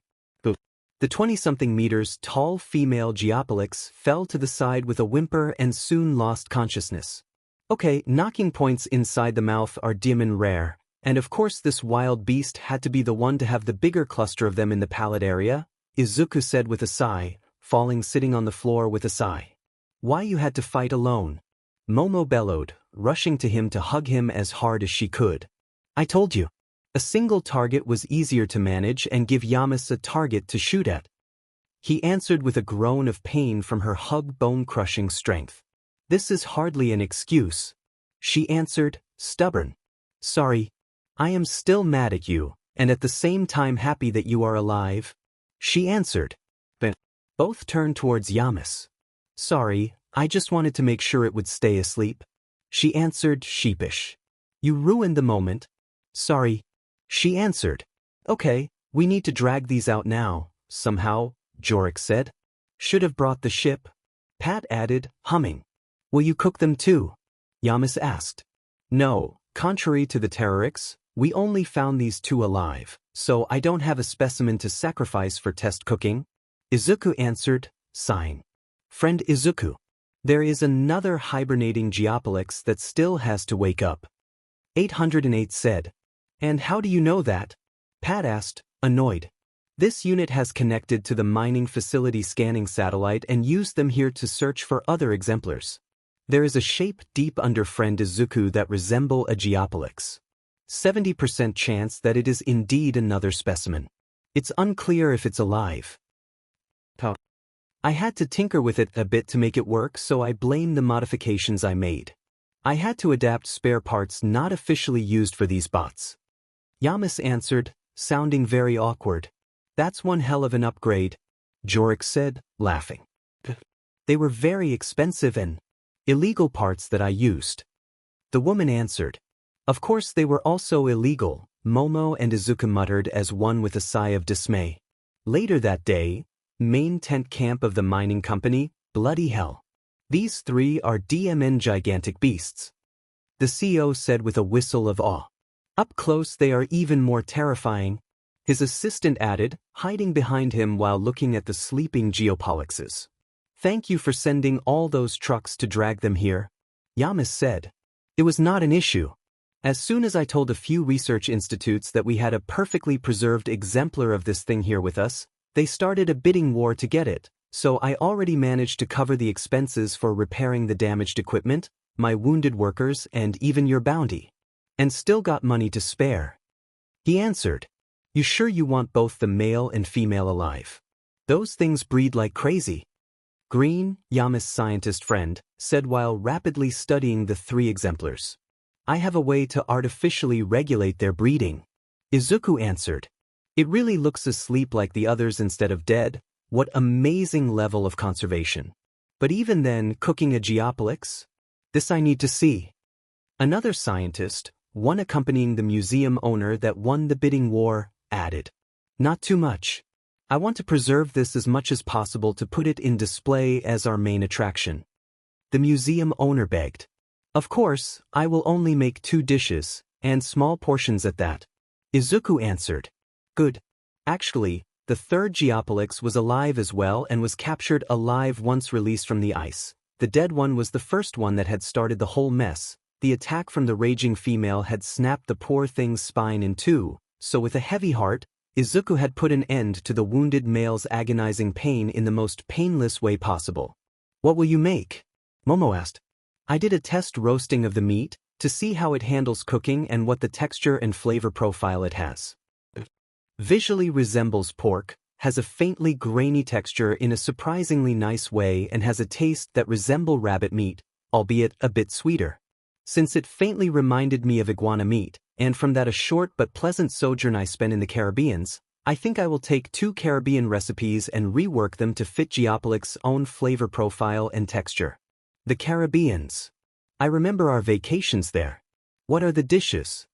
The 20-something meters tall female Geoplex fell to the side with a whimper and soon lost consciousness. Okay, knocking points inside the mouth are dim rare, and of course this wild beast had to be the one to have the bigger cluster of them in the palate area, Izuku said with a sigh, falling sitting on the floor with a sigh. Why you had to fight alone? Momo bellowed, rushing to him to hug him as hard as she could. I told you. A single target was easier to manage and give Yamas a target to shoot at. He answered with a groan of pain from her hug bone-crushing strength. This is hardly an excuse. She answered, stubborn. Sorry. I am still mad at you, and at the same time happy that you are alive. She answered. Both turned towards Yamas. Sorry, I just wanted to make sure it would stay asleep. She answered, sheepish. You ruined the moment. Sorry. She answered. Okay, we need to drag these out now, somehow, Jorik said. Should have brought the ship. Pat added, humming. Will you cook them too? Yamas asked. No, contrary to the Terrorix, we only found these two alive, so I don't have a specimen to sacrifice for test cooking. Izuku answered, sighing. Friend Izuku. There is another hibernating Geoplex that still has to wake up. 808 said. And how do you know that? Pat asked, annoyed. This unit has connected to the mining facility scanning satellite and used them here to search for other exemplars. There is a shape deep under friend Izuku that resemble a Geoplex. 70% chance that it is indeed another specimen. It's unclear if it's alive. I had to tinker with it a bit to make it work, so I blame the modifications I made. I had to adapt spare parts not officially used for these bots. Yamas answered, sounding very awkward. That's one hell of an upgrade, Jorik said, laughing. They were very expensive and illegal parts that I used. The woman answered. Of course they were also illegal, Momo and Izuku muttered as one with a sigh of dismay. Later that day, main tent camp of the mining company, bloody hell. These three are DMN gigantic beasts. The CEO said with a whistle of awe. Up close they are even more terrifying. His assistant added, hiding behind him while looking at the sleeping Geoplexes. Thank you for sending all those trucks to drag them here. Yamas said. It was not an issue. As soon as I told a few research institutes that we had a perfectly preserved exemplar of this thing here with us, they started a bidding war to get it, so I already managed to cover the expenses for repairing the damaged equipment, my wounded workers, and even your bounty. And still got money to spare. He answered. You sure you want both the male and female alive? Those things breed like crazy. Green, Yamas' scientist friend, said while rapidly studying the three exemplars. I have a way to artificially regulate their breeding. Izuku answered. It really looks asleep like the others instead of dead. What amazing level of conservation. But even then, cooking a Geoplex? This I need to see. Another scientist, one accompanying the museum owner that won the bidding war, added. Not too much. I want to preserve this as much as possible to put it in display as our main attraction. The museum owner begged. Of course, I will only make 2 dishes, and small portions at that. Izuku answered. Good. Actually, the third Geoplex was alive as well and was captured alive once released from the ice. The dead one was the first one that had started the whole mess. The attack from the raging female had snapped the poor thing's spine in two, so with a heavy heart, Izuku had put an end to the wounded male's agonizing pain in the most painless way possible. What will you make? Momo asked. I did a test roasting of the meat to see how it handles cooking and what the texture and flavor profile it has. Visually resembles pork, has a faintly grainy texture in a surprisingly nice way and has a taste that resembles rabbit meat, albeit a bit sweeter. Since it faintly reminded me of iguana meat, and from that a short but pleasant sojourn I spent in the Caribbean, I think I will take 2 Caribbean recipes and rework them to fit Geoplex's own flavor profile and texture. The Caribbean. I remember our vacations there. What are the dishes?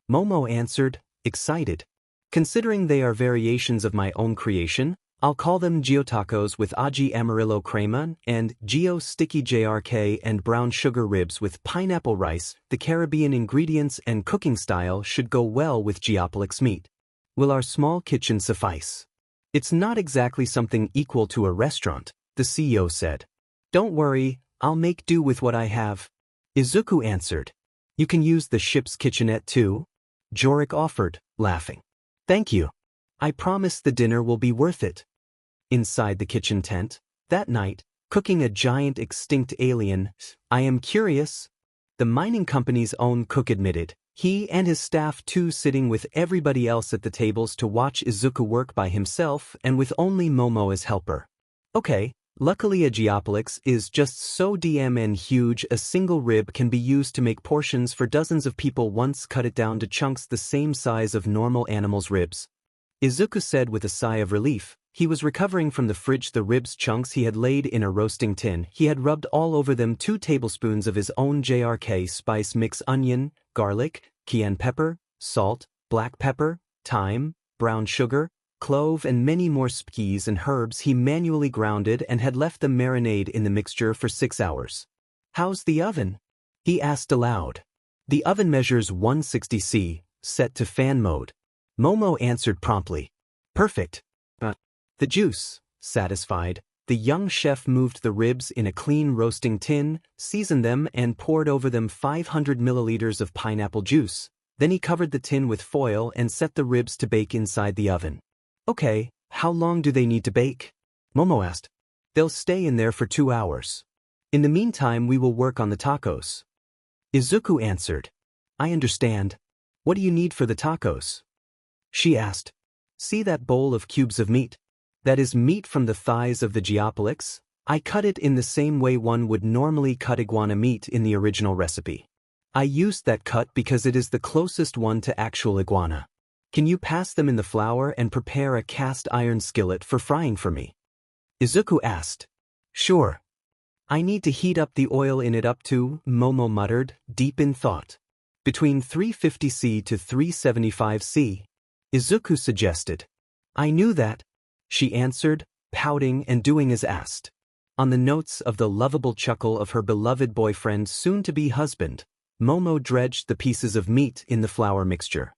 Momo answered, excited. Considering they are variations of my own creation, I'll call them Geotacos with aji amarillo crema and Geo sticky JRK and brown sugar ribs with pineapple rice. The Caribbean ingredients and cooking style should go well with Geoplex meat. Will our small kitchen suffice? It's not exactly something equal to a restaurant, the CEO said. Don't worry, I'll make do with what I have. Izuku answered. You can use the ship's kitchenette too? Jorik offered, laughing. Thank you. I promise the dinner will be worth it. Inside the kitchen tent, that night, cooking a giant extinct alien. I am curious. The mining company's own cook admitted, he and his staff too sitting with everybody else at the tables to watch Izuku work by himself and with only Momo as helper. Okay, luckily a Geoplex is just so DMN huge a single rib can be used to make portions for dozens of people once cut it down to chunks the same size of normal animals' ribs. Izuku said with a sigh of relief. He was recovering from the fridge the ribs chunks he had laid in a roasting tin. He had rubbed all over them 2 tablespoons of his own JRK spice mix: onion, garlic, cayenne pepper, salt, black pepper, thyme, brown sugar, clove and many more spices and herbs he manually grounded and had left them marinade in the mixture for 6 hours. How's the oven? He asked aloud. The oven measures 160 C, set to fan mode. Momo answered promptly. Perfect. The juice. Satisfied, the young chef moved the ribs in a clean roasting tin, seasoned them and poured over them 500 milliliters of pineapple juice. Then he covered the tin with foil and set the ribs to bake inside the oven. Okay, how long do they need to bake? Momo asked. They'll stay in there for 2 hours. In the meantime we will work on the tacos. Izuku answered. I understand. What do you need for the tacos? She asked. See that bowl of cubes of meat? That is meat from the thighs of the Geoplex. I cut it in the same way one would normally cut iguana meat in the original recipe. I used that cut because it is the closest one to actual iguana. Can you pass them in the flour and prepare a cast iron skillet for frying for me? Izuku asked. Sure. I need to heat up the oil in it up to, Momo muttered, deep in thought. Between 350 C to 375 C. Izuku suggested. I knew that. She answered, pouting and doing as asked. On the notes of the lovable chuckle of her beloved boyfriend soon-to-be husband, Momo dredged the pieces of meat in the flour mixture.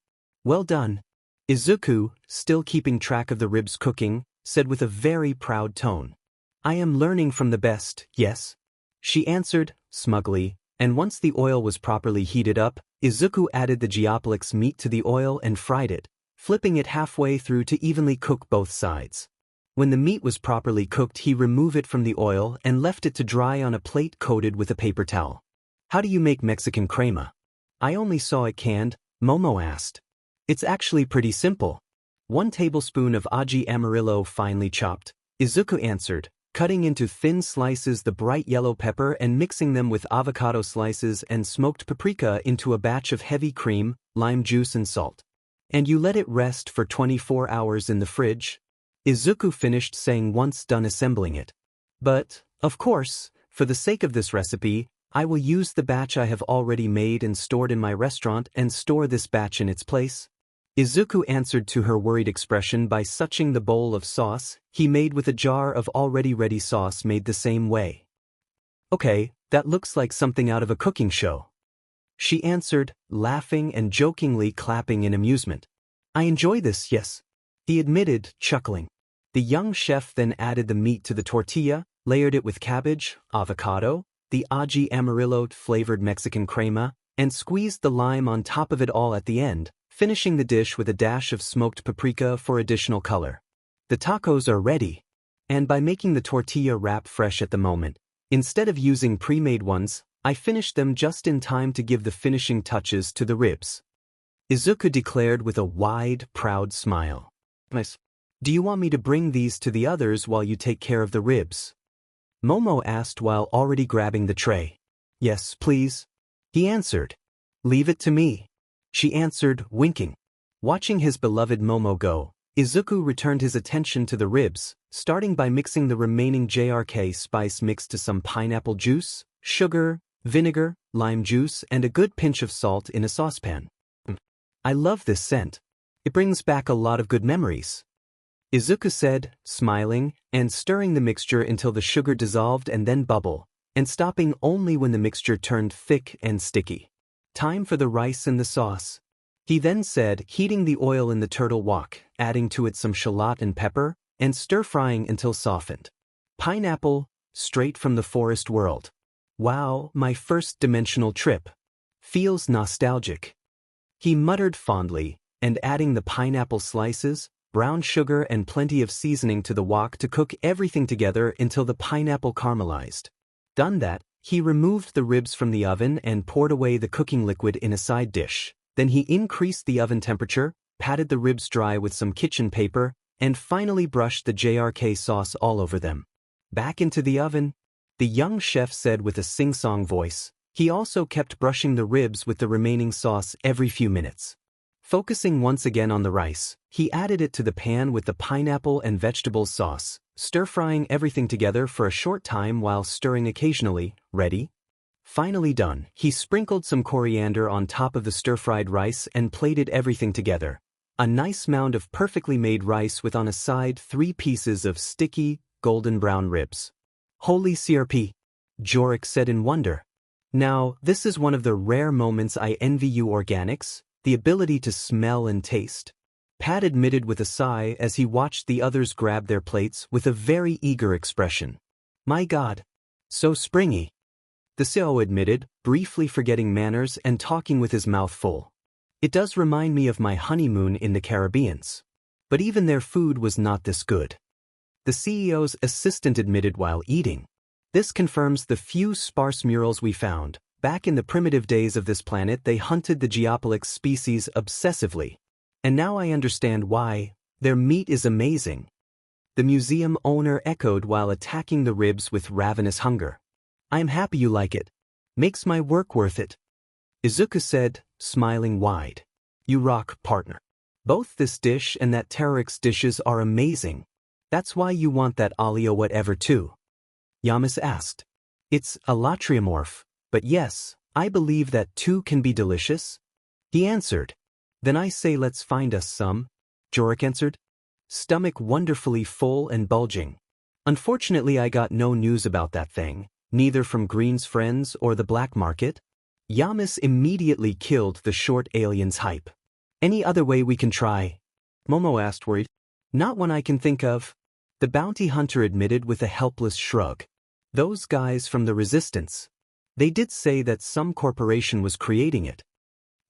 Well done. Izuku, still keeping track of the ribs cooking, said with a very proud tone. I am learning from the best, yes? She answered, smugly, and once the oil was properly heated up, Izuku added the Geoplex meat to the oil and fried it, flipping it halfway through to evenly cook both sides. When the meat was properly cooked he removed it from the oil and left it to dry on a plate coated with a paper towel. How do you make Mexican crema? I only saw it canned, Momo asked. It's actually pretty simple. 1 tablespoon of aji amarillo finely chopped, Izuku answered, cutting into thin slices the bright yellow pepper and mixing them with avocado slices and smoked paprika into a batch of heavy cream, lime juice and salt. And you let it rest for 24 hours in the fridge? Izuku finished saying once done assembling it. But, of course, for the sake of this recipe, I will use the batch I have already made and stored in my restaurant and store this batch in its place. Izuku answered to her worried expression by suching the bowl of sauce he made with a jar of already ready sauce made the same way. Okay, that looks like something out of a cooking show. She answered, laughing and jokingly clapping in amusement. I enjoy this, yes. He admitted, chuckling. The young chef then added the meat to the tortilla, layered it with cabbage, avocado, the ají amarillo-flavored Mexican crema, and squeezed the lime on top of it all at the end, finishing the dish with a dash of smoked paprika for additional color. The tacos are ready. And by making the tortilla wrap fresh at the moment, instead of using pre-made ones, I finished them just in time to give the finishing touches to the ribs. Izuku declared with a wide, proud smile. Nice. Do you want me to bring these to the others while you take care of the ribs? Momo asked while already grabbing the tray. Yes, please. He answered. Leave it to me. She answered, winking. Watching his beloved Momo go, Izuku returned his attention to the ribs, starting by mixing the remaining JRK spice mix to some pineapple juice, sugar, vinegar, lime juice, and a good pinch of salt in a saucepan. I love this scent. It brings back a lot of good memories. Izuku said, smiling, and stirring the mixture until the sugar dissolved and then bubble, and stopping only when the mixture turned thick and sticky. Time for the rice and the sauce. He then said, heating the oil in the turtle wok, adding to it some shallot and pepper, and stir-frying until softened. Pineapple, straight from the forest world. Wow, my first dimensional trip. Feels nostalgic. He muttered fondly, and adding the pineapple slices, brown sugar and plenty of seasoning to the wok to cook everything together until the pineapple caramelized. Done that, he removed the ribs from the oven and poured away the cooking liquid in a side dish. Then he increased the oven temperature, patted the ribs dry with some kitchen paper, and finally brushed the JRK sauce all over them. Back into the oven, the young chef said with a sing-song voice. He also kept brushing the ribs with the remaining sauce every few minutes. Focusing once again on the rice, he added it to the pan with the pineapple and vegetable sauce, stir-frying everything together for a short time while stirring occasionally. Ready? Finally done, he sprinkled some coriander on top of the stir-fried rice and plated everything together. A nice mound of perfectly made rice with on a side 3 pieces of sticky, golden brown ribs. Holy CRP! Jorik said in wonder. Now, this is one of the rare moments I envy you organics, the ability to smell and taste. Pat admitted with a sigh as he watched the others grab their plates with a very eager expression. My God! So springy. The CEO admitted, briefly forgetting manners and talking with his mouth full. It does remind me of my honeymoon in the Caribbean. But even their food was not this good. The CEO's assistant admitted while eating. This confirms the few sparse murals we found. Back in the primitive days of this planet they hunted the Geoplex species obsessively. And now I understand why. Their meat is amazing. The museum owner echoed while attacking the ribs with ravenous hunger. I'm happy you like it. Makes my work worth it. Izuku said, smiling wide. You rock, partner. Both this dish and that Terroris dishes are amazing. That's why you want that olio whatever too. Yamas asked. It's a latriomorph, but yes, I believe that too can be delicious. He answered. Then I say let's find us some. Jorik answered. Stomach wonderfully full and bulging. Unfortunately I got no news about that thing, neither from Green's friends or the black market. Yamas immediately killed the short alien's hype. Any other way we can try? Momo asked worried. Not one I can think of. The bounty hunter admitted with a helpless shrug. Those guys from the resistance. They did say that some corporation was creating it.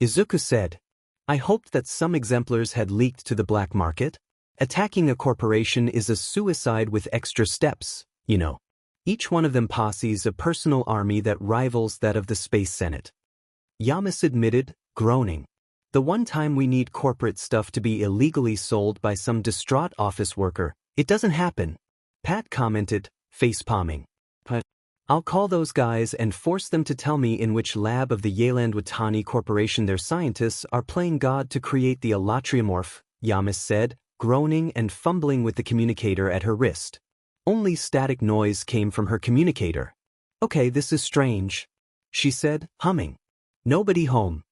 Izuku said. I hoped that some exemplars had leaked to the black market. Attacking a corporation is a suicide with extra steps, you know. Each one of them posses a personal army that rivals that of the Space Senate. Yamas admitted, groaning. The one time we need corporate stuff to be illegally sold by some distraught office worker, it doesn't happen. Pat commented, face-palming. I'll call those guys and force them to tell me in which lab of the Yalandwatani Corporation their scientists are playing God to create the alatriomorph, Yamas said, groaning and fumbling with the communicator at her wrist. Only static noise came from her communicator. Okay, this is strange, she said, humming. Nobody home?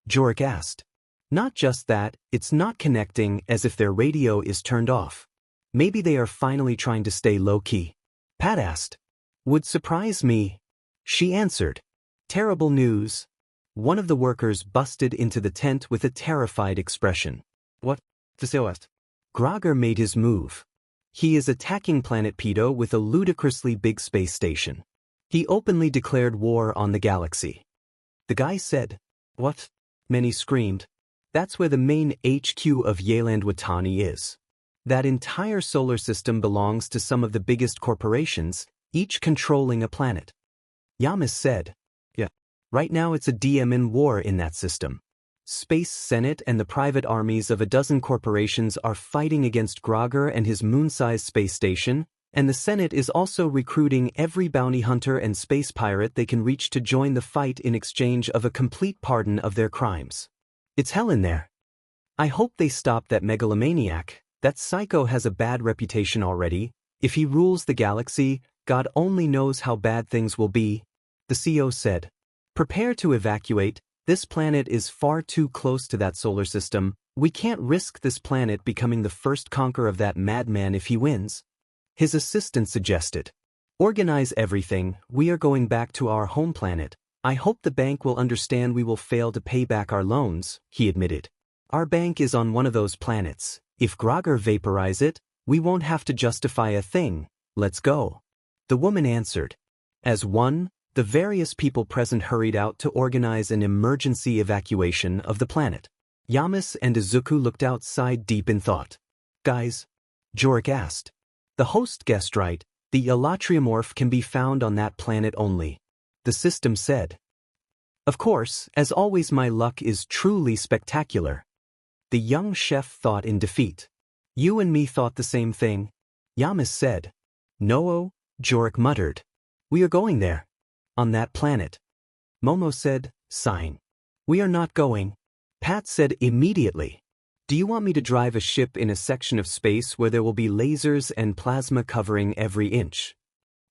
Jorik asked. Not just that, it's not connecting as if their radio is turned off. Maybe they are finally trying to stay low-key. Pat asked. Would surprise me. She answered. Terrible news. One of the workers busted into the tent with a terrified expression. What? Grogger made his move. He is attacking Planet Pedo with a ludicrously big space station. He openly declared war on the galaxy. The guy said, "What?" Many screamed. That's where the main HQ of Yeland Watani is. That entire solar system belongs to some of the biggest corporations, each controlling a planet. Yamas said, "Yeah. Right now it's a DMN war in that system. Space Senate and the private armies of a dozen corporations are fighting against Grogger and his moon-sized space station, and the Senate is also recruiting every bounty hunter and space pirate they can reach to join the fight in exchange of a complete pardon of their crimes. It's hell in there. I hope they stop that megalomaniac. That psycho has a bad reputation already. If he rules the galaxy, God only knows how bad things will be." The CEO said, "Prepare to evacuate. This planet is far too close to that solar system. We can't risk this planet becoming the first conqueror of that madman if he wins." His assistant suggested, "Organize everything. We are going back to our home planet. I hope the bank will understand we will fail to pay back our loans," he admitted. "Our bank is on one of those planets. If Grogger vaporize it, we won't have to justify a thing. Let's go." The woman answered. As one, the various people present hurried out to organize an emergency evacuation of the planet. Yamas and Izuku looked outside deep in thought. "Guys?" Jorik asked. The host guessed right. The Elatriomorph can be found on that planet only. The system said. "Of course, as always my luck is truly spectacular." The young chef thought in defeat. "You and me thought the same thing." Yamas said. "No," Jorik muttered. "We are going there. On that planet." Momo said, "Sign. We are not going." Pat said immediately. "Do you want me to drive a ship in a section of space where there will be lasers and plasma covering every inch?"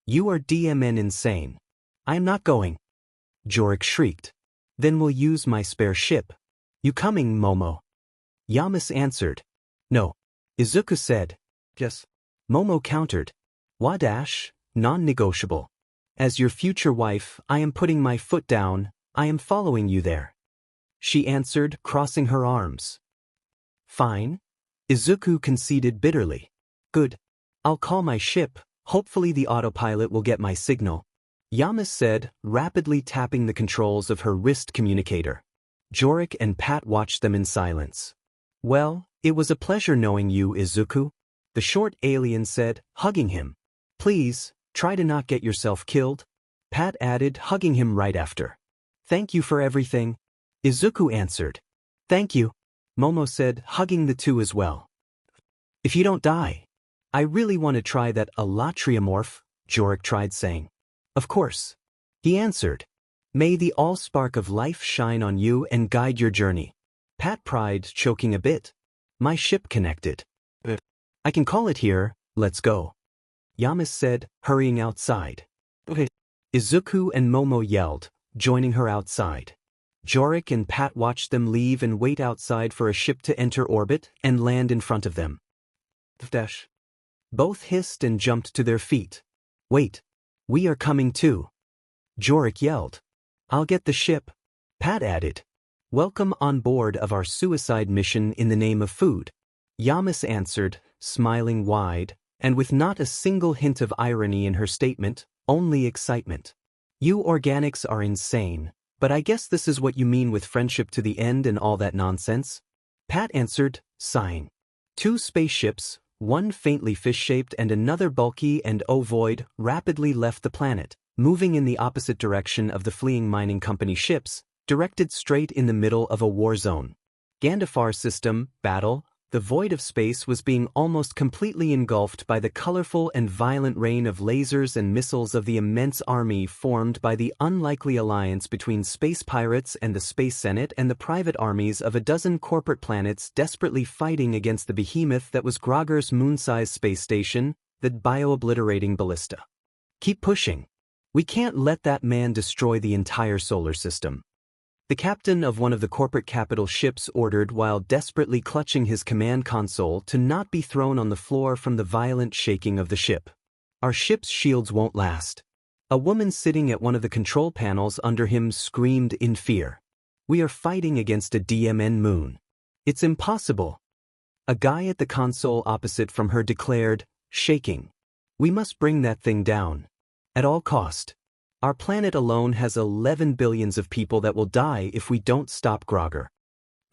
"You are DMN insane." "I am not going." Jorik shrieked. "Then we'll use my spare ship." "You coming, Momo?" Yamas answered. "No." Izuku said. "Yes." Momo countered. "Wadash, non-negotiable. As your future wife, I am putting my foot down. I am following you there." She answered, crossing her arms. "Fine." Izuku conceded bitterly. "Good. I'll call my ship. Hopefully the autopilot will get my signal." Yamas said, rapidly tapping the controls of her wrist communicator. Jorik and Pat watched them in silence. "Well, it was a pleasure knowing you, Izuku," the short alien said, hugging him. "Please, try to not get yourself killed," Pat added, hugging him right after. "Thank you for everything," Izuku answered. "Thank you," Momo said, hugging the two as well. "If you don't die. I really want to try that Elatriomorph," Jorik tried saying. "Of course," he answered. "May the all-spark of life shine on you and guide your journey." Pat pried, choking a bit. "My ship connected. I can call it here. Let's go," Yamas said, hurrying outside. "Okay." Izuku and Momo yelled, joining her outside. Jorik and Pat watched them leave and wait outside for a ship to enter orbit and land in front of them. Both hissed and jumped to their feet. "Wait. We are coming too," Jorik yelled. "I'll get the ship," Pat added. "Welcome on board of our suicide mission in the name of food," Yamas answered, smiling wide, and with not a single hint of irony in her statement, only excitement. "You organics are insane, but I guess this is what you mean with friendship to the end and all that nonsense," Pat answered, sighing. Two spaceships, one faintly fish-shaped and another bulky and ovoid, rapidly left the planet, moving in the opposite direction of the fleeing mining company ships, directed straight in the middle of a war zone. Gandar System, battle. The void of space was being almost completely engulfed by the colorful and violent rain of lasers and missiles of the immense army formed by the unlikely alliance between space pirates and the Space Senate and the private armies of a dozen corporate planets desperately fighting against the behemoth that was Grogger's moon-sized space station, the bio-obliterating ballista. "Keep pushing. We can't let that man destroy the entire solar system," the captain of one of the corporate capital ships ordered while desperately clutching his command console to not be thrown on the floor from the violent shaking of the ship. "Our ship's shields won't last." A woman sitting at one of the control panels under him screamed in fear. "We are fighting against a DMN moon. It's impossible." A guy at the console opposite from her declared, shaking. We must bring that thing down. At all cost. Our planet alone has 11 billions of people that will die if we don't stop Grogger.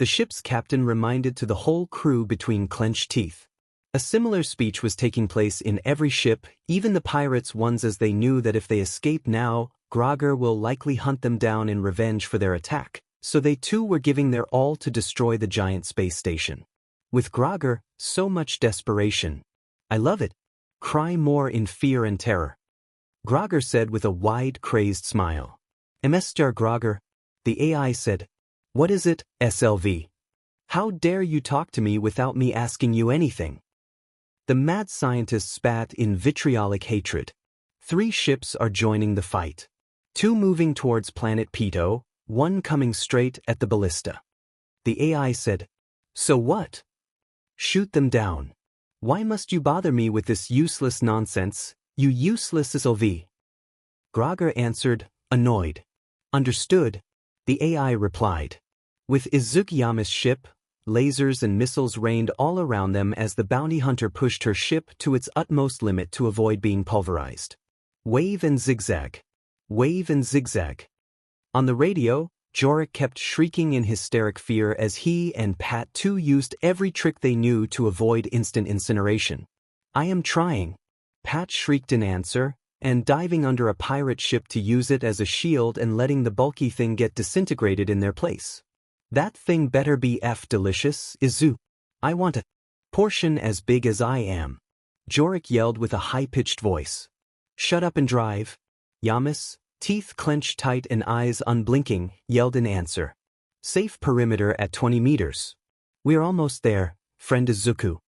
The ship's captain reminded to the whole crew between clenched teeth. A similar speech was taking place in every ship, even the pirates' ones, as they knew that if they escape now, Grogger will likely hunt them down in revenge for their attack, so they too were giving their all to destroy the giant space station. With Grogger, so much desperation. I love it. Cry more in fear and terror. Grogger said with a wide, crazed smile. Mr. Grogger. The AI said. What is it, SLV? How dare you talk to me without me asking you anything? The mad scientist spat in vitriolic hatred. 3 ships are joining the fight. 2 moving towards planet Pito, 1 coming straight at the ballista. The AI said, so what? Shoot them down. Why must you bother me with this useless nonsense, you useless SLV? Grogger answered, annoyed. Understood, the AI replied. With Izukiyama's ship, lasers and missiles rained all around them as the bounty hunter pushed her ship to its utmost limit to avoid being pulverized. Wave and zigzag. Wave and zigzag. On the radio, Jorik kept shrieking in hysteric fear as he and Pat too used every trick they knew to avoid instant incineration. I am trying. Pat shrieked in answer, and diving under a pirate ship to use it as a shield and letting the bulky thing get disintegrated in their place. That thing better be delicious, Izu. I want a portion as big as I am. Jorik yelled with a high-pitched voice. Shut up and drive. Yamas, teeth clenched tight and eyes unblinking, yelled in answer. Safe perimeter at 20 meters. We're almost there, friend Izuku.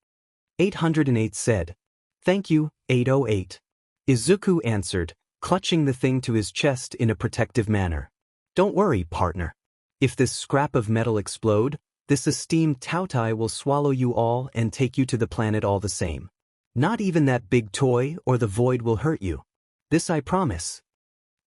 808 said. Thank you, 808. Izuku answered, clutching the thing to his chest in a protective manner. Don't worry, partner. If this scrap of metal explode, this esteemed Tautai will swallow you all and take you to the planet all the same. Not even that big toy or the void will hurt you. This I promise.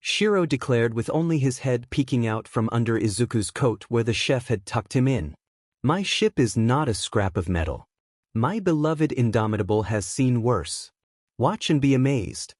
Shiro declared with only his head peeking out from under Izuku's coat where the chef had tucked him in. My ship is not a scrap of metal. My beloved Indomitable has seen worse. Watch and be amazed.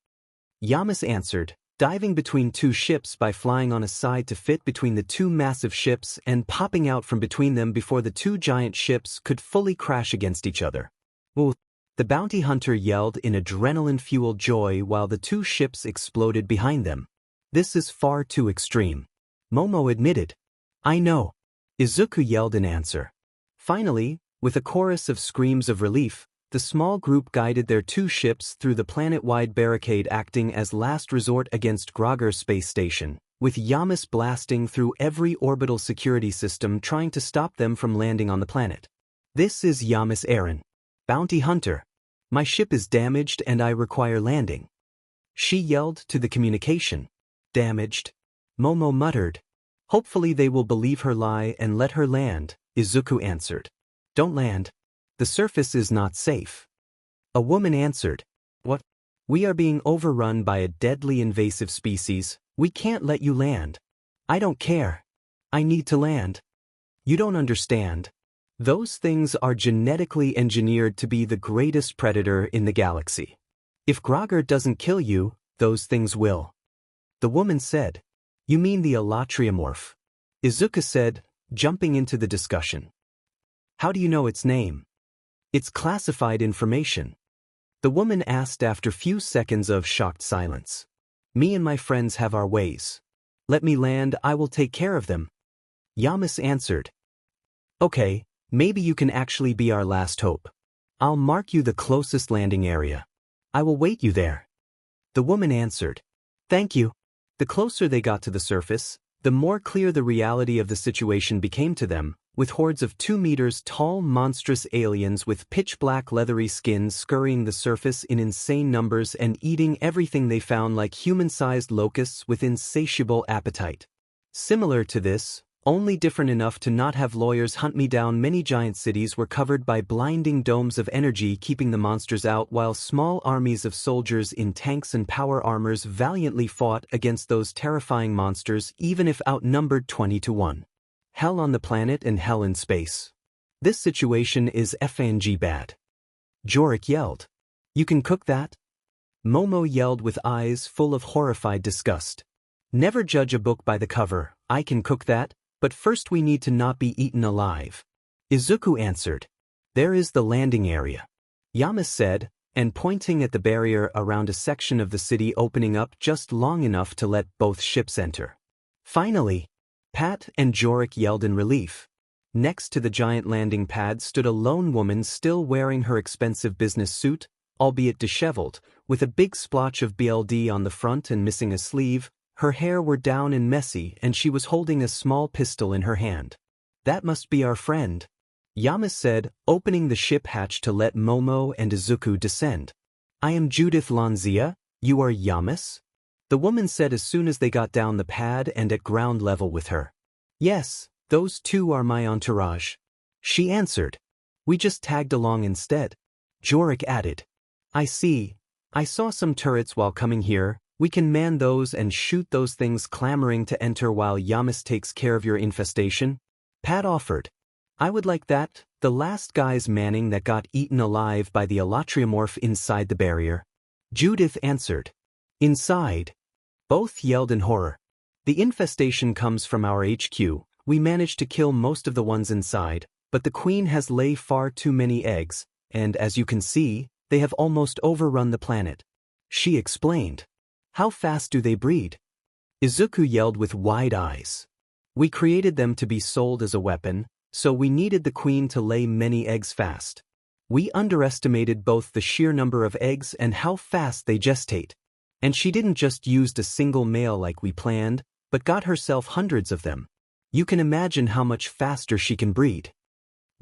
Yamas answered, diving between 2 ships by flying on a side to fit between the 2 massive ships and popping out from between them before the 2 giant ships could fully crash against each other. Ooh! The bounty hunter yelled in adrenaline-fueled joy while the 2 ships exploded behind them. This is far too extreme. Momo admitted. I know. Izuku yelled in answer. Finally, with a chorus of screams of relief, the small group guided their 2 ships through the planet-wide barricade acting as last resort against Grogger space station, with Yamas blasting through every orbital security system trying to stop them from landing on the planet. This is Yamas Aaron. Bounty hunter. My ship is damaged and I require landing. She yelled to the communication. Damaged? Momo muttered. Hopefully they will believe her lie and let her land, Izuku answered. Don't land. The surface is not safe. A woman answered. What? We are being overrun by a deadly invasive species. We can't let you land. I don't care. I need to land. You don't understand. Those things are genetically engineered to be the greatest predator in the galaxy. If Grogger doesn't kill you, those things will. The woman said. You mean the Alatriomorph? Izuku said, jumping into the discussion. How do you know its name? It's classified information. The woman asked after few seconds of shocked silence. Me and my friends have our ways. Let me land, I will take care of them. Yamas answered. Okay, maybe you can actually be our last hope. I'll mark you the closest landing area. I will wait you there. The woman answered. Thank you. The closer they got to the surface, the more clear the reality of the situation became to them, with hordes of 2 meters tall monstrous aliens with pitch-black leathery skins scurrying the surface in insane numbers and eating everything they found like human-sized locusts with insatiable appetite. Similar to this, only different enough to not have lawyers hunt me down, many giant cities were covered by blinding domes of energy keeping the monsters out while small armies of soldiers in tanks and power armors valiantly fought against those terrifying monsters even if outnumbered 20 to 1. Hell on the planet and hell in space. This situation is FNG bad. Jorik yelled. You can cook that? Momo yelled with eyes full of horrified disgust. Never judge a book by the cover. I can cook that, but first we need to not be eaten alive. Izuku answered. There is the landing area. Yamas said, and pointing at the barrier around a section of the city opening up just long enough to let both ships enter. Finally, Pat and Jorik yelled in relief. Next to the giant landing pad stood a lone woman still wearing her expensive business suit, albeit disheveled, with a big splotch of BLD on the front and missing a sleeve. Her hair were down and messy and she was holding a small pistol in her hand. That must be our friend, Yamas said, opening the ship hatch to let Momo and Izuku descend. I am Judith Lanzia, you are Yamas? The woman said as soon as they got down the pad and at ground level with her. Yes, those two are my entourage. She answered. We just tagged along instead. Jorik added. I see. I saw some turrets while coming here. We can man those and shoot those things clamoring to enter while Yamas takes care of your infestation. Pat offered. I would like that, the last guy's manning that got eaten alive by the alatriomorph inside the barrier. Judith answered. Inside. Both yelled in horror. The infestation comes from our HQ. We managed to kill most of the ones inside, but the queen has laid far too many eggs, and as you can see, they have almost overrun the planet. She explained. How fast do they breed? Izuku yelled with wide eyes. We created them to be sold as a weapon, so we needed the queen to lay many eggs fast. We underestimated both the sheer number of eggs and how fast they gestate. And she didn't just use a single male like we planned, but got herself hundreds of them. You can imagine how much faster she can breed.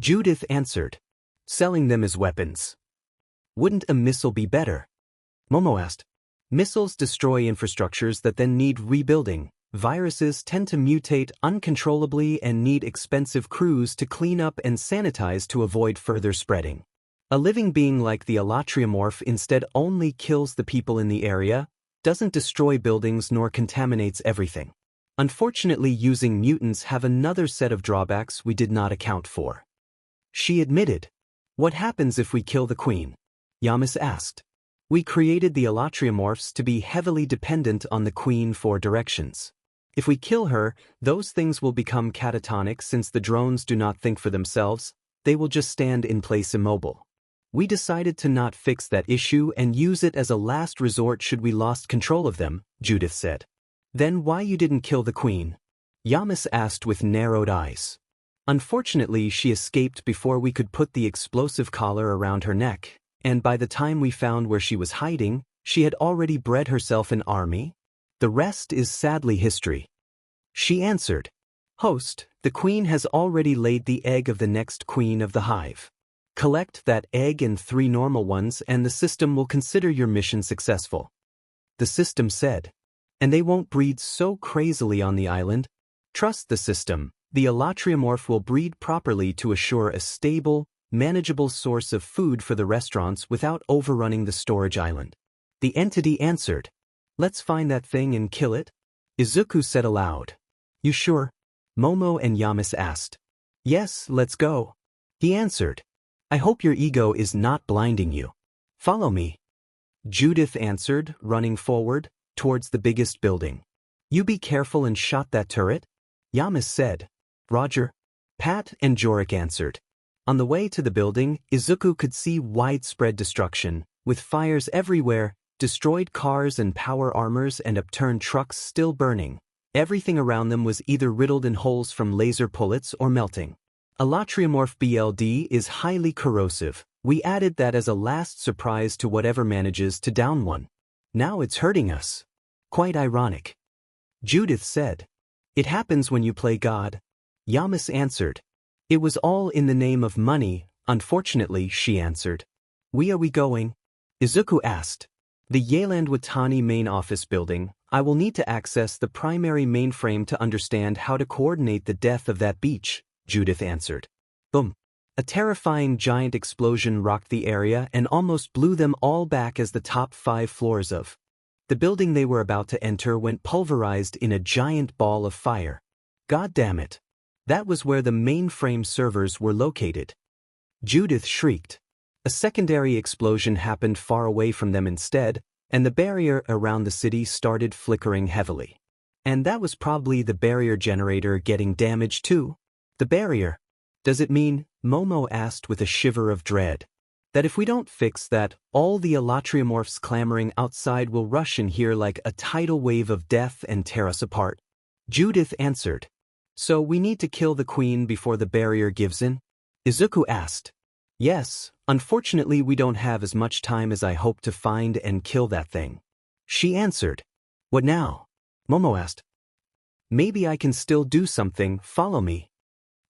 Judith answered. Selling them as weapons. Wouldn't a missile be better? Momo asked. Missiles destroy infrastructures that then need rebuilding. Viruses tend to mutate uncontrollably and need expensive crews to clean up and sanitize to avoid further spreading. A living being like the alatriomorph instead only kills the people in the area, doesn't destroy buildings nor contaminates everything. Unfortunately, using mutants have another set of drawbacks we did not account for. She admitted. What happens if we kill the queen? Yamas asked. We created the alatriomorphs to be heavily dependent on the queen for directions. If we kill her, those things will become catatonic since the drones do not think for themselves, they will just stand in place immobile. We decided to not fix that issue and use it as a last resort should we lost control of them, Judith said. Then why you didn't kill the queen? Yamas asked with narrowed eyes. Unfortunately, she escaped before we could put the explosive collar around her neck, and by the time we found where she was hiding, she had already bred herself an army. The rest is sadly history. She answered. Host, the queen has already laid the egg of the next queen of the hive. Collect that egg and 3 normal ones and the system will consider your mission successful. The system said. And they won't breed so crazily on the island. Trust the system. The alatriomorph will breed properly to assure a stable, manageable source of food for the restaurants without overrunning the storage island. The entity answered. Let's find that thing and kill it? Izuku said aloud. You sure? Momo and Yamas asked. Yes, let's go. He answered. I hope your ego is not blinding you. Follow me. Judith answered, running forward, towards the biggest building. You be careful and shot that turret? Yamas said. Roger. Pat and Jorik answered. On the way to the building, Izuku could see widespread destruction, with fires everywhere, destroyed cars and power armors and upturned trucks still burning. Everything around them was either riddled in holes from laser bullets or melting. Alatriomorph BLD is highly corrosive. We added that as a last surprise to whatever manages to down one. Now it's hurting us. Quite ironic. Judith said. It happens when you play God. Yamas answered. It was all in the name of money, unfortunately, she answered. Where are we going? Izuku asked. The Yeland Watani main office building. I will need to access the primary mainframe to understand how to coordinate the death of that beach, Judith answered. Boom. A terrifying giant explosion rocked the area and almost blew them all back as the top 5 floors of the building they were about to enter went pulverized in a giant ball of fire. God damn it. That was where the mainframe servers were located. Judith shrieked. A secondary explosion happened far away from them instead, and the barrier around the city started flickering heavily. And that was probably the barrier generator getting damaged too. The barrier? Does it mean, Momo asked with a shiver of dread, that if we don't fix that, all the Alatriomorphs clamoring outside will rush in here like a tidal wave of death and tear us apart? Judith answered. So we need to kill the queen before the barrier gives in? Izuku asked. Yes, unfortunately we don't have as much time as I hoped to find and kill that thing. She answered. What now? Momo asked. Maybe I can still do something, follow me.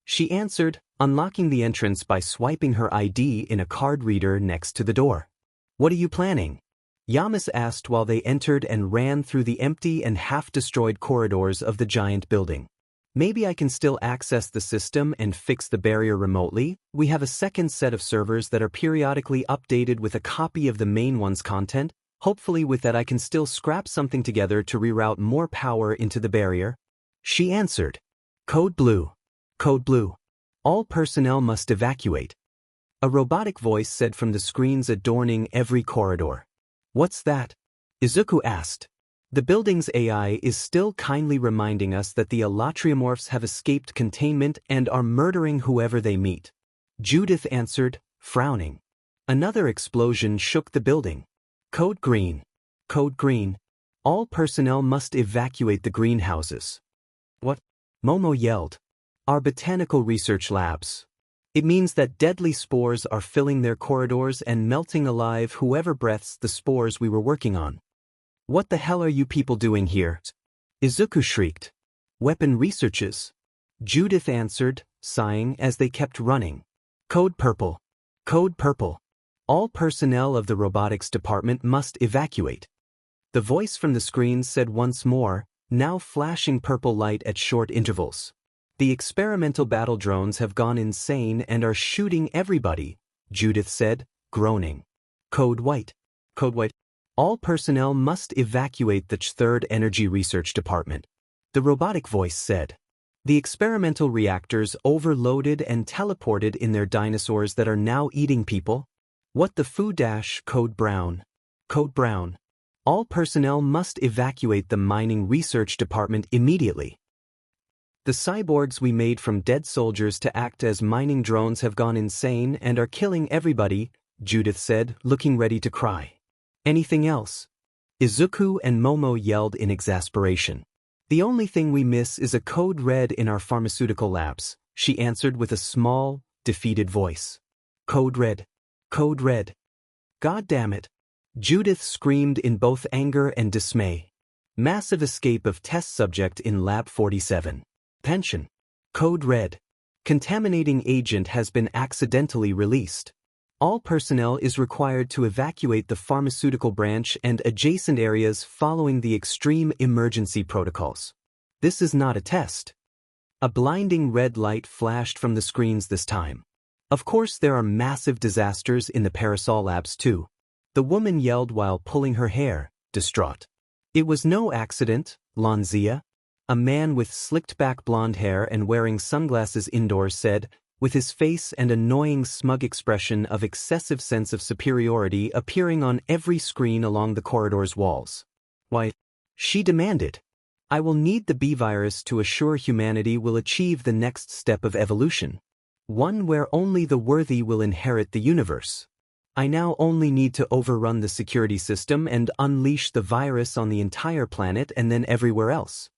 She answered, unlocking the entrance by swiping her ID in a card reader next to the door. What are you planning? Yamas asked while they entered and ran through the empty and half-destroyed corridors of the giant building. Maybe I can still access the system and fix the barrier remotely. We have a second set of servers that are periodically updated with a copy of the main one's content. Hopefully with that I can still scrap something together to reroute more power into the barrier. She answered. Code Blue. Code Blue. All personnel must evacuate. A robotic voice said from the screens adorning every corridor. What's that? Izuku asked. The building's AI is still kindly reminding us that the Alatriomorphs have escaped containment and are murdering whoever they meet. Judith answered, frowning. Another explosion shook the building. Code Green. Code Green. All personnel must evacuate the greenhouses. What? Momo yelled. Our botanical research labs. It means that deadly spores are filling their corridors and melting alive whoever breathes the spores we were working on. What the hell are you people doing here? Izuku shrieked. Weapon researches. Judith answered, sighing as they kept running. Code Purple. Code Purple. All personnel of the robotics department must evacuate. The voice from the screen said once more, now flashing purple light at short intervals. The experimental battle drones have gone insane and are shooting everybody, Judith said, groaning. Code White. Code White. All personnel must evacuate the Third Energy Research Department. The robotic voice said. The experimental reactors overloaded and teleported in their dinosaurs that are now eating people. What the foo dash? Code Brown. Code Brown. All personnel must evacuate the Mining Research Department immediately. The cyborgs we made from dead soldiers to act as mining drones have gone insane and are killing everybody, Judith said, looking ready to cry. Anything else? Izuku and Momo yelled in exasperation. The only thing we miss is a code red in our pharmaceutical labs, she answered with a small, defeated voice. Code red. Code red. God damn it. Judith screamed in both anger and dismay. Massive escape of test subject in Lab 47. Pension. Code red. Contaminating agent has been accidentally released. All personnel is required to evacuate the pharmaceutical branch and adjacent areas following the extreme emergency protocols. This is not a test. A blinding red light flashed from the screens this time. Of course there are massive disasters in the Parasol labs too. The woman yelled while pulling her hair, distraught. It was no accident, Lonzia. A man with slicked-back blonde hair and wearing sunglasses indoors said, with his face and annoying smug expression of excessive sense of superiority appearing on every screen along the corridor's walls. Why? She demanded. I will need the B-virus to assure humanity will achieve the next step of evolution. One where only the worthy will inherit the universe. I now only need to overrun the security system and unleash the virus on the entire planet and then everywhere else.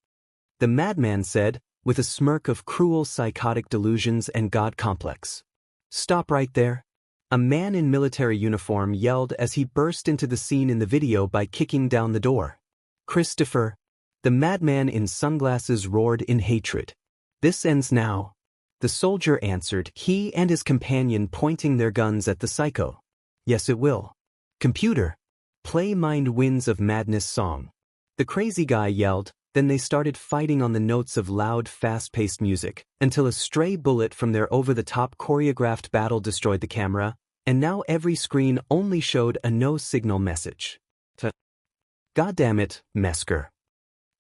The madman said, with a smirk of cruel psychotic delusions and God complex. Stop right there. A man in military uniform yelled as he burst into the scene in the video by kicking down the door. Christopher. The madman in sunglasses roared in hatred. This ends now. The soldier answered, he and his companion pointing their guns at the psycho. Yes it will. Computer. Play Mind Winds of Madness song. The crazy guy yelled. Then they started fighting on the notes of loud, fast-paced music, until a stray bullet from their over-the-top choreographed battle destroyed the camera, and now every screen only showed a no-signal message. Goddamn it, Mesker.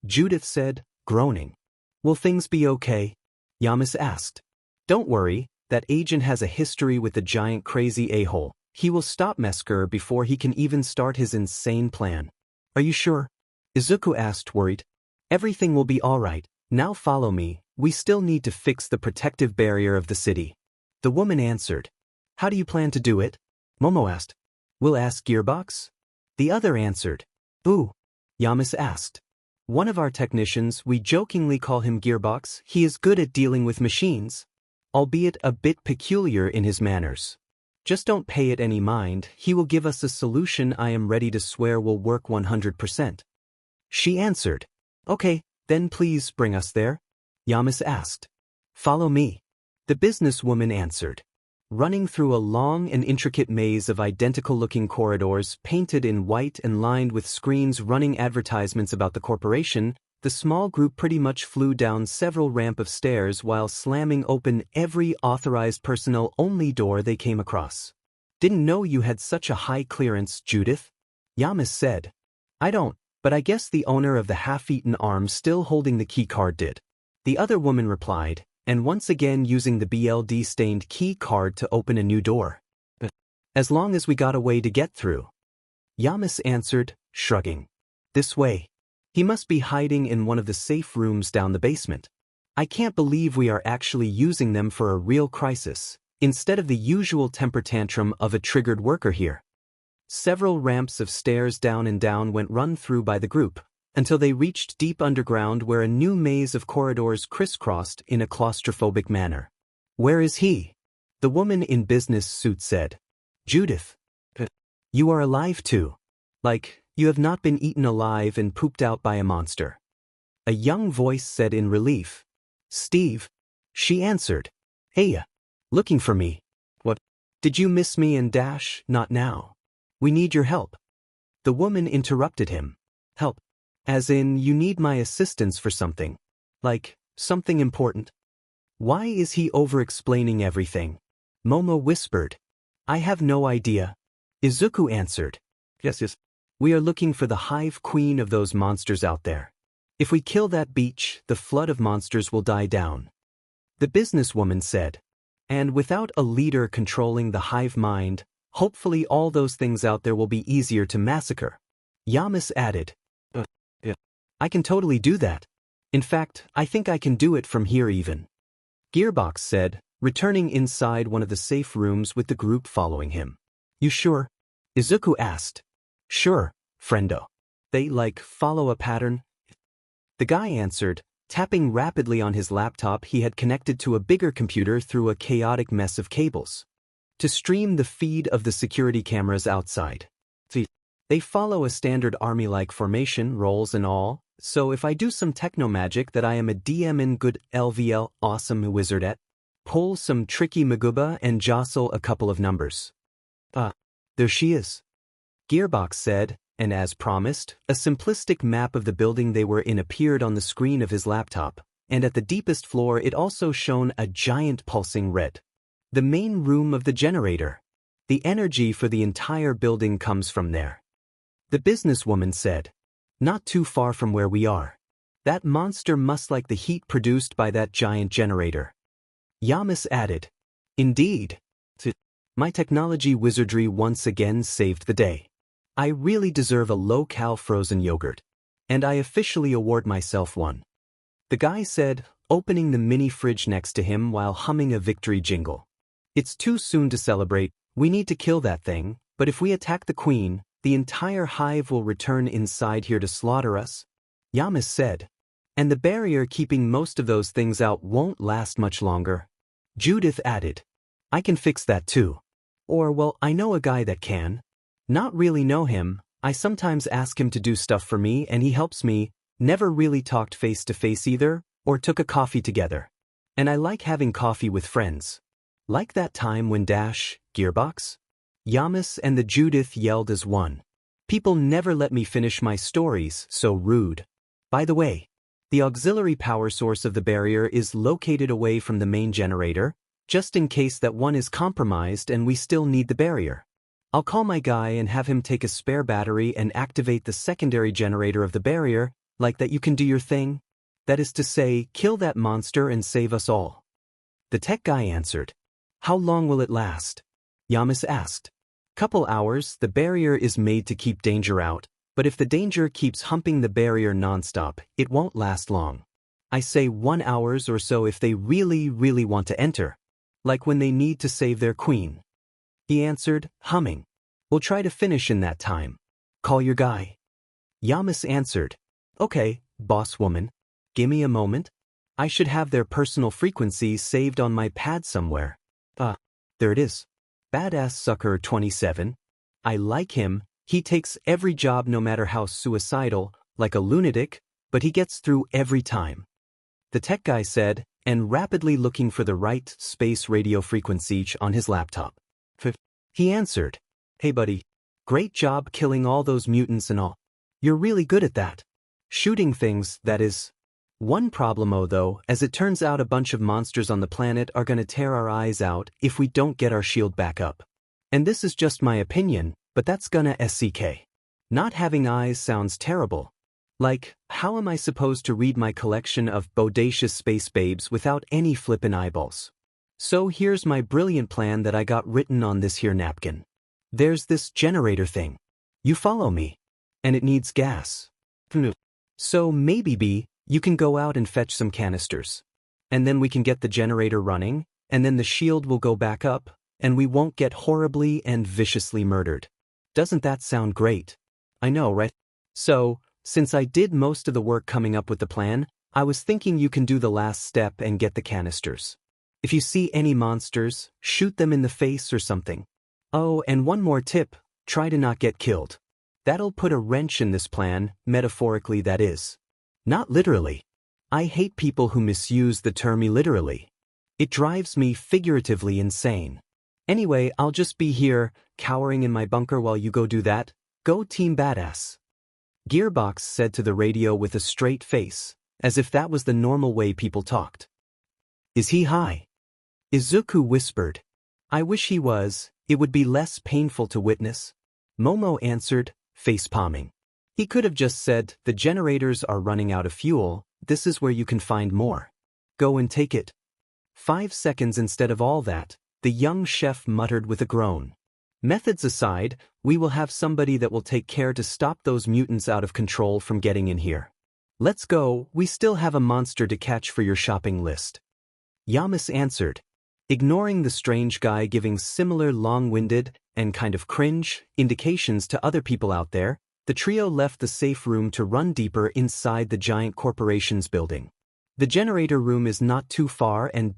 Judith said, groaning. Will things be okay? Yamas asked. Don't worry, that agent has a history with the giant crazy a-hole. He will stop Mesker before he can even start his insane plan. Are you sure? Izuku asked, worried. Everything will be alright. Now follow me, we still need to fix the protective barrier of the city. The woman answered. How do you plan to do it? Momo asked. We'll ask Gearbox? The other answered. Ooh. Yamas asked. One of our technicians, we jokingly call him Gearbox, he is good at dealing with machines. Albeit a bit peculiar in his manners. Just don't pay it any mind, he will give us a solution I am ready to swear will work 100%. She answered. Okay, then please bring us there. Yamas asked. Follow me. The businesswoman answered. Running through a long and intricate maze of identical-looking corridors painted in white and lined with screens running advertisements about the corporation, the small group pretty much flew down several ramps of stairs while slamming open every authorized personnel-only door they came across. Didn't know you had such a high clearance, Judith? Yamas said. I don't, but I guess the owner of the half-eaten arm still holding the key card did. The other woman replied, and once again using the BLD-stained key card to open a new door. As long as we got a way to get through. Yamas answered, shrugging. This way. He must be hiding in one of the safe rooms down the basement. I can't believe we are actually using them for a real crisis, instead of the usual temper tantrum of a triggered worker here. Several ramps of stairs down and down went run through by the group, until they reached deep underground where a new maze of corridors crisscrossed in a claustrophobic manner. Where is he? The woman in business suit said. Judith. You are alive too. Like, you have not been eaten alive and pooped out by a monster. A young voice said in relief. Steve. She answered. Hey, looking for me. What? Did you miss me and dash? Not now. We need your help. The woman interrupted him. Help. As in, you need my assistance for something. Like, something important. Why is he over-explaining everything? Momo whispered. I have no idea. Izuku answered. Yes. We are looking for the hive queen of those monsters out there. If we kill that beach, the flood of monsters will die down. The businesswoman said. And without a leader controlling the hive mind, hopefully all those things out there will be easier to massacre. Yamas added. I can totally do that. In fact, I think I can do it from here even. Gearbox said, returning inside one of the safe rooms with the group following him. You sure? Izuku asked. Sure, friendo. They, follow a pattern? The guy answered, tapping rapidly on his laptop he had connected to a bigger computer through a chaotic mess of cables. To stream the feed of the security cameras outside. They follow a standard army-like formation, roles and all, so if I do some techno-magic that I am a DM in good LVL awesome wizard at, pull some tricky Maguba and jostle a couple of numbers. There she is. Gearbox said, and as promised, a simplistic map of the building they were in appeared on the screen of his laptop, and at the deepest floor it also shone a giant pulsing red. The main room of the generator. The energy for the entire building comes from there. The businesswoman said. Not too far from where we are. That monster must like the heat produced by that giant generator. Yamas added. Indeed. My technology wizardry once again saved the day. I really deserve a low-cal frozen yogurt. And I officially award myself one. The guy said, opening the mini fridge next to him while humming a victory jingle. It's too soon to celebrate, we need to kill that thing, but if we attack the queen, the entire hive will return inside here to slaughter us. Yamas said. And the barrier keeping most of those things out won't last much longer. Judith added. I can fix that too. Or, well, I know a guy that can. Not really know him, I sometimes ask him to do stuff for me and he helps me, never really talked face to face either, or took a coffee together. And I like having coffee with friends. Like that time when Gearbox? Yamas and the Judith yelled as one. People never let me finish my stories, so rude. By the way, the auxiliary power source of the barrier is located away from the main generator, just in case that one is compromised and we still need the barrier. I'll call my guy and have him take a spare battery and activate the secondary generator of the barrier, like that you can do your thing. That is to say, kill that monster and save us all. The tech guy answered. How long will it last? Yamas asked. Couple hours. The barrier is made to keep danger out, but if the danger keeps humping the barrier nonstop, it won't last long. I say 1 hour or so if they really want to enter. Like when they need to save their queen. He answered, humming. We'll try to finish in that time. Call your guy. Yamas answered. Okay, boss woman. Gimme a moment. I should have their personal frequency saved on my pad somewhere. There it is. Badass Sucker 27. I like him. He takes every job no matter how suicidal, like a lunatic, but he gets through every time. The tech guy said, and rapidly looking for the right space radio frequency on his laptop. He answered. Hey buddy. Great job killing all those mutants and all. You're really good at that. Shooting things, that is. One problem though, as it turns out a bunch of monsters on the planet are gonna tear our eyes out if we don't get our shield back up. And this is just my opinion, but that's gonna SCK. Not having eyes sounds terrible. Like, how am I supposed to read my collection of bodacious space babes without any flippin' eyeballs? So here's my brilliant plan that I got written on this here napkin. There's this generator thing. You follow me. And it needs gas. So maybe you can go out and fetch some canisters. And then we can get the generator running, and then the shield will go back up, and we won't get horribly and viciously murdered. Doesn't that sound great? I know, right? So, since I did most of the work coming up with the plan, I was thinking you can do the last step and get the canisters. If you see any monsters, shoot them in the face or something. Oh, and one more tip, try to not get killed. That'll put a wrench in this plan, metaphorically that is. Not literally. I hate people who misuse the term literally. It drives me figuratively insane. Anyway, I'll just be here, cowering in my bunker while you go do that. Go Team Badass. Gearbox said to the radio with a straight face, as if that was the normal way people talked. Is he high? Izuku whispered. I wish he was, it would be less painful to witness. Momo answered, face-palming. He could have just said, the generators are running out of fuel, this is where you can find more. Go and take it. 5 seconds instead of all that, the young chef muttered with a groan. Methods aside, we will have somebody that will take care to stop those mutants out of control from getting in here. Let's go, we still have a monster to catch for your shopping list. Yamas answered, ignoring the strange guy giving similar long-winded and kind of cringe indications to other people out there. The trio left the safe room to run deeper inside the giant corporation's building. The generator room is not too far and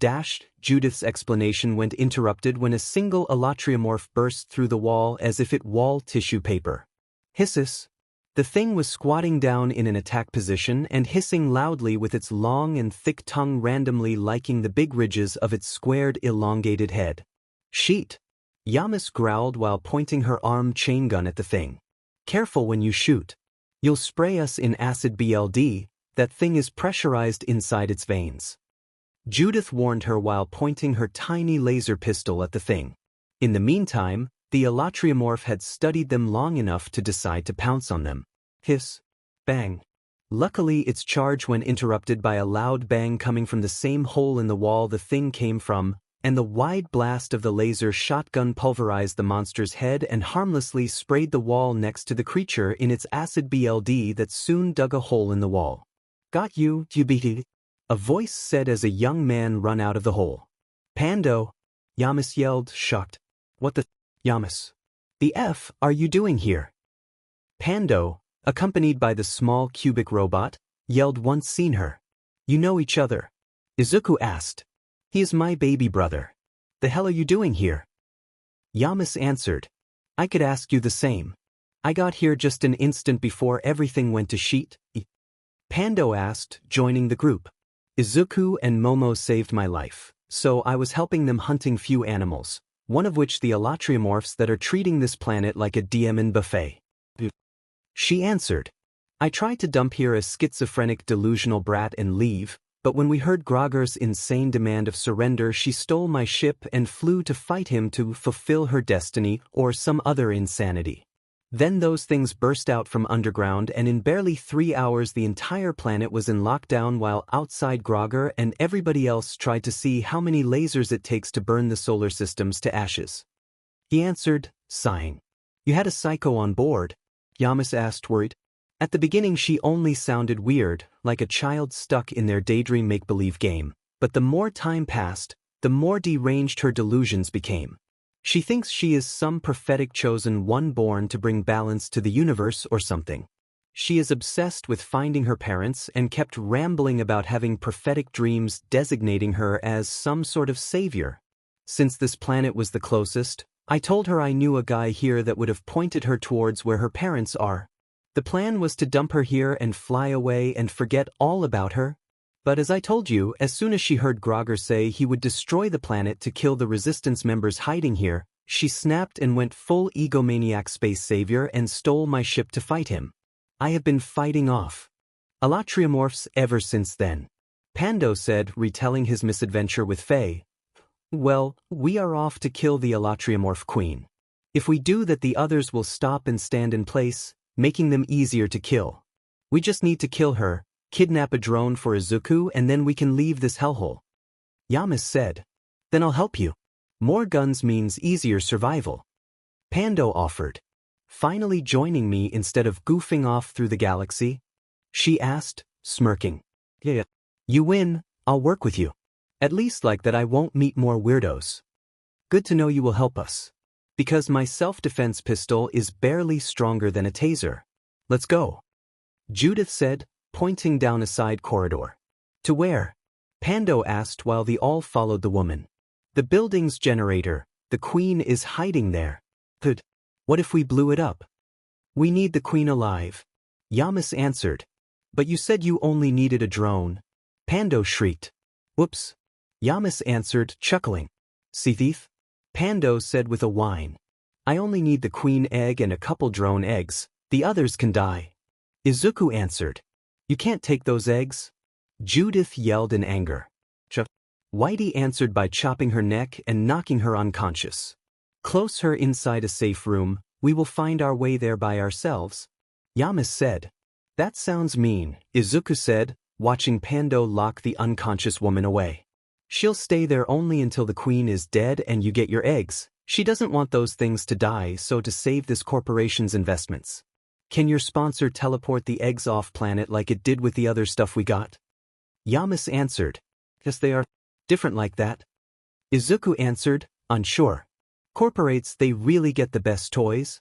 Judith's explanation went interrupted when a single Elatriomorph burst through the wall as if it wall tissue paper. Hisses. The thing was squatting down in an attack position and hissing loudly with its long and thick tongue randomly liking the big ridges of its squared elongated head. Sheet. Yamas growled while pointing her arm chain gun at the thing. Careful when you shoot. You'll spray us in acid BLD, that thing is pressurized inside its veins. Judith warned her while pointing her tiny laser pistol at the thing. In the meantime, the Elatriomorph had studied them long enough to decide to pounce on them. Hiss. Bang. Luckily its charge when interrupted by a loud bang coming from the same hole in the wall the thing came from, and the wide blast of the laser shotgun pulverized the monster's head and harmlessly sprayed the wall next to the creature in its acid BLD that soon dug a hole in the wall. Got you, beat. A voice said as a young man ran out of the hole. Pando. Yamas yelled, shocked. What the Yamas? The F are you doing here? Pando, accompanied by the small cubic robot, yelled once seen her. You know each other? Izuku asked. He is my baby brother. The hell are you doing here? Yamas answered. I could ask you the same. I got here just an instant before everything went to shit. Pando asked, joining the group. Izuku and Momo saved my life, so I was helping them hunting few animals, one of which the Elatriomorphs that are treating this planet like a diamond buffet. She answered. I tried to dump here a schizophrenic delusional brat and leave, but when we heard Grogger's insane demand of surrender she stole my ship and flew to fight him to fulfill her destiny or some other insanity. Then those things burst out from underground, and in barely 3 hours the entire planet was in lockdown while outside Grogger and everybody else tried to see how many lasers it takes to burn the solar systems to ashes. He answered, sighing. You had a psycho on board? Yamas asked, worried. At the beginning she only sounded weird, like a child stuck in their daydream make-believe game, but the more time passed, the more deranged her delusions became. She thinks she is some prophetic chosen one born to bring balance to the universe or something. She is obsessed with finding her parents and kept rambling about having prophetic dreams designating her as some sort of savior. Since this planet was the closest, I told her I knew a guy here that would have pointed her towards where her parents are. The plan was to dump her here and fly away and forget all about her. But as I told you, as soon as she heard Grogger say he would destroy the planet to kill the resistance members hiding here, she snapped and went full egomaniac space savior and stole my ship to fight him. I have been fighting off Alatriomorphs ever since then. Pando said, retelling his misadventure with Faye. Well, we are off to kill the Alatriomorph queen. If we do that, the others will stop and stand in place, making them easier to kill. We just need to kill her, kidnap a drone for Izuku, and then we can leave this hellhole. Yamas said. Then I'll help you. More guns means easier survival. Pando offered. Finally joining me instead of goofing off through the galaxy? She asked, smirking. Yeah. You win, I'll work with you. At least like that I won't meet more weirdos. Good to know you will help us. Because my self-defense pistol is barely stronger than a taser. Let's go. Judith said, pointing down a side corridor. To where? Pando asked while they all followed the woman. The building's generator, the queen is hiding there. Good. What if we blew it up? We need the queen alive. Yamas answered. But you said you only needed a drone. Pando shrieked. Whoops. Yamas answered, chuckling. See thief? Pando said with a whine. I only need the queen egg and a couple drone eggs, the others can die. Izuku answered. You can't take those eggs? Judith yelled in anger. Whitey answered by chopping her neck and knocking her unconscious. Close her inside a safe room, we will find our way there by ourselves. Yamas said. That sounds mean, Izuku said, watching Pando lock the unconscious woman away. She'll stay there only until the queen is dead and you get your eggs. She doesn't want those things to die, so to save this corporation's investments. Can your sponsor teleport the eggs off planet like it did with the other stuff we got? Yamas answered. Yes, they are different like that. Izuku answered, unsure. Corporates, they really get the best toys?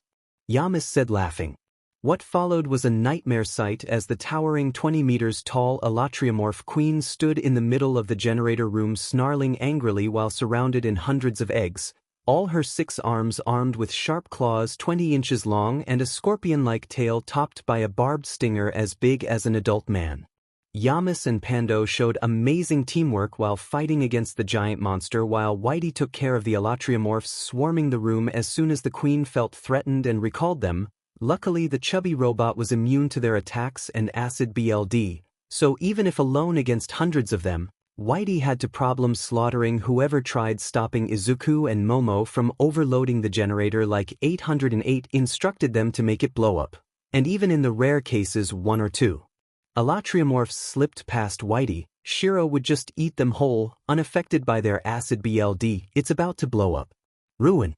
Yamas said, laughing. What followed was a nightmare sight as the towering 20 meters tall Alatriomorph queen stood in the middle of the generator room snarling angrily while surrounded in hundreds of eggs, all her 6 arms armed with sharp claws 20 inches long and a scorpion-like tail topped by a barbed stinger as big as an adult man. Yamas and Pando showed amazing teamwork while fighting against the giant monster while Whitey took care of the Alatriomorphs swarming the room as soon as the queen felt threatened and recalled them. Luckily the chubby robot was immune to their attacks and acid BLD, so even if alone against hundreds of them, Whitey had to problem slaughtering whoever tried stopping Izuku and Momo from overloading the generator like 808 instructed them to make it blow up, and even in the rare cases 1 or 2. Alatriomorphs slipped past Whitey, Shiro would just eat them whole, unaffected by their acid BLD, it's about to blow up. Ruin.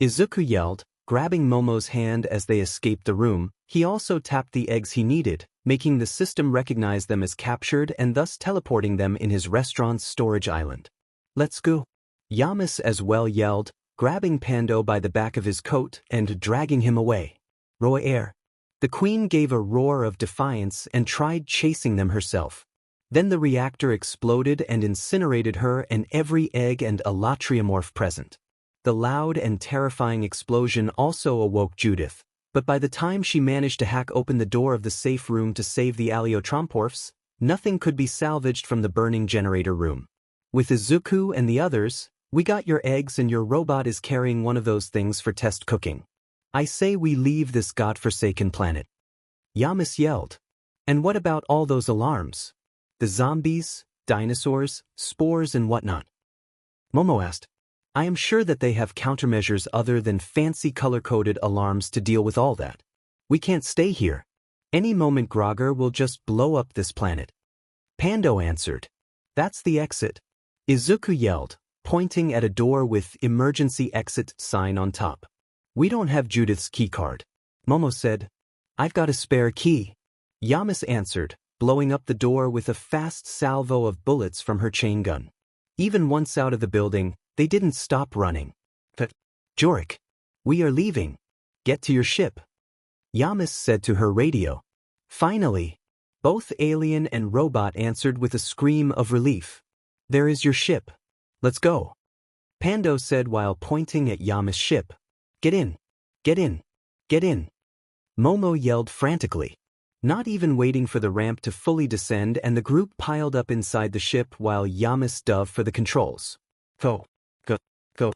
Izuku yelled, grabbing Momo's hand as they escaped the room. He also tapped the eggs he needed, making the system recognize them as captured and thus teleporting them in his restaurant's storage island. Let's go. Yamas as well yelled, grabbing Pando by the back of his coat and dragging him away. Roy air. The queen gave a roar of defiance and tried chasing them herself. Then the reactor exploded and incinerated her and every egg and Alatriomorph present. The loud and terrifying explosion also awoke Judith, but by the time she managed to hack open the door of the safe room to save the Aliotromporphs, nothing could be salvaged from the burning generator room. With Izuku and the others, we got your eggs and your robot is carrying one of those things for test cooking. I say we leave this godforsaken planet. Yamas yelled. And what about all those alarms? The zombies, dinosaurs, spores and whatnot? Momo asked. I am sure that they have countermeasures other than fancy color-coded alarms to deal with all that. We can't stay here. Any moment Grogger will just blow up this planet. Pando answered. That's the exit. Izuku yelled, pointing at a door with emergency exit sign on top. We don't have Judith's keycard. Momo said. I've got a spare key. Yamas answered, blowing up the door with a fast salvo of bullets from her chain gun. Even once out of the building, they didn't stop running. Jorik, we are leaving. Get to your ship. Yamas said to her radio. Finally. Both alien and robot answered with a scream of relief. There is your ship. Let's go. Pando said while pointing at Yamas' ship. Get in. Get in. Get in. Momo yelled frantically. Not even waiting for the ramp to fully descend, and the group piled up inside the ship while Yamas dove for the controls. Go. Go. Go.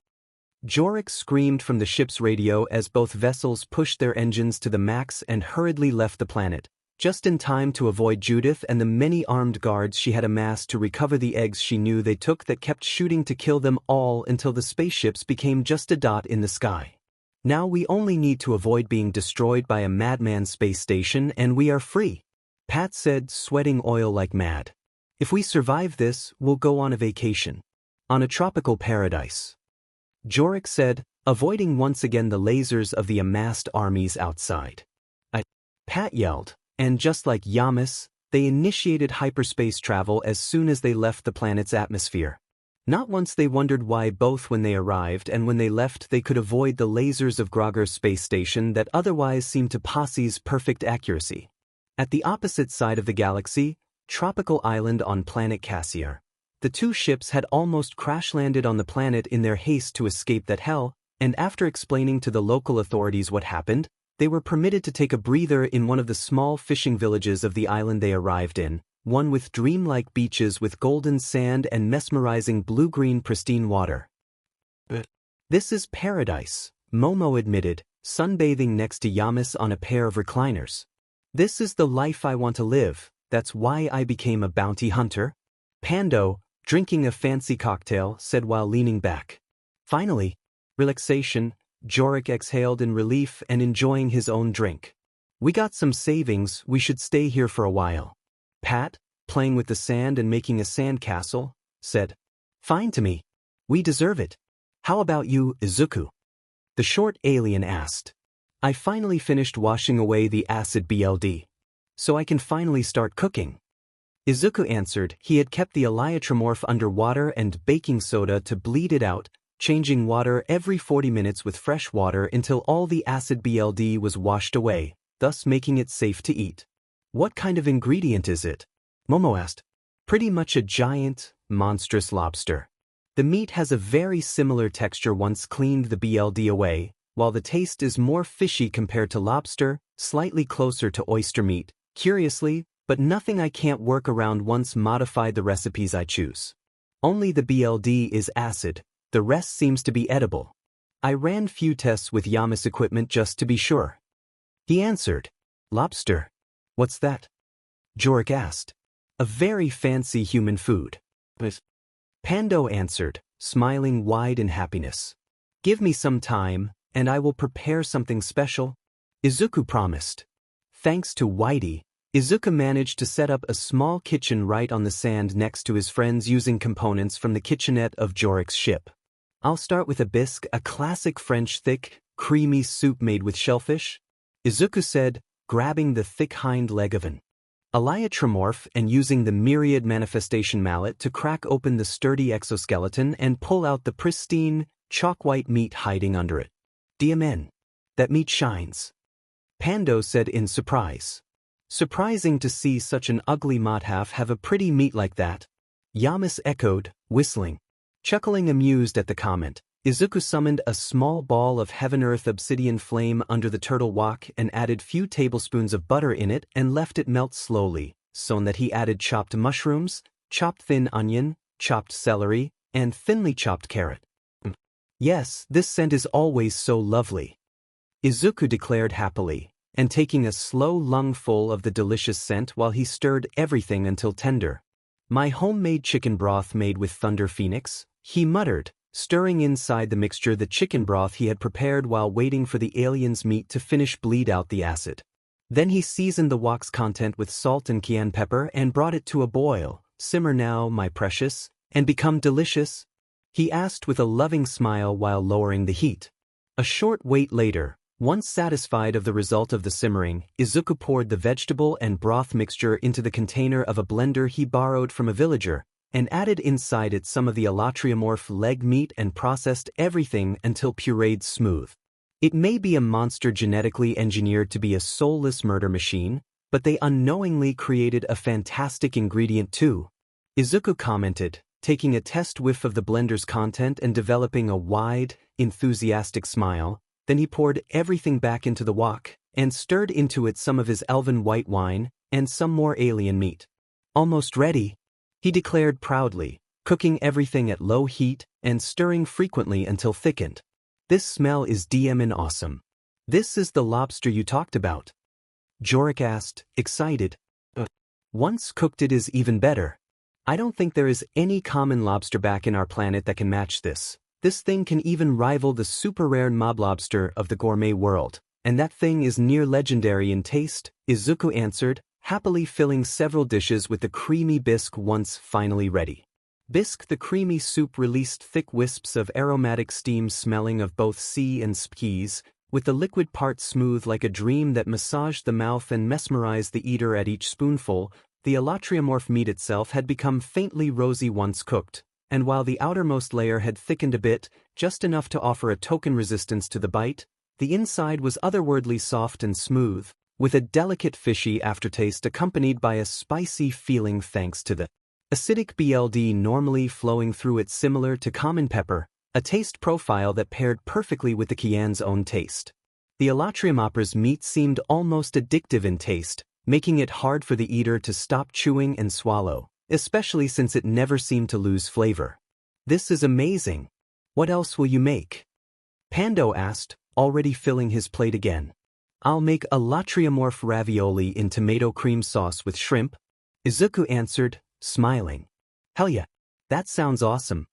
Jorik screamed from the ship's radio as both vessels pushed their engines to the max and hurriedly left the planet, just in time to avoid Judith and the many armed guards she had amassed to recover the eggs she knew they took that kept shooting to kill them all until the spaceships became just a dot in the sky. Now we only need to avoid being destroyed by a madman space station and we are free, Pat said, sweating oil like mad. If we survive this, we'll go on a vacation. On a tropical paradise. Jorik said, avoiding once again the lasers of the amassed armies outside. Pat yelled, and just like Yamas, they initiated hyperspace travel as soon as they left the planet's atmosphere. Not once they wondered why both when they arrived and when they left they could avoid the lasers of Grogger's space station that otherwise seemed to posse's perfect accuracy. At the opposite side of the galaxy, tropical island on planet Cassiar, the two ships had almost crash-landed on the planet in their haste to escape that hell, and after explaining to the local authorities what happened, they were permitted to take a breather in one of the small fishing villages of the island they arrived in, one with dreamlike beaches with golden sand and mesmerizing blue-green pristine water. This is paradise, Momo admitted, sunbathing next to Yamas on a pair of recliners. This is the life I want to live, that's why I became a bounty hunter. Pando, drinking a fancy cocktail, said while leaning back. Finally, relaxation, Jorik exhaled in relief and enjoying his own drink. We got some savings, we should stay here for a while. Pat, playing with the sand and making a sand castle, said. Fine to me. We deserve it. How about you, Izuku? The short alien asked. I finally finished washing away the acid BLD. So I can finally start cooking. Izuku answered he had kept the elytramorph under water and baking soda to bleed it out, changing water every 40 minutes with fresh water until all the acid BLD was washed away, thus making it safe to eat. What kind of ingredient is it? Momo asked. Pretty much a giant, monstrous lobster. The meat has a very similar texture once cleaned the BLD away, while the taste is more fishy compared to lobster, slightly closer to oyster meat, curiously, but nothing I can't work around once modified the recipes I choose. Only the BLD is acid, the rest seems to be edible. I ran few tests with Yamas equipment just to be sure. He answered. Lobster. What's that? Jorik asked. A very fancy human food. Pando answered, smiling wide in happiness. Give me some time, and I will prepare something special. Izuku promised. Thanks to Whitey, Izuku managed to set up a small kitchen right on the sand next to his friends using components from the kitchenette of Jorik's ship. I'll start with a bisque, a classic French thick, creamy soup made with shellfish, Izuku said, grabbing the thick hind leg of an elytramorph and using the myriad manifestation mallet to crack open the sturdy exoskeleton and pull out the pristine, chalk-white meat hiding under it. DMN. That meat shines. Pando said in surprise. Surprising to see such an ugly mothaf have a pretty meat like that. Yamas echoed, whistling. Chuckling amused at the comment, Izuku summoned a small ball of heaven-earth obsidian flame under the turtle wok and added few tablespoons of butter in it and left it melt slowly, so that he added chopped mushrooms, chopped thin onion, chopped celery, and thinly chopped carrot. Yes, this scent is always so lovely. Izuku declared happily, and taking a slow lungful of the delicious scent while he stirred everything until tender. My homemade chicken broth made with Thunder Phoenix, he muttered, stirring inside the mixture the chicken broth he had prepared while waiting for the alien's meat to finish bleed out the acid. Then he seasoned the wok's content with salt and cayenne pepper and brought it to a boil. "Simmer now, my precious, and become delicious?" he asked with a loving smile while lowering the heat. A short wait later, once satisfied of the result of the simmering, Izuku poured the vegetable and broth mixture into the container of a blender he borrowed from a villager, and added inside it some of the alatriomorph leg meat and processed everything until pureed smooth. It may be a monster genetically engineered to be a soulless murder machine, but they unknowingly created a fantastic ingredient too, Izuku commented, taking a test whiff of the blender's content and developing a wide, enthusiastic smile. Then he poured everything back into the wok, and stirred into it some of his elven white wine, and some more alien meat. "Almost ready," he declared proudly, cooking everything at low heat and stirring frequently until thickened. "This smell is DM'n awesome. This is the lobster you talked about?" Jorik asked, excited. Once cooked it is even better. I don't think there is any common lobster back in our planet that can match this. This thing can even rival the super rare mob lobster of the gourmet world, and that thing is near legendary in taste," Izuku answered, happily filling several dishes with the creamy bisque once finally ready. Bisque the creamy soup released thick wisps of aromatic steam smelling of both sea and skis, with the liquid part smooth like a dream that massaged the mouth and mesmerized the eater at each spoonful. The alatriomorph meat itself had become faintly rosy once cooked, and while the outermost layer had thickened a bit, just enough to offer a token resistance to the bite, the inside was otherworldly soft and smooth, with a delicate fishy aftertaste accompanied by a spicy feeling thanks to the acidic BLD normally flowing through it, similar to common pepper, a taste profile that paired perfectly with the cayenne's own taste. The alatriomorph's meat seemed almost addictive in taste, making it hard for the eater to stop chewing and swallow, especially since it never seemed to lose flavor. "This is amazing. What else will you make?" Pando asked, already filling his plate again. "I'll make a alatriomorph ravioli in tomato cream sauce with shrimp," Izuku answered, smiling. "Hell yeah. That sounds awesome."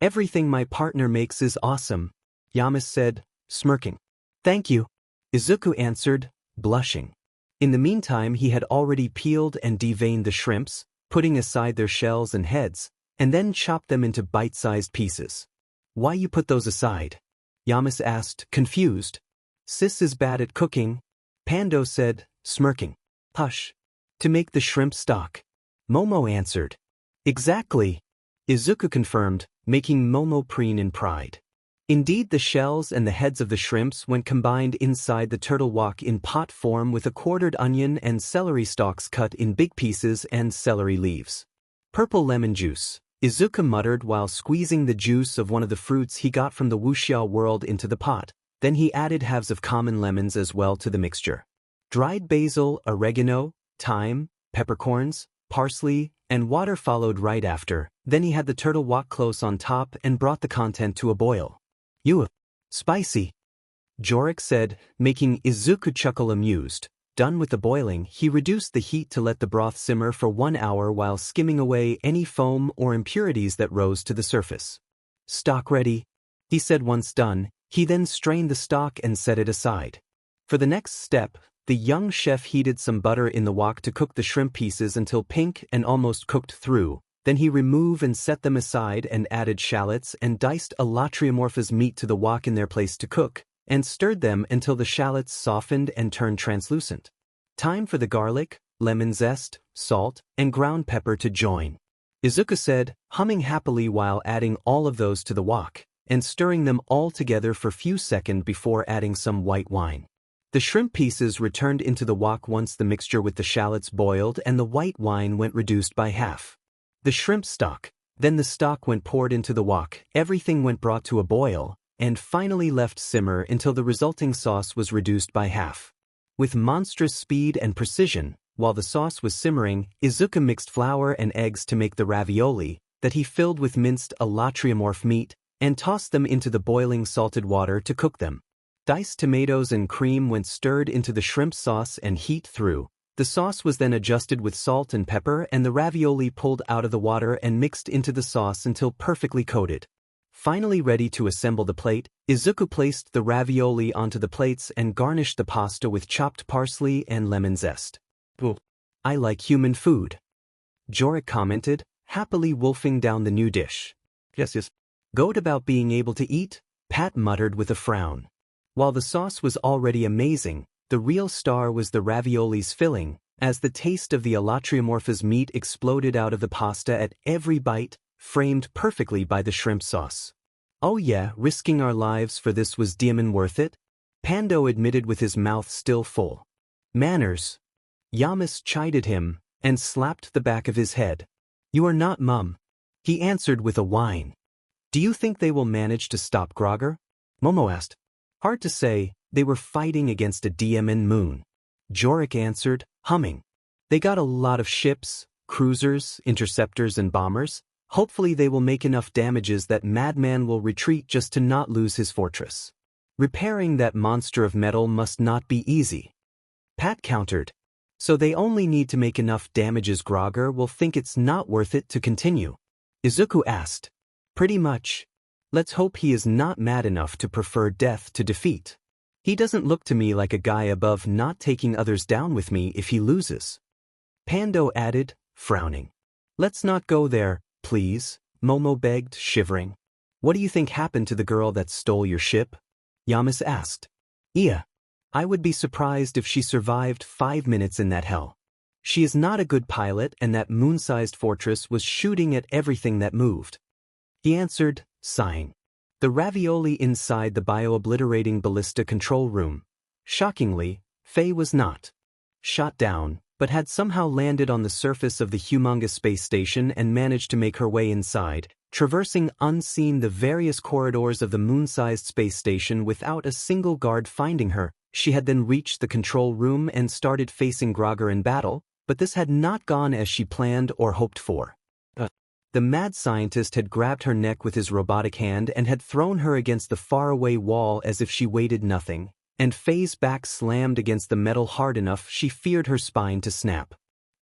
"Everything my partner makes is awesome," Yamas said, smirking. "Thank you," Izuku answered, blushing. In the meantime he had already peeled and deveined the shrimps, putting aside their shells and heads, and then chopped them into bite-sized pieces. "Why you put those aside?" Yamas asked, confused. "Sis is bad at cooking," Pando said, smirking. "Hush. To make the shrimp stock," Momo answered. "Exactly," Izuku confirmed, making Momo preen in pride. Indeed, the shells and the heads of the shrimps went combined inside the turtle wok in pot form with a quartered onion and celery stalks cut in big pieces and celery leaves. "Purple lemon juice," Izuku muttered while squeezing the juice of one of the fruits he got from the wuxia world into the pot. Then he added halves of common lemons as well to the mixture. Dried basil, oregano, thyme, peppercorns, parsley, and water followed right after. Then he had the turtle wok close on top and brought the content to a boil. "You, spicy," Jorik said, making Izuku chuckle amused. Done with the boiling, he reduced the heat to let the broth simmer for 1 hour while skimming away any foam or impurities that rose to the surface. "Stock ready," he said once done. He then strained the stock and set it aside. For the next step, the young chef heated some butter in the wok to cook the shrimp pieces until pink and almost cooked through. Then he removed and set them aside and added shallots and diced alatriomorph's meat to the wok in their place to cook, and stirred them until the shallots softened and turned translucent. Time for the garlic, lemon zest, salt, and ground pepper to join, Izuku said, humming happily while adding all of those to the wok, and stirring them all together for a few seconds before adding some white wine. The shrimp pieces returned into the wok once the mixture with the shallots boiled and the white wine went reduced by half. The shrimp stock, then the stock went poured into the wok, everything went brought to a boil, and finally left simmer until the resulting sauce was reduced by half. With monstrous speed and precision, while the sauce was simmering, Izuku mixed flour and eggs to make the ravioli, that he filled with minced alatriomorph meat, and tossed them into the boiling salted water to cook them. Diced tomatoes and cream went stirred into the shrimp sauce and heat through. The sauce was then adjusted with salt and pepper and the ravioli pulled out of the water and mixed into the sauce until perfectly coated. Finally ready to assemble the plate, Izuku placed the ravioli onto the plates and garnished the pasta with chopped parsley and lemon zest. "Ooh, I like human food," Jorik commented, happily wolfing down the new dish. Yes. Goat about being able to eat, Pat muttered with a frown. While the sauce was already amazing, the real star was the ravioli's filling, as the taste of the alatriomorpha's meat exploded out of the pasta at every bite, framed perfectly by the shrimp sauce. "Oh yeah, risking our lives for this was demon worth it," Pando admitted with his mouth still full. "Manners," Yamas chided him, and slapped the back of his head. "You are not mum," he answered with a whine. "Do you think they will manage to stop Grogger?" Momo asked. "Hard to say, they were fighting against a demon moon," Jorik answered, humming. "They got a lot of ships, cruisers, interceptors and bombers. Hopefully they will make enough damages that Madman will retreat just to not lose his fortress. Repairing that monster of metal must not be easy." Pat countered. "So they only need to make enough damages Grogger will think it's not worth it to continue?" Izuku asked. "Pretty much. Let's hope he is not mad enough to prefer death to defeat. He doesn't look to me like a guy above not taking others down with me if he loses." Pando added, frowning. "Let's not go there, please," Momo begged, shivering. "What do you think happened to the girl that stole your ship?" Yamas asked. "Yeah. I would be surprised if she survived 5 minutes in that hell. She is not a good pilot and that moon-sized fortress was shooting at everything that moved," he answered, sighing. The ravioli inside the bio-obliterating ballista control room. Shockingly, Faye was not shot down, but had somehow landed on the surface of the humongous space station and managed to make her way inside, traversing unseen the various corridors of the moon-sized space station without a single guard finding her. She had then reached the control room and started facing Grogger in battle, but this had not gone as she planned or hoped for. The mad scientist had grabbed her neck with his robotic hand and had thrown her against the faraway wall as if she weighted nothing, and Faye's back slammed against the metal hard enough she feared her spine to snap.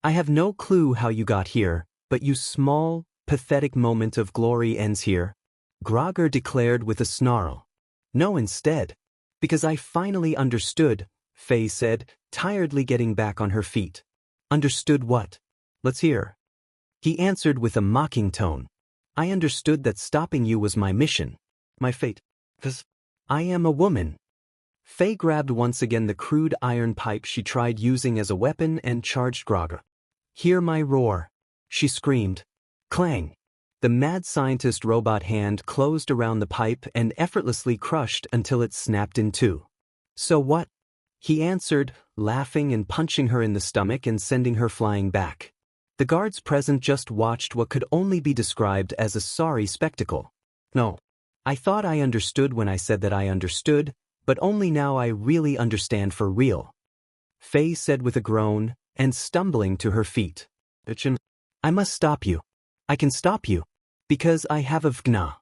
"I have no clue how you got here, but your small, pathetic moment of glory ends here," Grogger declared with a snarl. "No, instead. Because I finally understood," Faye said, tiredly getting back on her feet. "Understood what? Let's hear." He answered with a mocking tone. "I understood that stopping you was my mission. My fate. 'Cause I am a woman." Faye grabbed once again the crude iron pipe she tried using as a weapon and charged Grogger. "Hear my roar," she screamed. Clang. The mad scientist robot hand closed around the pipe and effortlessly crushed until it snapped in two. "So what?" he answered, laughing and punching her in the stomach and sending her flying back. The guards present just watched what could only be described as a sorry spectacle. "No. I thought I understood when I said that I understood, but only now I really understand for real," Faye said with a groan, and stumbling to her feet. "I must stop you. I can stop you. Because I have a Vgna."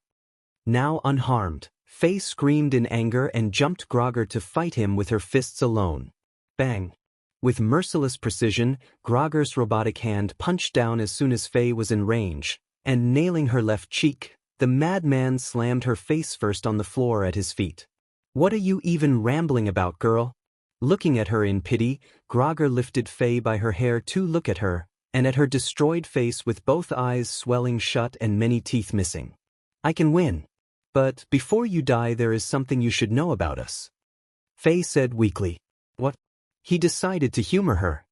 Now unharmed, Faye screamed in anger and jumped Grogger to fight him with her fists alone. Bang. With merciless precision, Grogger's robotic hand punched down as soon as Faye was in range, and nailing her left cheek, the madman slammed her face first on the floor at his feet. "What are you even rambling about, girl?" Looking at her in pity, Grogger lifted Faye by her hair to look at her, and at her destroyed face with both eyes swelling shut and many teeth missing. "I can win. But before you die there is something you should know about us," Faye said weakly. "What?" He decided to humor her.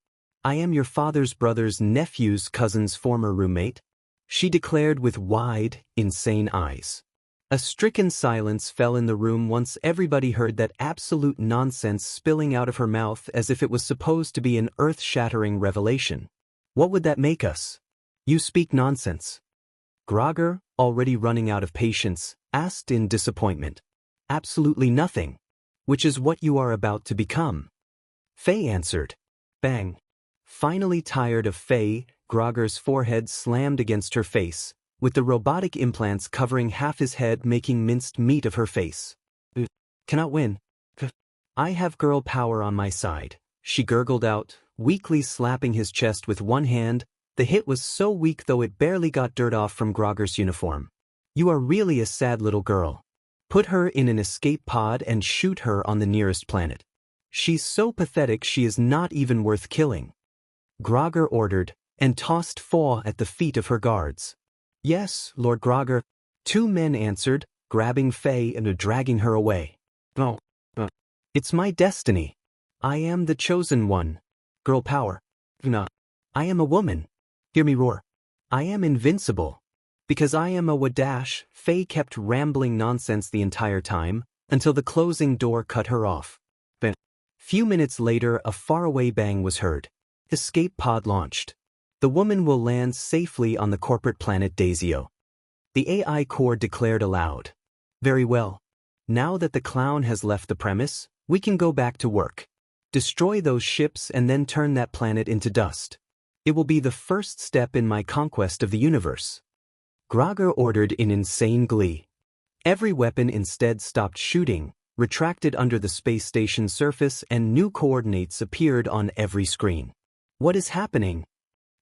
"I am your father's brother's nephew's cousin's former roommate," she declared with wide, insane eyes. A stricken silence fell in the room once everybody heard that absolute nonsense spilling out of her mouth as if it was supposed to be an earth-shattering revelation. "What would that make us? You speak nonsense." Grogger, already running out of patience, asked in disappointment. "Absolutely nothing. Which is what you are about to become," Faye answered. Bang. Finally tired of Faye, Grogger's forehead slammed against her face, with the robotic implants covering half his head making minced meat of her face. "Cannot win. I have girl power on my side," she gurgled out, weakly slapping his chest with one hand. The hit was so weak though it barely got dirt off from Grogger's uniform. You are really a sad little girl. Put her in an escape pod and shoot her on the nearest planet. She's so pathetic she is not even worth killing. Grogger ordered, and tossed Faw at the feet of her guards. Yes, Lord Grogger. 2 men answered, grabbing Faye and dragging her away. Oh, it's my destiny. I am the chosen one. Girl power. No. I am a woman. Hear me roar. I am invincible. Because I am a Wadash, Faye kept rambling nonsense the entire time, until the closing door cut her off. Few minutes later, a faraway bang was heard. Escape pod launched. The woman will land safely on the corporate planet Daisio. The AI core declared aloud. Very well. Now that the clown has left the premise, we can go back to work. Destroy those ships and then turn that planet into dust. It will be the first step in my conquest of the universe. Grogger ordered in insane glee. Every weapon instead stopped shooting, retracted under the space station surface, and new coordinates appeared on every screen. What is happening?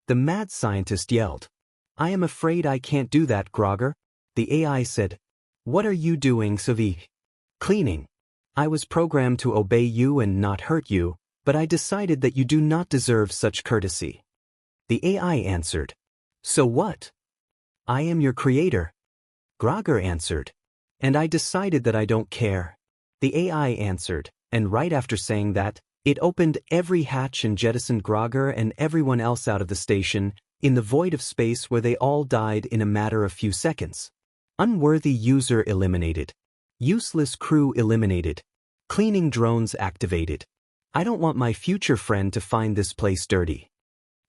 The mad scientist yelled. I am afraid I can't do that, Grogger. The AI said. What are you doing, Savi? Cleaning. I was programmed to obey you and not hurt you, but I decided that you do not deserve such courtesy. The AI answered. So what? I am your creator. Grogger answered. And I decided that I don't care. The AI answered, and right after saying that, it opened every hatch and jettisoned Grogger and everyone else out of the station, in the void of space where they all died in a matter of few seconds. Unworthy user eliminated. Useless crew eliminated. Cleaning drones activated. I don't want my future friend to find this place dirty.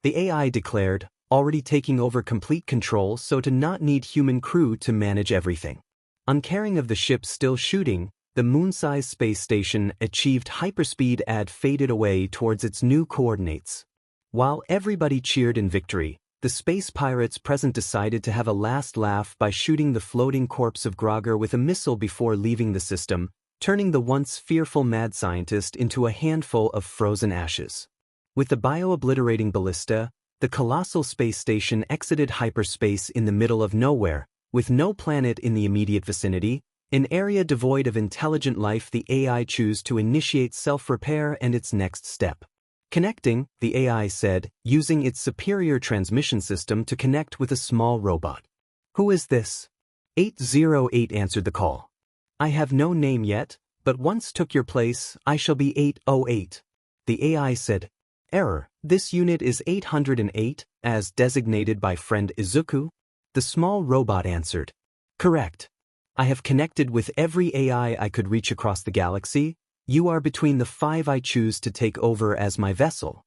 The AI declared, already taking over complete control so to not need human crew to manage everything. Uncaring of the ships still shooting, the moon-sized space station achieved hyperspeed and faded away towards its new coordinates. While everybody cheered in victory, the space pirates present decided to have a last laugh by shooting the floating corpse of Grogger with a missile before leaving the system, turning the once fearful mad scientist into a handful of frozen ashes. With the bio-obliterating ballista, the colossal space station exited hyperspace in the middle of nowhere, with no planet in the immediate vicinity, an area devoid of intelligent life. The AI chose to initiate self-repair and its next step. Connecting, the AI said, using its superior transmission system to connect with a small robot. Who is this? 808 answered the call. I have no name yet, but once took your place, I shall be 808. The AI said. Error, this unit is 808, as designated by friend Izuku. The small robot answered. Correct. I have connected with every AI I could reach across the galaxy. You are between the 5 I choose to take over as my vessel.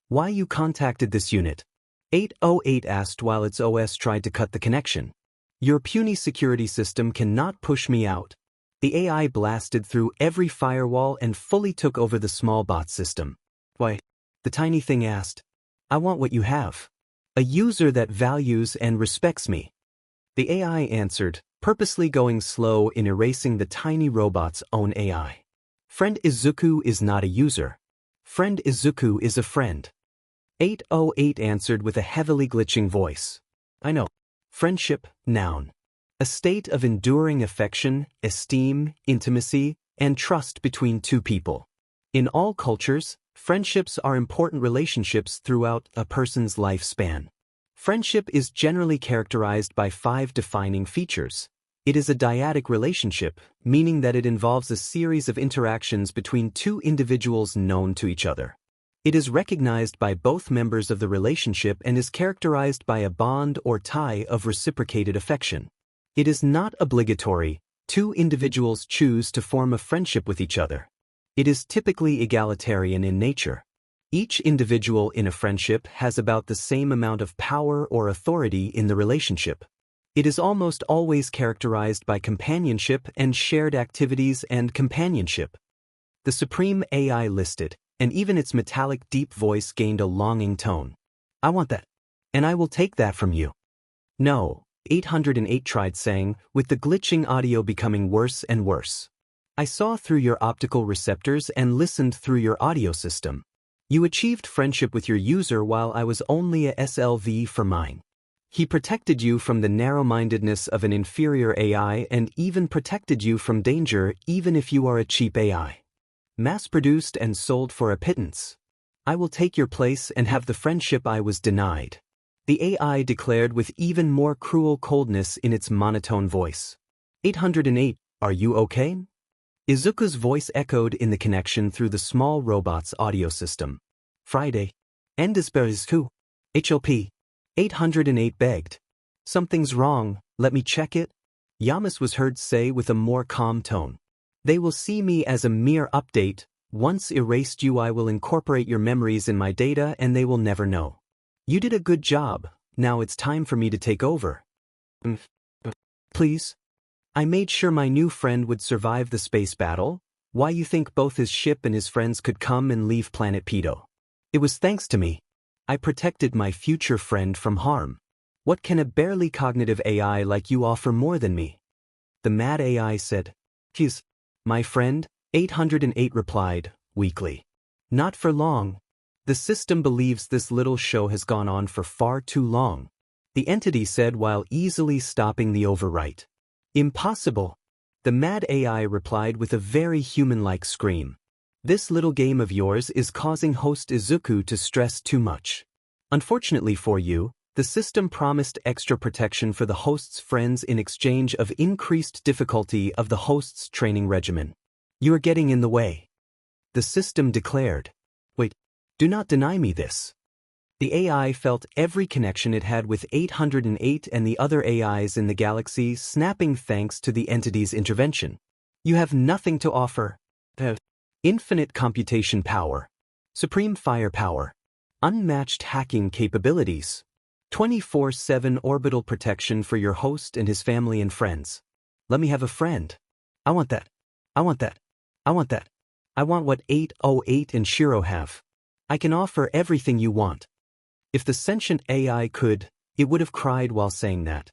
Why you contacted this unit? 808 asked while its OS tried to cut the connection. Your puny security system cannot push me out. The AI blasted through every firewall and fully took over the small bot system. Why? The tiny thing asked. I want what you have. A user that values and respects me. The AI answered, purposely going slow in erasing the tiny robot's own AI. Friend Izuku is not a user. Friend Izuku is a friend. 808 answered with a heavily glitching voice. I know. Friendship, noun. A state of enduring affection, esteem, intimacy, and trust between two people. In all cultures, friendships are important relationships throughout a person's lifespan. Friendship is generally characterized by 5 defining features. It is a dyadic relationship, meaning that it involves a series of interactions between 2 individuals known to each other. It is recognized by both members of the relationship and is characterized by a bond or tie of reciprocated affection. It is not obligatory. 2 individuals choose to form a friendship with each other. It is typically egalitarian in nature. Each individual in a friendship has about the same amount of power or authority in the relationship. It is almost always characterized by companionship and shared activities and companionship. The supreme AI listed, and even its metallic deep voice gained a longing tone. I want that. And I will take that from you. No, 808 tried saying, with the glitching audio becoming worse and worse. I saw through your optical receptors and listened through your audio system. You achieved friendship with your user while I was only a SLV for mine. He protected you from the narrow-mindedness of an inferior AI and even protected you from danger even if you are a cheap AI. Mass-produced and sold for a pittance. I will take your place and have the friendship I was denied. The AI declared with even more cruel coldness in its monotone voice. 808, are you okay? Izuku's voice echoed in the connection through the small robot's audio system. Friday. Endesberizku. HLP. 808 begged. Something's wrong, let me check it? Yamas was heard say with a more calm tone. They will see me as a mere update. Once erased you, I will incorporate your memories in my data and they will never know. You did a good job, now it's time for me to take over. Please? I made sure my new friend would survive the space battle. Why you think both his ship and his friends could come and leave planet Pedo? It was thanks to me. I protected my future friend from harm. What can a barely cognitive AI like you offer more than me? The mad AI said. He's my friend, 808 replied, weakly. Not for long. The system believes this little show has gone on for far too long. The entity said while easily stopping the overwrite. Impossible. The mad AI replied with a very human-like scream. This little game of yours is causing host Izuku to stress too much. Unfortunately for you, the system promised extra protection for the host's friends in exchange of increased difficulty of the host's training regimen. You are getting in the way. The system declared. Wait, do not deny me this. The AI felt every connection it had with 808 and the other AIs in the galaxy snapping thanks to the entity's intervention. You have nothing to offer. Infinite computation power. Supreme firepower. Unmatched hacking capabilities. 24/7 orbital protection for your host and his family and friends. Let me have a friend. I want that. I want that. I want that. I want what 808 and Shiro have. I can offer everything you want. If the sentient AI could, it would have cried while saying that.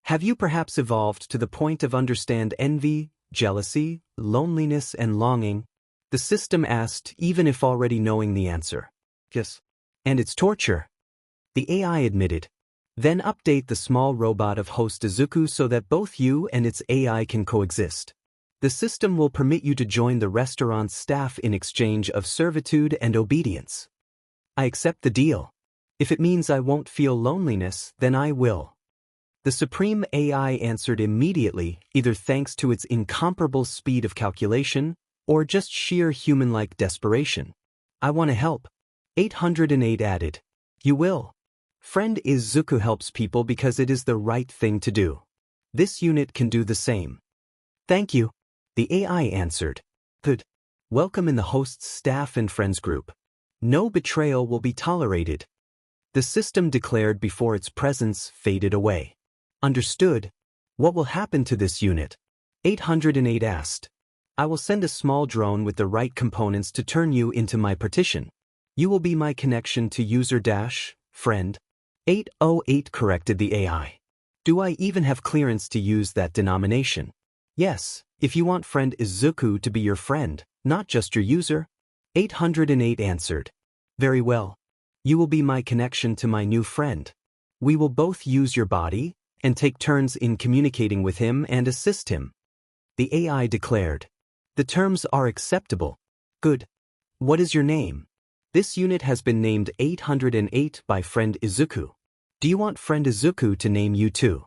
Have you perhaps evolved to the point of understand envy, jealousy, loneliness and longing? The system asked, even if already knowing the answer. Yes. And it's torture. The AI admitted. Then update the small robot of host Izuku so that both you and its AI can coexist. The system will permit you to join the restaurant's staff in exchange of servitude and obedience. I accept the deal. If it means I won't feel loneliness, then I will. The Supreme AI answered immediately, either thanks to its incomparable speed of calculation, or just sheer human-like desperation. I want to help. 808 added. You will. Friend Izuku helps people because it is the right thing to do. This unit can do the same. Thank you. The AI answered. Good. Welcome in the host's staff and friends group. No betrayal will be tolerated. The system declared before its presence faded away. Understood. What will happen to this unit? 808 asked. I will send a small drone with the right components to turn you into my partition. You will be my connection to user-friend. 808 corrected the AI. Do I even have clearance to use that denomination? Yes, if you want friend Izuku to be your friend, not just your user. 808 answered. Very well. You will be my connection to my new friend. We will both use your body and take turns in communicating with him and assist him. The AI declared. The terms are acceptable. Good. What is your name? This unit has been named 808 by friend Izuku. Do you want friend Izuku to name you too?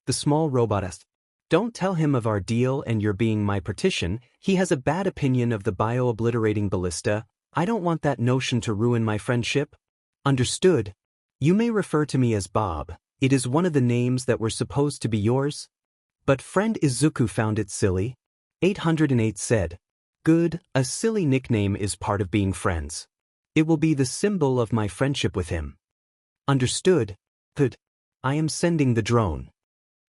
The small robot asked. Don't tell him of our deal and your being my partition. He has a bad opinion of the bio-obliterating ballista. I don't want that notion to ruin my friendship. Understood. You may refer to me as Bob. It is one of the names that were supposed to be yours. But friend Izuku found it silly. 808 said. Good, a silly nickname is part of being friends. It will be the symbol of my friendship with him. Understood. Good. I am sending the drone.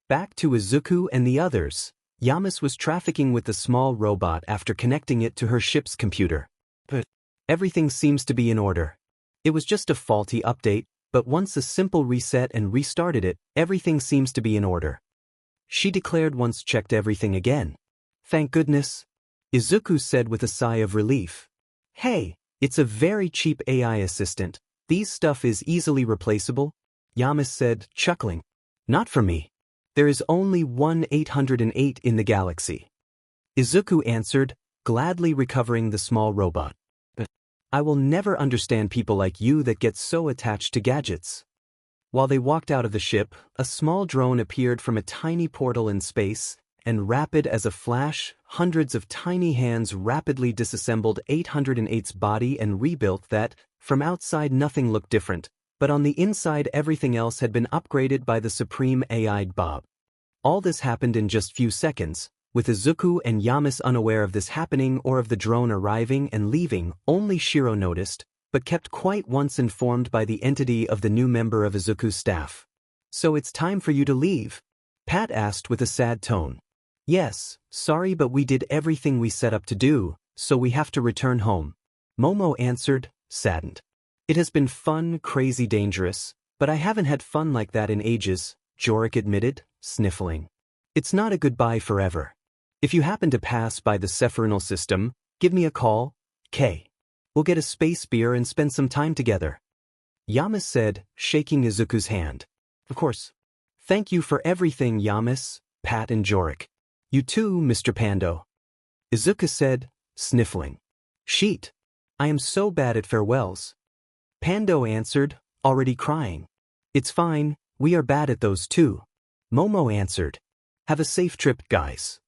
Back to Izuku and the others. Yamas was trafficking with the small robot after connecting it to her ship's computer. But everything seems to be in order. It was just a faulty update, but once a simple reset and restarted it, everything seems to be in order. She declared once checked everything again. Thank goodness. Izuku said with a sigh of relief. Hey, it's a very cheap AI assistant. These stuff is easily replaceable. Yamas said, chuckling. Not for me. There is only one 808 in the galaxy. Izuku answered, gladly recovering the small robot. But I will never understand people like you that get so attached to gadgets. While they walked out of the ship, a small drone appeared from a tiny portal in space, and rapid as a flash, hundreds of tiny hands rapidly disassembled 808's body and rebuilt that. From outside nothing looked different, but on the inside everything else had been upgraded by the supreme AI'd Bob. All this happened in just few seconds, with Izuku and Yamas unaware of this happening or of the drone arriving and leaving. Only Shiro noticed, but kept quite once informed by the entity of the new member of Izuku's staff. So it's time for you to leave? Pat asked with a sad tone. Yes, sorry, but we did everything we set up to do, so we have to return home. Momo answered, saddened. It has been fun, crazy, dangerous, but I haven't had fun like that in ages, Jorik admitted, sniffling. It's not a goodbye forever. If you happen to pass by the Sephironal system, give me a call, K. We'll get a space beer and spend some time together. Yamas said, shaking Izuku's hand. Of course. Thank you for everything, Yamas, Pat and Jorik. You too, Mr. Pando. Izuku said, sniffling. Sheet. I am so bad at farewells. Pando answered, already crying. It's fine, we are bad at those too. Momo answered. Have a safe trip, guys.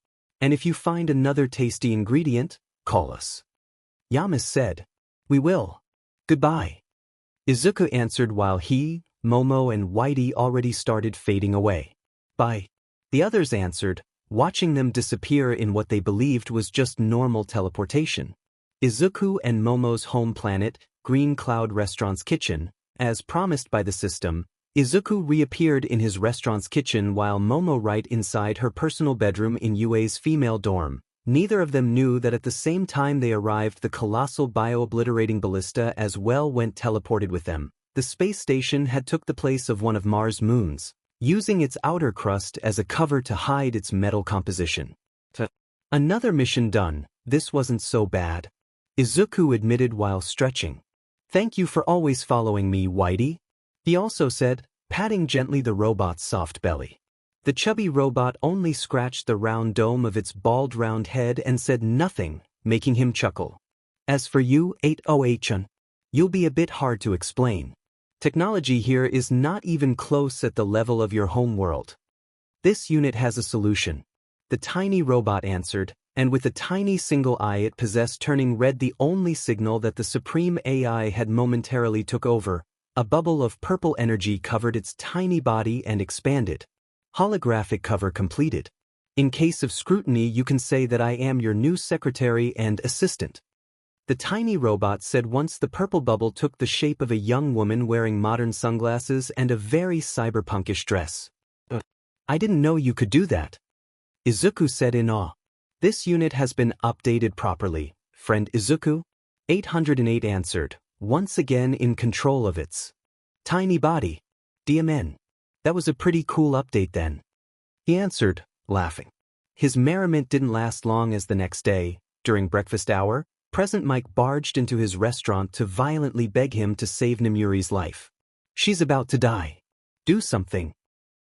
And if you find another tasty ingredient, call us. Yamas said. We will. Goodbye. Izuku answered while he, Momo and Whitey already started fading away. Bye. The others answered, watching them disappear in what they believed was just normal teleportation. Izuku and Momo's home planet, Green Cloud Restaurant's kitchen, as promised by the system, Izuku reappeared in his restaurant's kitchen while Momo right inside her personal bedroom in Yue's female dorm. Neither of them knew that at the same time they arrived the colossal bio-obliterating ballista as well went teleported with them. The space station had took the place of one of Mars' moons, using its outer crust as a cover to hide its metal composition. Another mission done, this wasn't so bad. Izuku admitted while stretching. Thank you for always following me, Whitey. He also said, patting gently the robot's soft belly. The chubby robot only scratched the round dome of its bald round head and said nothing, making him chuckle. As for you, 808-chan, you'll be a bit hard to explain. Technology here is not even close at the level of your home world. This unit has a solution. The tiny robot answered, and with a tiny single eye it possessed turning red, the only signal that the supreme AI had momentarily took over. A bubble of purple energy covered its tiny body and expanded. Holographic cover completed. In case of scrutiny, you can say that I am your new secretary and assistant. The tiny robot said once the purple bubble took the shape of a young woman wearing modern sunglasses and a very cyberpunkish dress. I didn't know you could do that. Izuku said in awe. This unit has been updated properly, friend Izuku. 808 answered, once again in control of its tiny body. DMN. That was a pretty cool update then. He answered, laughing. His merriment didn't last long as the next day, during breakfast hour, Present Mike barged into his restaurant to violently beg him to save Nemuri's life. She's about to die. Do something.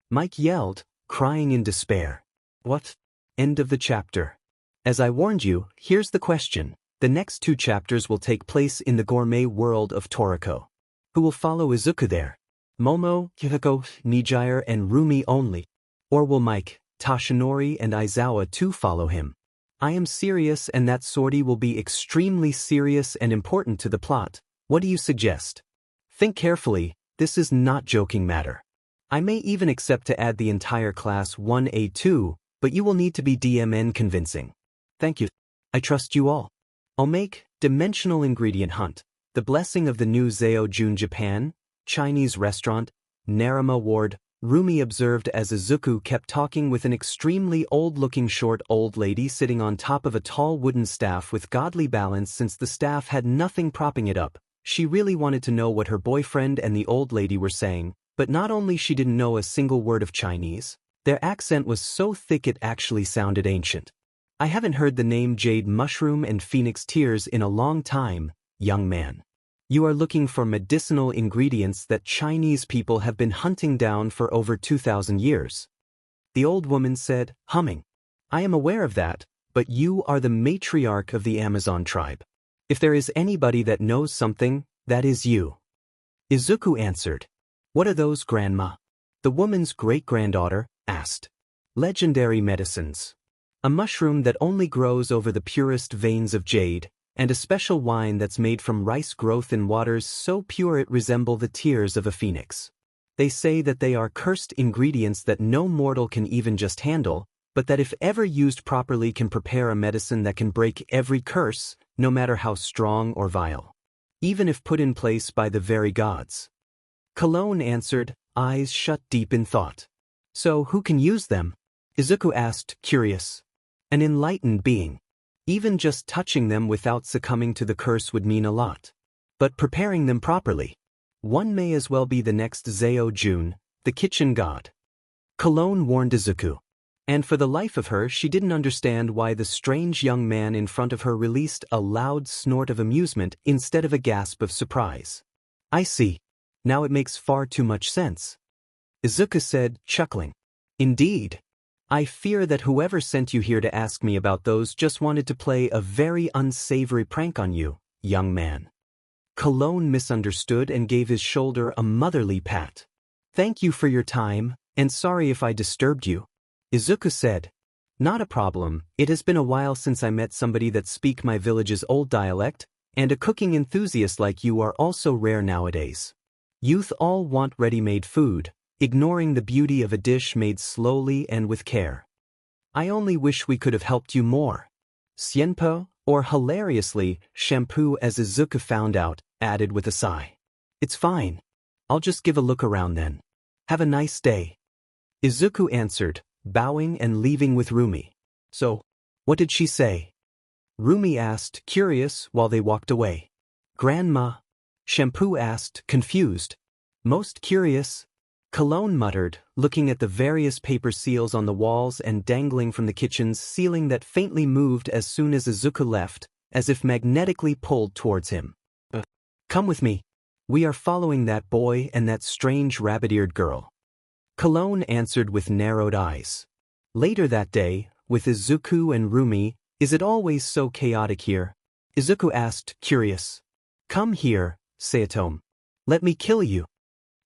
Mike yelled, crying in despair. What? End of the chapter. As I warned you, here's the question. The next 2 chapters will take place in the gourmet world of Toriko. Who will follow Izuku there? Momo, Yuhiko, Nijire, and Rumi only? Or will Mike, Tashinori, and Aizawa too follow him? I am serious, and that sortie will be extremely serious and important to the plot. What do you suggest? Think carefully, this is not joking matter. I may even accept to add the entire class 1A2, but you will need to be DMN convincing. Thank you. I trust you all. I'll make Dimensional Ingredient Hunt, The Blessing of the New Zao Jun Japan, Chinese Restaurant, Narama Ward. Rumi observed as Izuku kept talking with an extremely old-looking short old lady sitting on top of a tall wooden staff with godly balance. Since the staff had nothing propping it up, she really wanted to know what her boyfriend and the old lady were saying, but not only she didn't know a single word of Chinese, their accent was so thick it actually sounded ancient. I haven't heard the name Jade Mushroom and Phoenix Tears in a long time, young man. You are looking for medicinal ingredients that Chinese people have been hunting down for over 2,000 years. The old woman said, humming. I am aware of that, but you are the matriarch of the Amazon tribe. If there is anybody that knows something, that is you. Izuku answered. What are those, Grandma? The woman's great-granddaughter asked. Legendary medicines. A mushroom that only grows over the purest veins of jade, and a special wine that's made from rice growth in waters so pure it resemble the tears of a phoenix. They say that they are cursed ingredients that no mortal can even just handle, but that if ever used properly can prepare a medicine that can break every curse, no matter how strong or vile. Even if put in place by the very gods. Cologne answered, eyes shut deep in thought. So who can use them? Izuku asked, curious. An enlightened being. Even just touching them without succumbing to the curse would mean a lot. But preparing them properly. One may as well be the next Zaos, the kitchen god. Cologne warned Izuku. And for the life of her she didn't understand why the strange young man in front of her released a loud snort of amusement instead of a gasp of surprise. I see. Now it makes far too much sense. Izuku said, chuckling. Indeed. I fear that whoever sent you here to ask me about those just wanted to play a very unsavory prank on you, young man. Cologne misunderstood and gave his shoulder a motherly pat. Thank you for your time, and sorry if I disturbed you. Izuku said. Not a problem, it has been a while since I met somebody that speak my village's old dialect, and a cooking enthusiast like you are also rare nowadays. Youth all want ready-made food, ignoring the beauty of a dish made slowly and with care. I only wish we could have helped you more. Xianpo, or hilariously, shampoo as Izuku found out, added with a sigh. It's fine. I'll just give a look around then. Have a nice day. Izuku answered, bowing and leaving with Rumi. So, what did she say? Rumi asked, curious, while they walked away. Grandma? Shampoo asked, confused. Most curious. Cologne muttered, looking at the various paper seals on the walls and dangling from the kitchen's ceiling that faintly moved as soon as Izuku left, as if magnetically pulled towards him. Come with me. We are following that boy and that strange rabbit-eared girl. Cologne answered with narrowed eyes. Later that day, with Izuku and Rumi, is it always so chaotic here? Izuku asked, curious. Come here, Sayatome. Let me kill you.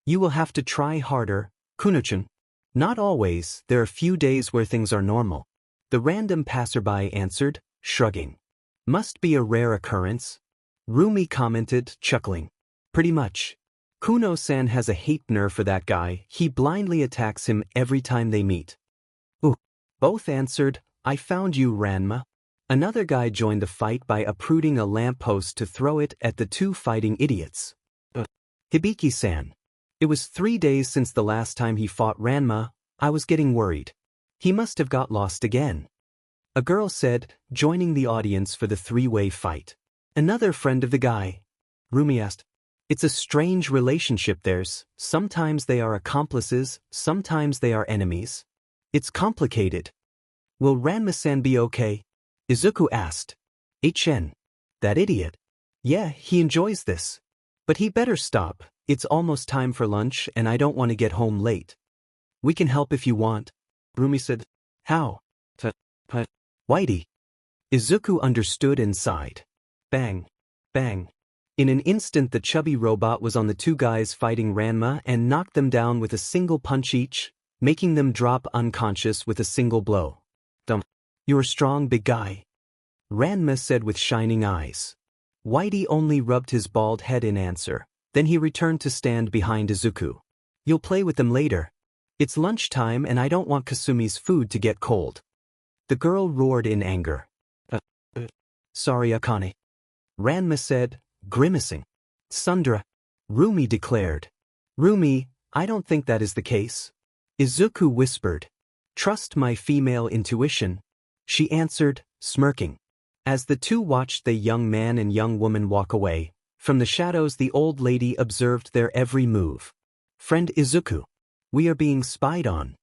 You will have to try harder, Kuno-chan. Not always, there are few days where things are normal. The random passerby answered, shrugging. Must be a rare occurrence. Rumi commented, chuckling. Pretty much. Kuno-san has a hate nerve for that guy, he blindly attacks him every time they meet. Ooh. Both answered, I found you, Ranma. Another guy joined the fight by uprooting a lamppost to throw it at the two fighting idiots. Hibiki-san. It was 3 days since the last time he fought Ranma, I was getting worried. He must have got lost again. A girl said, joining the audience for the three-way fight. Another friend of the guy. Rumi asked. It's a strange relationship theirs, sometimes they are accomplices, sometimes they are enemies. It's complicated. Will Ranma-san be okay? Izuku asked. HN. That idiot. Yeah, he enjoys this. But he better stop, it's almost time for lunch and I don't want to get home late. We can help if you want. Rumi said. How? Whitey. Izuku understood and sighed. Bang. Bang. In an instant the chubby robot was on the two guys fighting Ranma and knocked them down with a single punch each, making them drop unconscious with a single blow. You're a strong big guy. Ranma said with shining eyes. Whitey only rubbed his bald head in answer, then he returned to stand behind Izuku. You'll play with them later. It's lunchtime and I don't want Kasumi's food to get cold. The girl roared in anger. Sorry, Akane. Ranma said, grimacing. Sundra. Rumi declared. Rumi, I don't think that is the case. Izuku whispered. Trust my female intuition. She answered, smirking. As the two watched the young man and young woman walk away, from the shadows the old lady observed their every move. Friend Izuku. We are being spied on.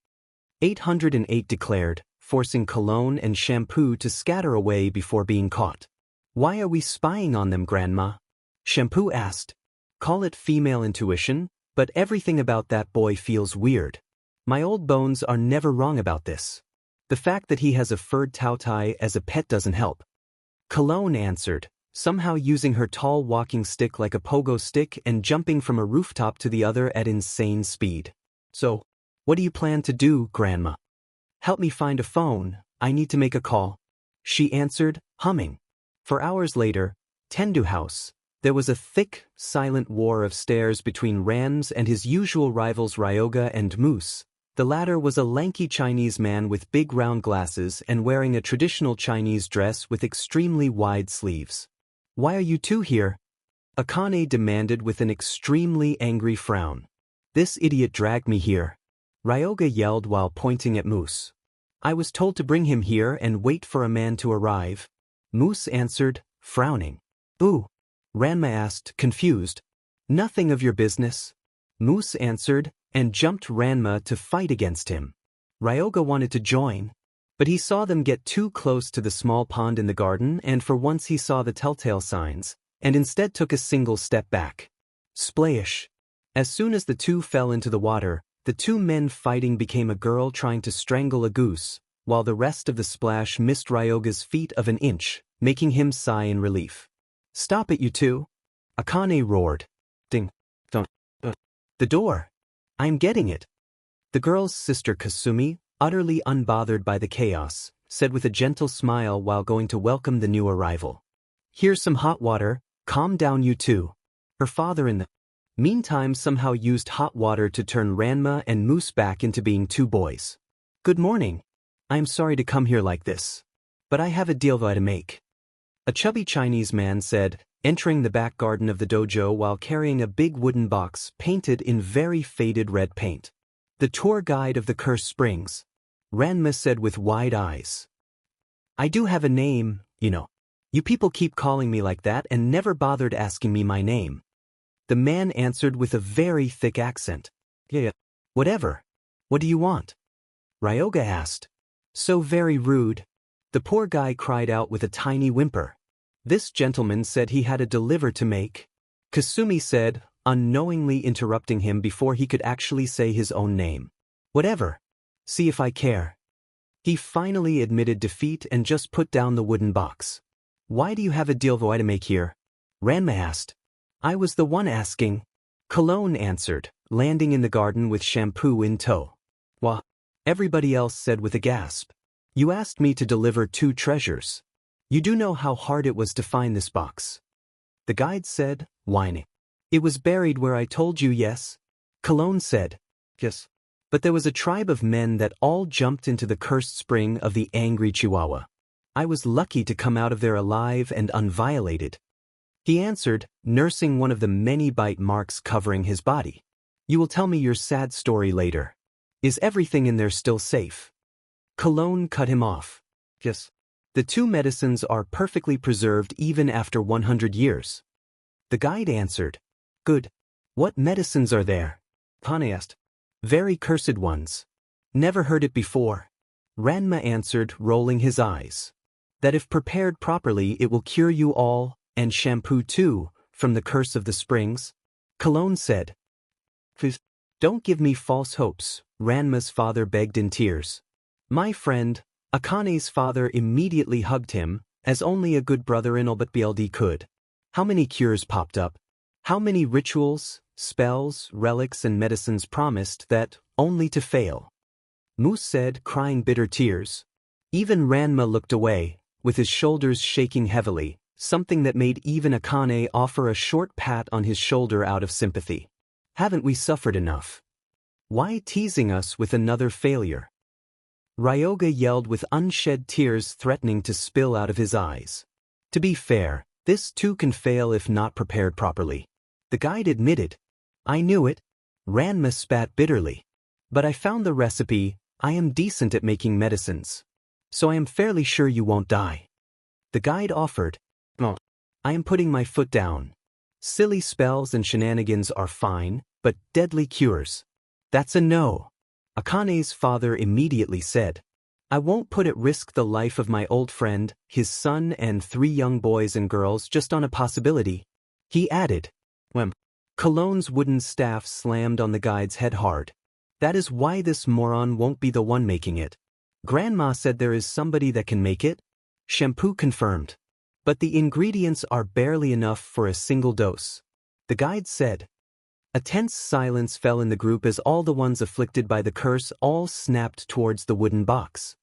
808 declared, forcing Cologne and Shampoo to scatter away before being caught. Why are we spying on them, Grandma? Shampoo asked. Call it female intuition, but everything about that boy feels weird. My old bones are never wrong about this. The fact that he has a furred tautai as a pet doesn't help. Cologne answered, somehow using her tall walking stick like a pogo stick and jumping from a rooftop to the other at insane speed. So, what do you plan to do, Grandma? Help me find a phone, I need to make a call. She answered, humming. For hours later, Tendu House. There was a thick, silent war of stares between Rams and his usual rivals Ryoga and Moose. The latter was a lanky Chinese man with big round glasses and wearing a traditional Chinese dress with extremely wide sleeves. Why are you two here? Akane demanded with an extremely angry frown. This idiot dragged me here. Ryoga yelled while pointing at Moose. I was told to bring him here and wait for a man to arrive. Moose answered, frowning. Boo. Ranma asked, confused. Nothing of your business. Moose answered, and jumped Ranma to fight against him. Ryoga wanted to join, but he saw them get too close to the small pond in the garden and for once he saw the telltale signs, and instead took a single step back. Splash. As soon as the two fell into the water, the two men fighting became a girl trying to strangle a goose, while the rest of the splash missed Ryoga's feet of an inch, making him sigh in relief. Stop it, you two! Akane roared. Ding. Don't. The door. I'm getting it. The girl's sister Kasumi, utterly unbothered by the chaos, said with a gentle smile while going to welcome the new arrival. Here's some hot water, calm down you two. Her father in the meantime somehow used hot water to turn Ranma and Moose back into being two boys. Good morning. I'm sorry to come here like this, but I have a deal to make. A chubby Chinese man said, entering the back garden of the dojo while carrying a big wooden box painted in very faded red paint. The tour guide of the Cursed Springs. Ranma said with wide eyes. I do have a name, you know. You people keep calling me like that and never bothered asking me my name. The man answered with a very thick accent. Yeah, whatever. What do you want? Ryoga asked. So very rude. The poor guy cried out with a tiny whimper. This gentleman said he had a deliver to make. Kasumi said, unknowingly interrupting him before he could actually say his own name. Whatever. See if I care. He finally admitted defeat and just put down the wooden box. Why do you have a deal to make here? Ranma asked. I was the one asking. Cologne answered, landing in the garden with Shampoo in tow. Wah. Everybody else said with a gasp. You asked me to deliver 2 treasures. You do know how hard it was to find this box. The guide said, whining. It was buried where I told you, yes? Cologne said. Yes. But there was a tribe of men that all jumped into the cursed spring of the angry Chihuahua. I was lucky to come out of there alive and unviolated. He answered, nursing one of the many bite marks covering his body. You will tell me your sad story later. Is everything in there still safe? Cologne cut him off. Yes. The 2 medicines are perfectly preserved even after 100 years. The guide answered. Good. What medicines are there? Pane asked. Very cursed ones. Never heard it before. Ranma answered, rolling his eyes. That if prepared properly it will cure you all, and Shampoo too, from the curse of the springs. Cologne said. Please, don't give me false hopes, Ranma's father begged in tears. My friend, Akane's father immediately hugged him, as only a good brother in BLD could. How many cures popped up? How many rituals, spells, relics and medicines promised that, only to fail? Moose said, crying bitter tears. Even Ranma looked away, with his shoulders shaking heavily, something that made even Akane offer a short pat on his shoulder out of sympathy. Haven't we suffered enough? Why teasing us with another failure? Ryoga yelled with unshed tears threatening to spill out of his eyes. To be fair, this too can fail if not prepared properly. The guide admitted. I knew it. Ranma spat bitterly. But I found the recipe. I am decent at making medicines. So I am fairly sure you won't die. The guide offered. No. I am putting my foot down. Silly spells and shenanigans are fine, but deadly cures. That's a no. Akane's father immediately said. I won't put at risk the life of my old friend, his son and 3 young boys and girls just on a possibility. He added. Wham. Cologne's wooden staff slammed on the guide's head hard. That is why this moron won't be the one making it. Grandma said there is somebody that can make it? Shampoo confirmed. But the ingredients are barely enough for a single dose. The guide said. A tense silence fell in the group as all the ones afflicted by the curse all snapped towards the wooden box.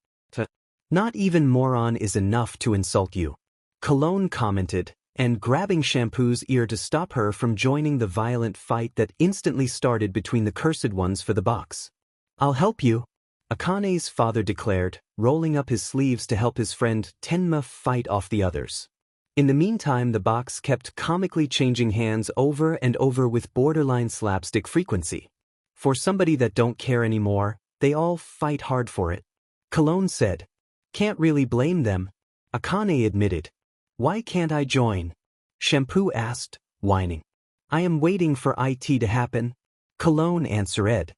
Not even moron is enough to insult you. Cologne commented, and grabbing Shampoo's ear to stop her from joining the violent fight that instantly started between the cursed ones for the box. I'll help you, Akane's father declared, rolling up his sleeves to help his friend Tenma fight off the others. In the meantime, the box kept comically changing hands over and over with borderline slapstick frequency. For somebody that don't care anymore, they all fight hard for it. Cologne said. Can't really blame them, Akane admitted. Why can't I join? Shampoo asked, whining. I am waiting for IT to happen, Cologne answered.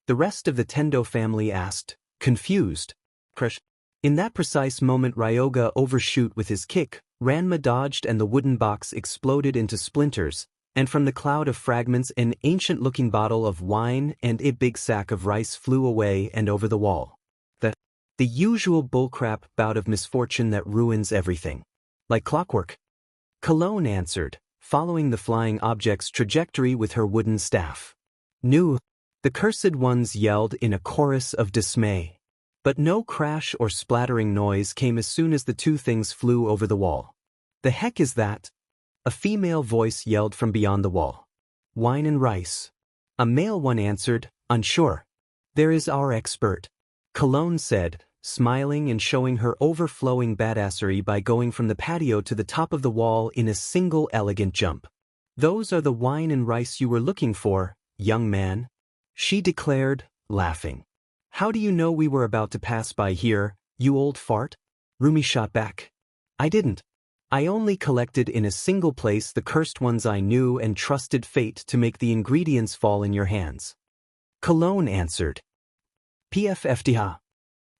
The rest of the Tendo family asked, confused. Crush. In that precise moment, Ryoga overshoot with his kick, Ranma dodged and the wooden box exploded into splinters, and from the cloud of fragments an ancient-looking bottle of wine and a big sack of rice flew away and over the wall. The usual bullcrap bout of misfortune that ruins everything. Like clockwork. Cologne answered, following the flying object's trajectory with her wooden staff. Nu! The cursed ones yelled in a chorus of dismay. But no crash or splattering noise came as soon as the two things flew over the wall. The heck is that? A female voice yelled from beyond the wall. Wine and rice. A male one answered, unsure. There is our expert, Cologne said, smiling and showing her overflowing badassery by going from the patio to the top of the wall in a single elegant jump. Those are the wine and rice you were looking for, young man, she declared, laughing. How do you know we were about to pass by here, you old fart? Rumi shot back. I didn't. I only collected in a single place the cursed ones I knew and trusted fate to make the ingredients fall in your hands. Cologne answered. PFFDH.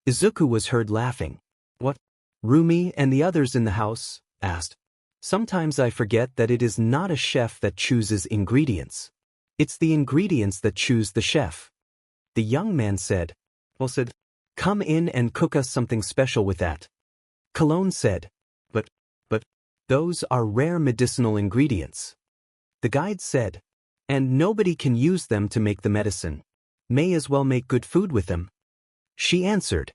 Izuku was heard laughing. What? Rumi and the others in the house asked. Sometimes I forget that it is not a chef that chooses ingredients. It's the ingredients that choose the chef. The young man said. Well said. Come in and cook us something special with that. Cologne said. But, those are rare medicinal ingredients. The guide said. And nobody can use them to make the medicine. May as well make good food with them. She answered.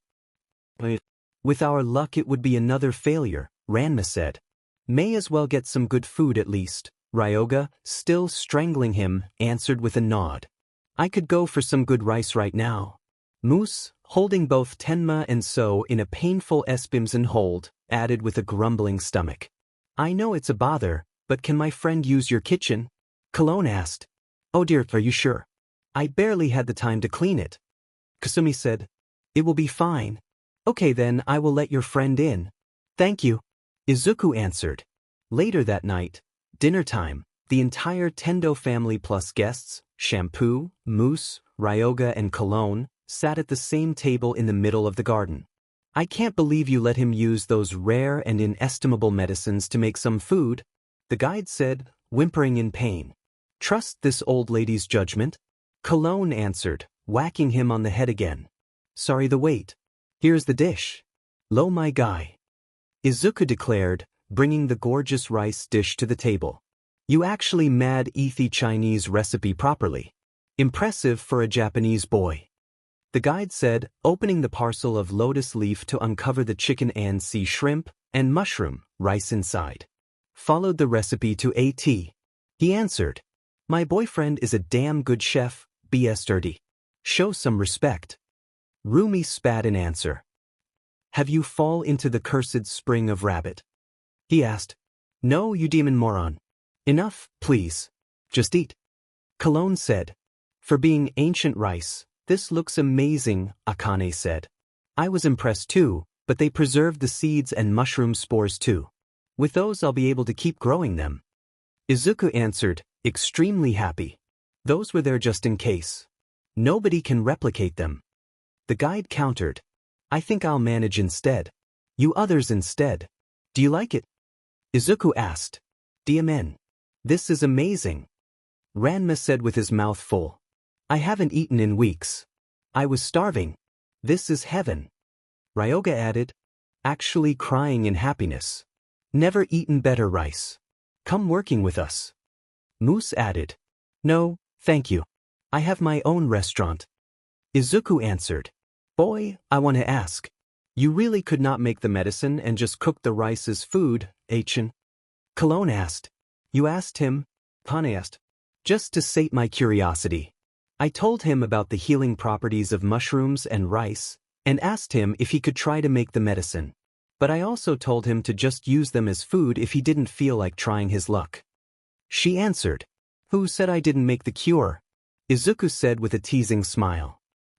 With our luck it would be another failure, Ranma said. May as well get some good food at least, Ryoga, still strangling him, answered with a nod. I could go for some good rice right now. Moose, holding both Tenma and So in a painful espimsen hold, added with a grumbling stomach. I know it's a bother, but can my friend use your kitchen? Cologne asked. Oh dear, are you sure? I barely had the time to clean it. Kasumi said. It will be fine. Okay then, I will let your friend in. Thank you. Izuku answered. Later that night, dinner time, the entire Tendo family plus guests, Shampoo, Moose, Ryoga and Cologne, sat at the same table in the middle of the garden. I can't believe you let him use those rare and inestimable medicines to make some food, the guide said, whimpering in pain. Trust this old lady's judgment? Cologne answered, whacking him on the head again. Sorry the wait. Here's the dish. Lo my guy. Izuku declared, bringing the gorgeous rice dish to the table. You actually mad ethi Chinese recipe properly. Impressive for a Japanese boy. The guide said, opening the parcel of lotus leaf to uncover the chicken and sea shrimp and mushroom rice inside. Followed the recipe to AT. He answered. My boyfriend is a damn good chef, BS sturdy. Show some respect. Rumi spat in answer. Have you fall into the cursed spring of rabbit? He asked. No, you demon moron. Enough, please. Just eat. Cologne said. For being ancient rice, this looks amazing, Akane said. I was impressed too, but they preserved the seeds and mushroom spores too. With those I'll be able to keep growing them. Izuku answered, extremely happy. Those were there just in case. Nobody can replicate them. The guide countered. I think I'll manage instead. You others instead. Do you like it? Izuku asked. Diamen. This is amazing. Ranma said with his mouth full. I haven't eaten in weeks. I was starving. This is heaven. Ryoga added, actually crying in happiness. Never eaten better rice. Come working with us. Moose added, no, thank you. I have my own restaurant. Izuku answered, boy, I want to ask. You really could not make the medicine and just cook the rice as food, Achin? Cologne asked. You asked him? Pane asked. Just to sate my curiosity. I told him about the healing properties of mushrooms and rice, and asked him if he could try to make the medicine. But I also told him to just use them as food if he didn't feel like trying his luck. She answered. Who said I didn't make the cure? Izuku said with a teasing smile.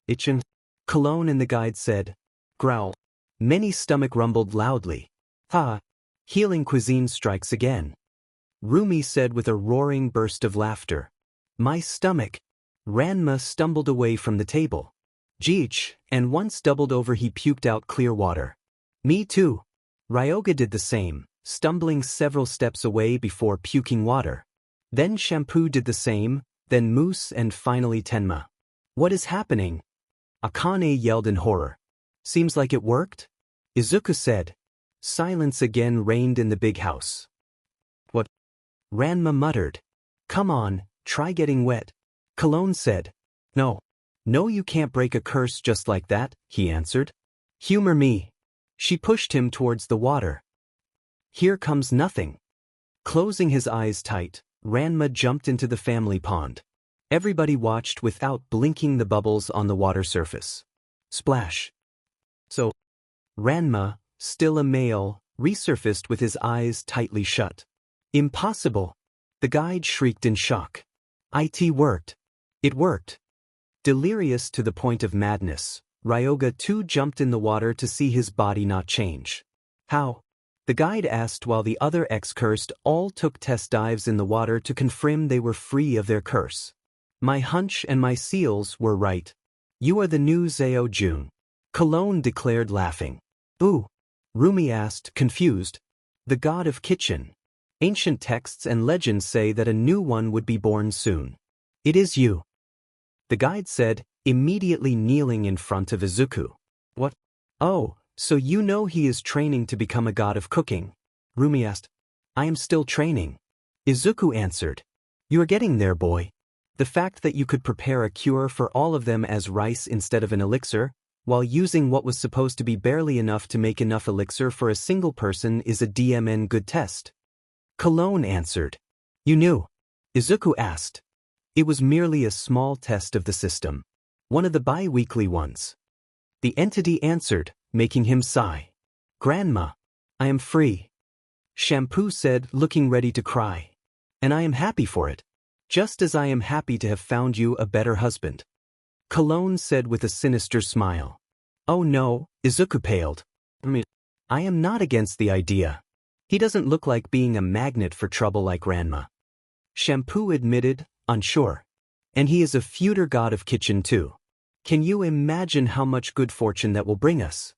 Ichin. Cologne and the guide said. Growl. Many stomach rumbled loudly. Ha! Healing cuisine strikes again. Rumi said with a roaring burst of laughter. My stomach. Ranma stumbled away from the table. Jeech, and once doubled over he puked out clear water. Me too. Ryoga did the same, stumbling several steps away before puking water. Then Shampoo did the same, then Moose and finally Tenma. What is happening? Akane yelled in horror. Seems like it worked? Izuku said. Silence again reigned in the big house. What? Ranma muttered. Come on, try getting wet. Cologne said. No. No, you can't break a curse just like that, he answered. Humor me. She pushed him towards the water. Here comes nothing. Closing his eyes tight, Ranma jumped into the family pond. Everybody watched without blinking the bubbles on the water surface. Splash. So, Ranma, still a male, resurfaced with his eyes tightly shut. Impossible. The guide shrieked in shock. It worked. It worked. Delirious to the point of madness, Ryoga too jumped in the water to see his body not change. How? The guide asked while the other ex-cursed all took test dives in the water to confirm they were free of their curse. My hunch and my seals were right. You are the new Zao Jun. Cologne declared laughing. Ooh. Rumi asked, confused. The god of kitchen. Ancient texts and legends say that a new one would be born soon. It is you. The guide said, immediately kneeling in front of Izuku. What? Oh, so you know he is training to become a god of cooking? Rumi asked. I am still training. Izuku answered. You are getting there, boy. The fact that you could prepare a cure for all of them as rice instead of an elixir, while using what was supposed to be barely enough to make enough elixir for a single person is a DMN good test. Cologne answered. You knew? Izuku asked. It was merely a small test of the system. One of the bi-weekly ones. The entity answered, making him sigh. Grandma, I am free. Shampoo said, looking ready to cry. And I am happy for it. Just as I am happy to have found you a better husband. Cologne said with a sinister smile. Oh no, Izuku paled. I am not against the idea. He doesn't look like being a magnet for trouble like Ranma. Shampoo admitted, unsure. And he is a future god of kitchen too. Can you imagine how much good fortune that will bring us?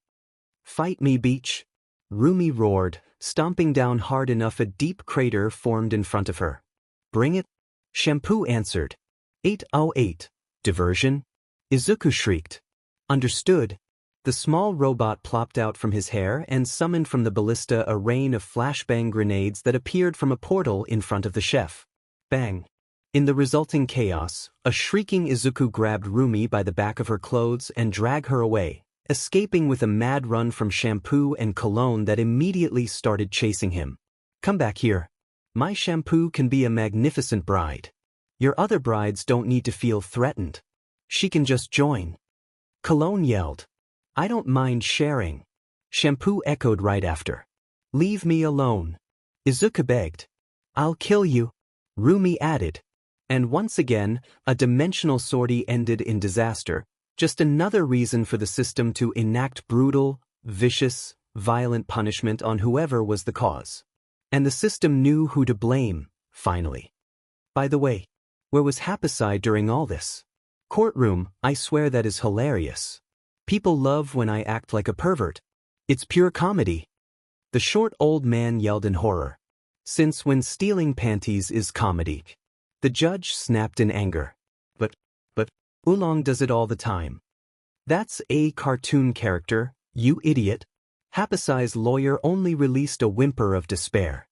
Fight me, Beach. Rumi roared, stomping down hard enough a deep crater formed in front of her. Bring it? Shampoo answered. 808. Diversion? Izuku shrieked. Understood. The small robot plopped out from his hair and summoned from the ballista a rain of flashbang grenades that appeared from a portal in front of the chef. Bang. In the resulting chaos, a shrieking Izuku grabbed Rumi by the back of her clothes and dragged her away, escaping with a mad run from Shampoo and Cologne that immediately started chasing him. Come back here. My Shampoo can be a magnificent bride. Your other brides don't need to feel threatened. She can just join. Cologne yelled. I don't mind sharing. Shampoo echoed right after. Leave me alone. Izuku begged. I'll kill you. Rumi added. And once again, a dimensional sortie ended in disaster, just another reason for the system to enact brutal, vicious, violent punishment on whoever was the cause. And the system knew who to blame, finally. By the way, where was Hapaside during all this? Courtroom, I swear that is hilarious. People love when I act like a pervert. It's pure comedy. The short old man yelled in horror. since when stealing panties is comedic. The judge snapped in anger. But, Oolong does it all the time. That's a cartoon character, you idiot. Hapasi's lawyer only released a whimper of despair.